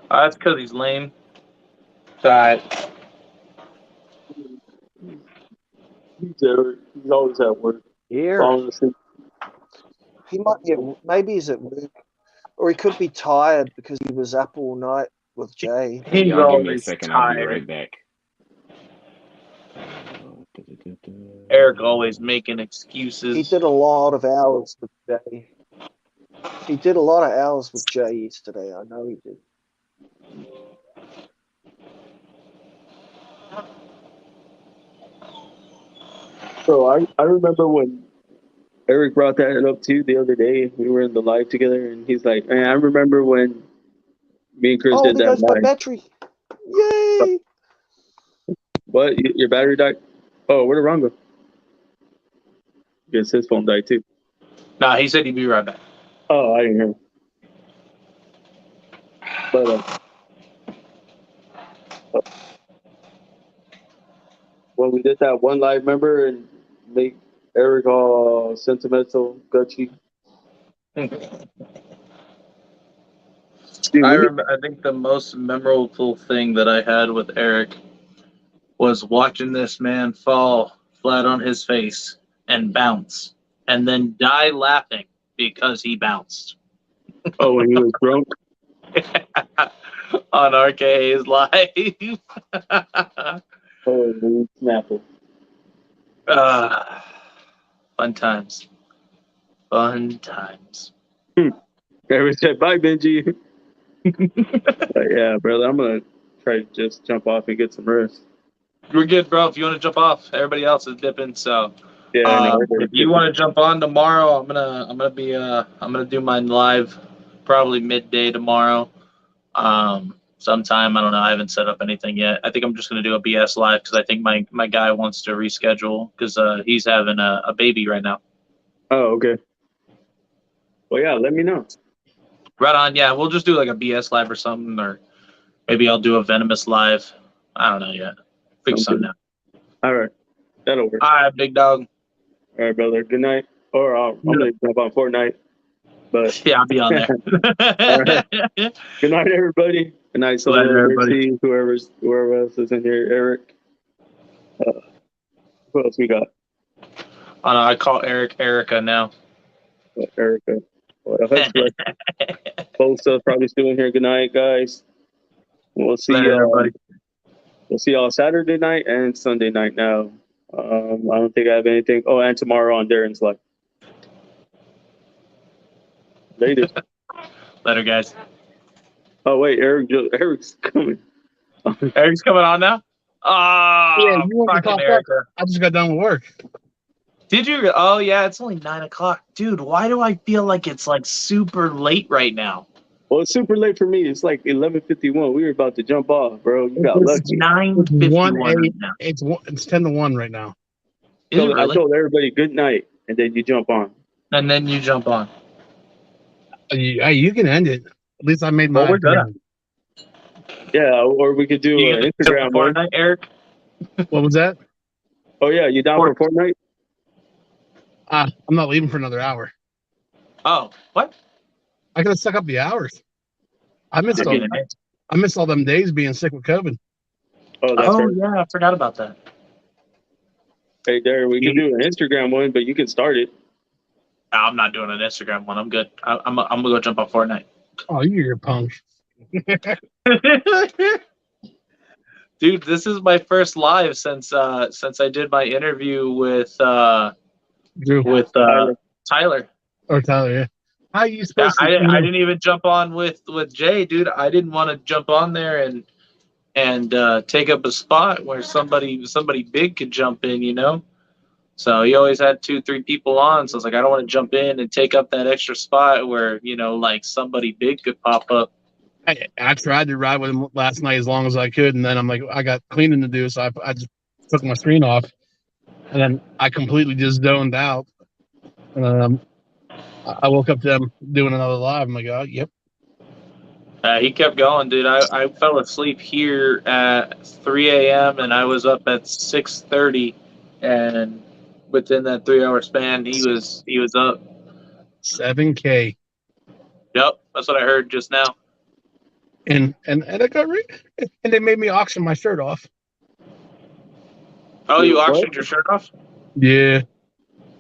That's because he's lame. Right. He's Eric. He's always at work. Here. He might be. Maybe he's at work, or he could be tired because he was up all night with Jay. He's always give me a second. Tired. I'll be right back. Eric always making excuses. He did a lot of hours with Jay. He did a lot of hours with Jay yesterday. I know he did. So I remember when Eric brought that up too the other day. We were in the live together, and he's like, "Man, I remember when me and Chris did that." Oh, there goes my battery! Yay! What? Your battery died? Oh, where'd Ron go? I guess his phone died too. Nah, he said he'd be right back. Oh, I didn't hear him. But when we did that one live, remember, and make Eric all sentimental, gutchy. Dude, I think the most memorable thing that I had with Eric was watching this man fall flat on his face and bounce, and then die laughing because he bounced. Oh, when he was drunk? On RKA's live. Oh, Snapple. Fun times. Fun times. Eric said, bye, Benji. Yeah, brother, I'm going to try to just jump off and get some rest. We're good, bro. If you want to jump off, everybody else is dipping. So, yeah, if you want to jump on tomorrow, I'm gonna do mine live, probably midday tomorrow. Sometime, I don't know. I haven't set up anything yet. I think I'm just gonna do a BS live because I think my guy wants to reschedule because he's having a baby right now. Oh, okay. Well, yeah, let me know. Right on. Yeah, we'll just do like a BS live or something, or maybe I'll do a venomous live. I don't know yet. Figure something out. All right. That'll work. All right, big dog. All right, brother. Good night. Or I'm gonna jump on Fortnite. But yeah, I'll be on there. All right. Good night, everybody. Good night, Solo, Later, everybody. Mercy, whoever else is in here. Eric. Who else we got? Oh, no, I call Eric Erica now. Erica. What a hustler. Both stuff probably still in here. Good night, guys. We'll see Later, everybody. We'll see y'all Saturday night and Sunday night now. I don't think I have anything. Oh, and tomorrow on Darren's live. Later. Later, guys. Oh wait, Eric's coming. Eric's coming on now? Yeah, you want to fucking pop up? Erica. I just got done with work. Did you? Oh, yeah, it's only 9 o'clock. Dude, why do I feel like it's like super late right now? Well, it's super late for me. It's like 11:51. We were about to jump off, bro. You got lucky. It's 9:51 right now. It's 10 to 1 right now. Is it I really? told everybody good night, and then you jump on. And then you jump on. Hey, you can end it. At least I made my. Well, we're done. Yeah, or we could do You an gonna Instagram jump one. Fortnite, Eric? What was that? Oh yeah, you down for Fortnite? I'm not leaving for another hour. Oh, what? I gotta suck up the hours. I missed all them days being sick with COVID. Oh, that's right. Yeah, I forgot about that. Hey, Darren, we can do an Instagram one, but you can start it. I'm not doing an Instagram one. I'm good. I'm gonna go jump on Fortnite. Oh, you're a punk. Dude, this is my first live since I did my interview with Drew. with Tyler. Or Tyler, yeah. How are you supposed to? I didn't even jump on with Jay, dude. I didn't want to jump on there and take up a spot where somebody big could jump in, you know. So he always had 2-3 people on. So I was like, I don't want to jump in and take up that extra spot where, you know, like somebody big could pop up. I tried to ride with him last night as long as I could, and then I'm like, I got cleaning to do, so I just took my screen off, and then I completely just zoned out. And I woke up to them doing another live. I'm like, oh, yep. He kept going, dude. I fell asleep here at 3 a.m. and I was up at 6:30, and within that 3-hour span, he was up. 7K. Yep, that's what I heard just now. And I got and they made me auction my shirt off. Oh, you auctioned your shirt off? Yeah.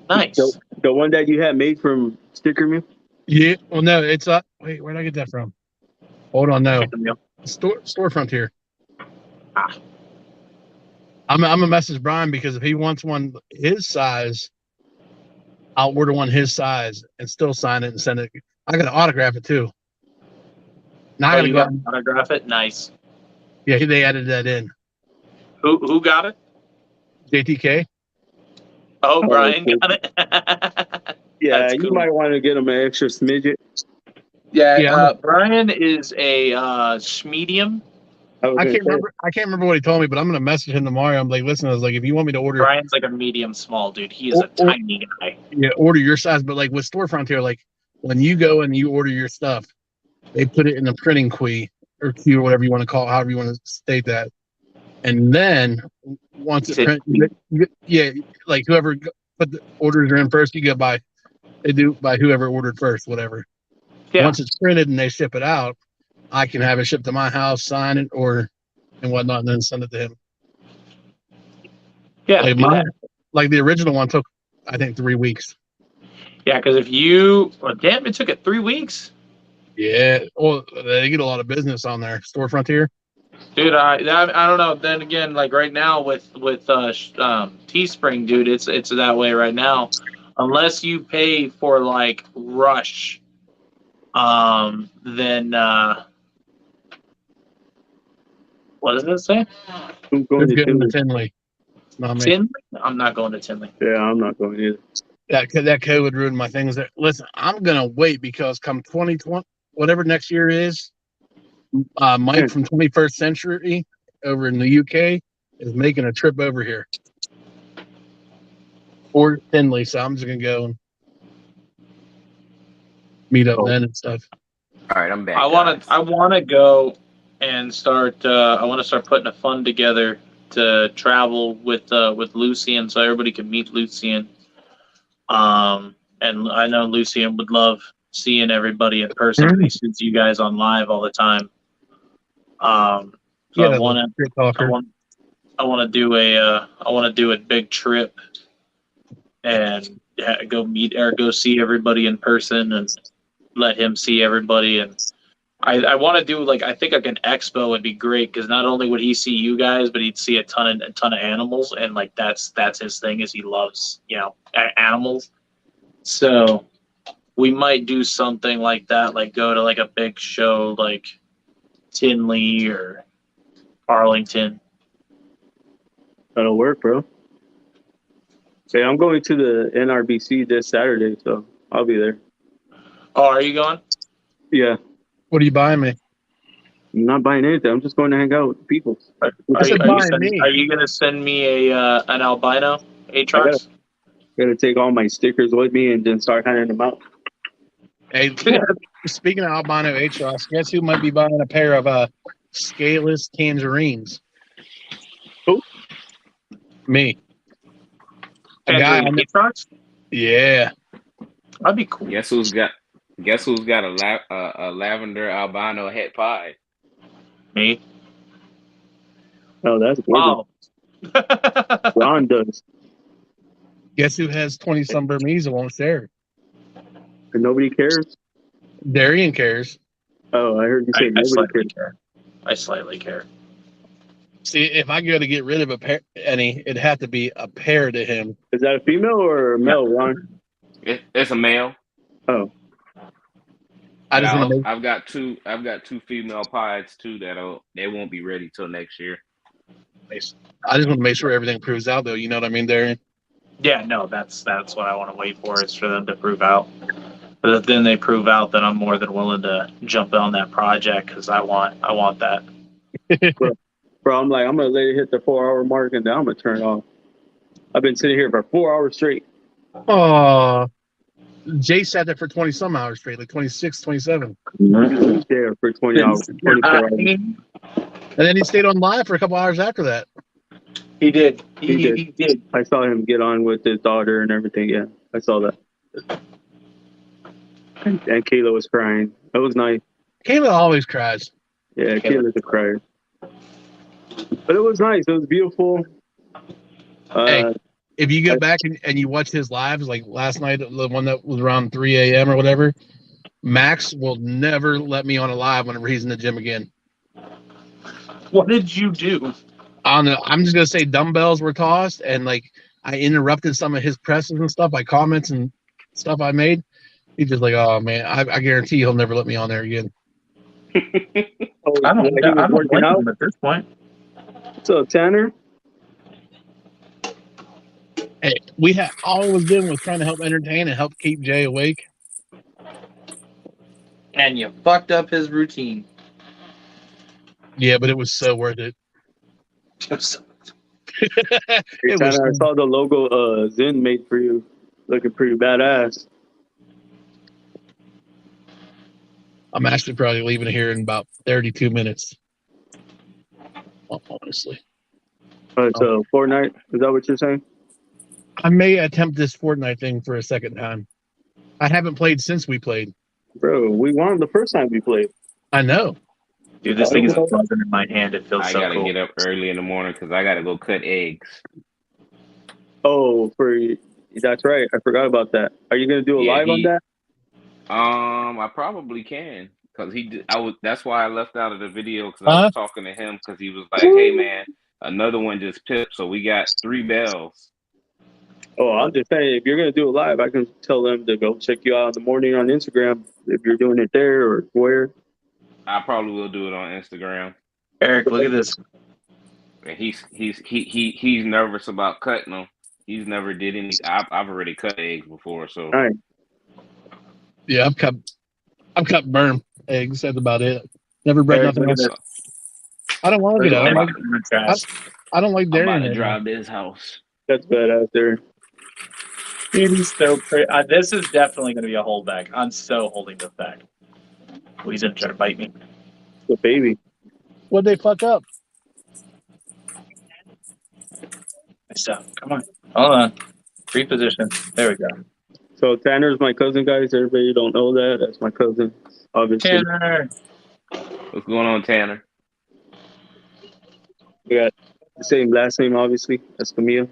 Nice. The one that you had made from Sticker Mill? Yeah. Well, no, it's wait, where'd I get that from? Hold on, no. Store Frontier. I'm gonna message Brian because if he wants one his size, I'll order one his size and still sign it and send it. I gotta autograph it too. Now I gotta go autograph it. Nice. Yeah, they added that in. Who got it? JTK. Oh, Brian got it. Yeah, That's you cool. might want to get him an extra smidget. Yeah, Brian is a medium. I can't remember what he told me, but I'm gonna message him tomorrow. I'm like, listen, I was like, if you want me to order, Brian's like a medium small dude. He is a tiny guy. Yeah, order your size. But like with Store Frontier, like when you go and you order your stuff, they put it in the printing queue or queue or whatever you want to call it, however you want to state that. And then once it's printed, like whoever put the orders are in first, you go by. They do by whoever ordered first, whatever. Yeah. Once it's printed and they ship it out, I can have it shipped to my house, sign it, and whatnot, and then send it to him. Yeah, like the original one took, I think, 3 weeks. Yeah, because it took it 3 weeks. Yeah, well, they get a lot of business on there. Store Frontier. Dude, I don't know. Then again, like right now with Teespring, dude, it's that way right now. Unless you pay for like Rush, then what does it say? I'm going to Tinley. Tinley? I'm not going to Tinley. Yeah, I'm not going either. That code would ruin my things. Listen, I'm gonna wait because come 2020, whatever next year is, Mike from 21st Century over in the UK is making a trip over here or Tinley, so I'm just gonna go and meet up then and stuff. All right, I'm back. I want to go and start. I want to start putting a fund together to travel with Lucian, so everybody can meet Lucian. And I know Lucian would love seeing everybody in person because he sees you guys on live all the time. So I want to do a big trip and go see everybody in person and let him see everybody. And I want to do I think like an expo would be great because not only would he see you guys, but he'd see a ton of animals, and that's his thing is he loves animals. So we might do something like that, like go to a big show like Tinley or Arlington. That'll work, bro. Hey, I'm going to the NRBC this Saturday, so I'll be there. Oh, are you going? Yeah. What are you buying me? I'm not buying anything. I'm just going to hang out with people. Are you going to send me an albino Aatrox? Gotta take all my stickers with me and then start handing them out. Hey, speaking of albino Aatrox, guess who might be buying a pair of scaleless tangerines? Who? Me. Tangerine Aatrox? Yeah. That'd be cool. Guess who's got a lavender albino het pie? Me. Oh, that's good. Oh. Ron does. Guess who has 20-some Burmese and won't share? And nobody cares? Darian cares. Oh, I heard you say nobody cares. I slightly care. See, if I go to get rid of a pair, it'd have to be a pair to him. Is that a female or a male, Ron? It's a male. Oh. I've got two female pies too they won't be ready till next year. I just want to make sure everything proves out, though. You know what I mean, Darian? Yeah, no, that's what I want to wait for is for them to prove out. But if then they prove out, then I'm more than willing to jump on that project because I want that. Bro, I'm gonna let it hit the 4-hour mark and then I'm gonna turn it off. I've been sitting here for 4 hours straight. Oh, Jay sat there for 20-some hours straight, like 26, 27. There for 20 hours, 24 hours. And then he stayed on live for a couple hours after that. He did. He did. I saw him get on with his daughter and everything. Yeah, I saw that. And Kayla was crying. That was nice. Kayla always cries. Yeah, Kayla's a crier. But it was nice. It was beautiful. Hey, if you go back and you watch his lives, like last night, the one that was around 3 a.m. or whatever, Max will never let me on a live whenever he's in the gym again. What did you do? I don't know. I'm just gonna say dumbbells were tossed, and I interrupted some of his presses and stuff by comments and stuff I made. He's just like, "Oh man, I guarantee he'll never let me on there again." I don't blame him at this point. What's up, Tanner? Hey, all I was doing was trying to help entertain and help keep Jay awake. And you fucked up his routine. Yeah, but it was so worth it. Hey, Tanner, I saw the logo Zen made for you. Looking pretty badass. I'm actually probably leaving here in about 32 minutes. Honestly. So Fortnite, is that what you're saying? I may attempt this Fortnite thing for a second time. I haven't played since we played. Bro, we won the first time we played. I know. Dude, this thing is buzzing in my hand. It feels so cool. I gotta get up early in the morning because I gotta go cut eggs. Oh, that's right. I forgot about that. Are you gonna do a live on that? I probably can because that's why I left out of the video because I was talking to him because he was like, "Hey man, another one just pipped, so we got 3 bells." Oh, I'm just saying, if you're gonna do a live, I can tell them to go check you out in the morning on Instagram if you're doing it there or where. I probably will do it on Instagram. Eric, look at this. And he's nervous about cutting them. He's never did any. I've already cut eggs before, so. All right. Yeah, I've cut burn eggs. That's about it. Never bred nothing else. I don't want to get out. I don't like dairy. I'm about to drive to his house. That's badass there. Dude, he's so crazy. This is definitely going to be a holdback. I'm so holding this back. Oh, he's going to try to bite me. The baby. What'd they fuck up? So come on. Hold on. Reposition. There we go. So Tanner's my cousin, guys. Everybody don't know that. That's my cousin, obviously. Tanner. What's going on, Tanner? We got the same last name, obviously. That's Camille.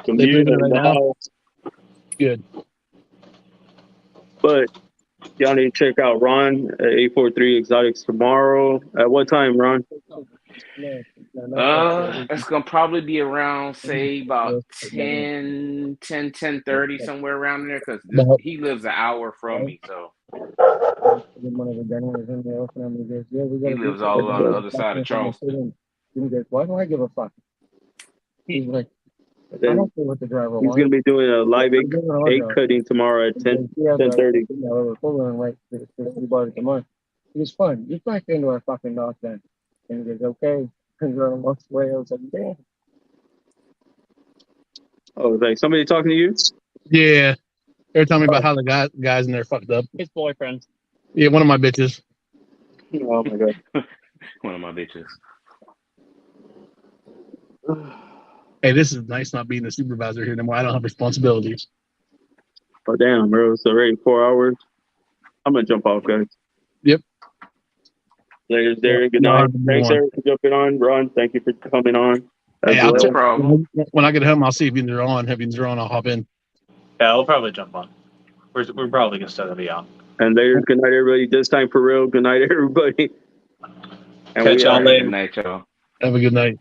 They moving in right the now? house. Good. But y'all need to check out Ron at 843 Exotics tomorrow. At what time, Ron? It's gonna probably be around, say, about 10:30, somewhere around there, because he lives an hour from me, so he lives all on the other side of Charleston. Why do I give a fuck? He's like, I Then don't care what the driver he's wants. going to be doing a live egg cutting tomorrow at 10:30. He was fun. Just back into our fucking dock then. And he goes, okay. And we're on the most way. I was like, damn. Oh, like somebody talking to you? Yeah. They were telling me about how the guys in there fucked up. His boyfriend. Yeah, one of my bitches. Oh my god. One of my bitches. Hey, this is nice not being the supervisor here anymore. I don't have responsibilities. Oh damn, bro. It's already 4 hours. I'm going to jump off, guys. Yep. Later, Darren. Good night. Thanks, Eric, for jumping on. Ron, thank you for coming on. Hey, No problem. When I get home, I'll see if they're on. If they're on, I'll hop in. Yeah, I'll probably jump on. We're probably gonna still be on. And later, good night, everybody. This time for real. Good night, everybody. And Catch y'all later. Good night, y'all. Have a good night.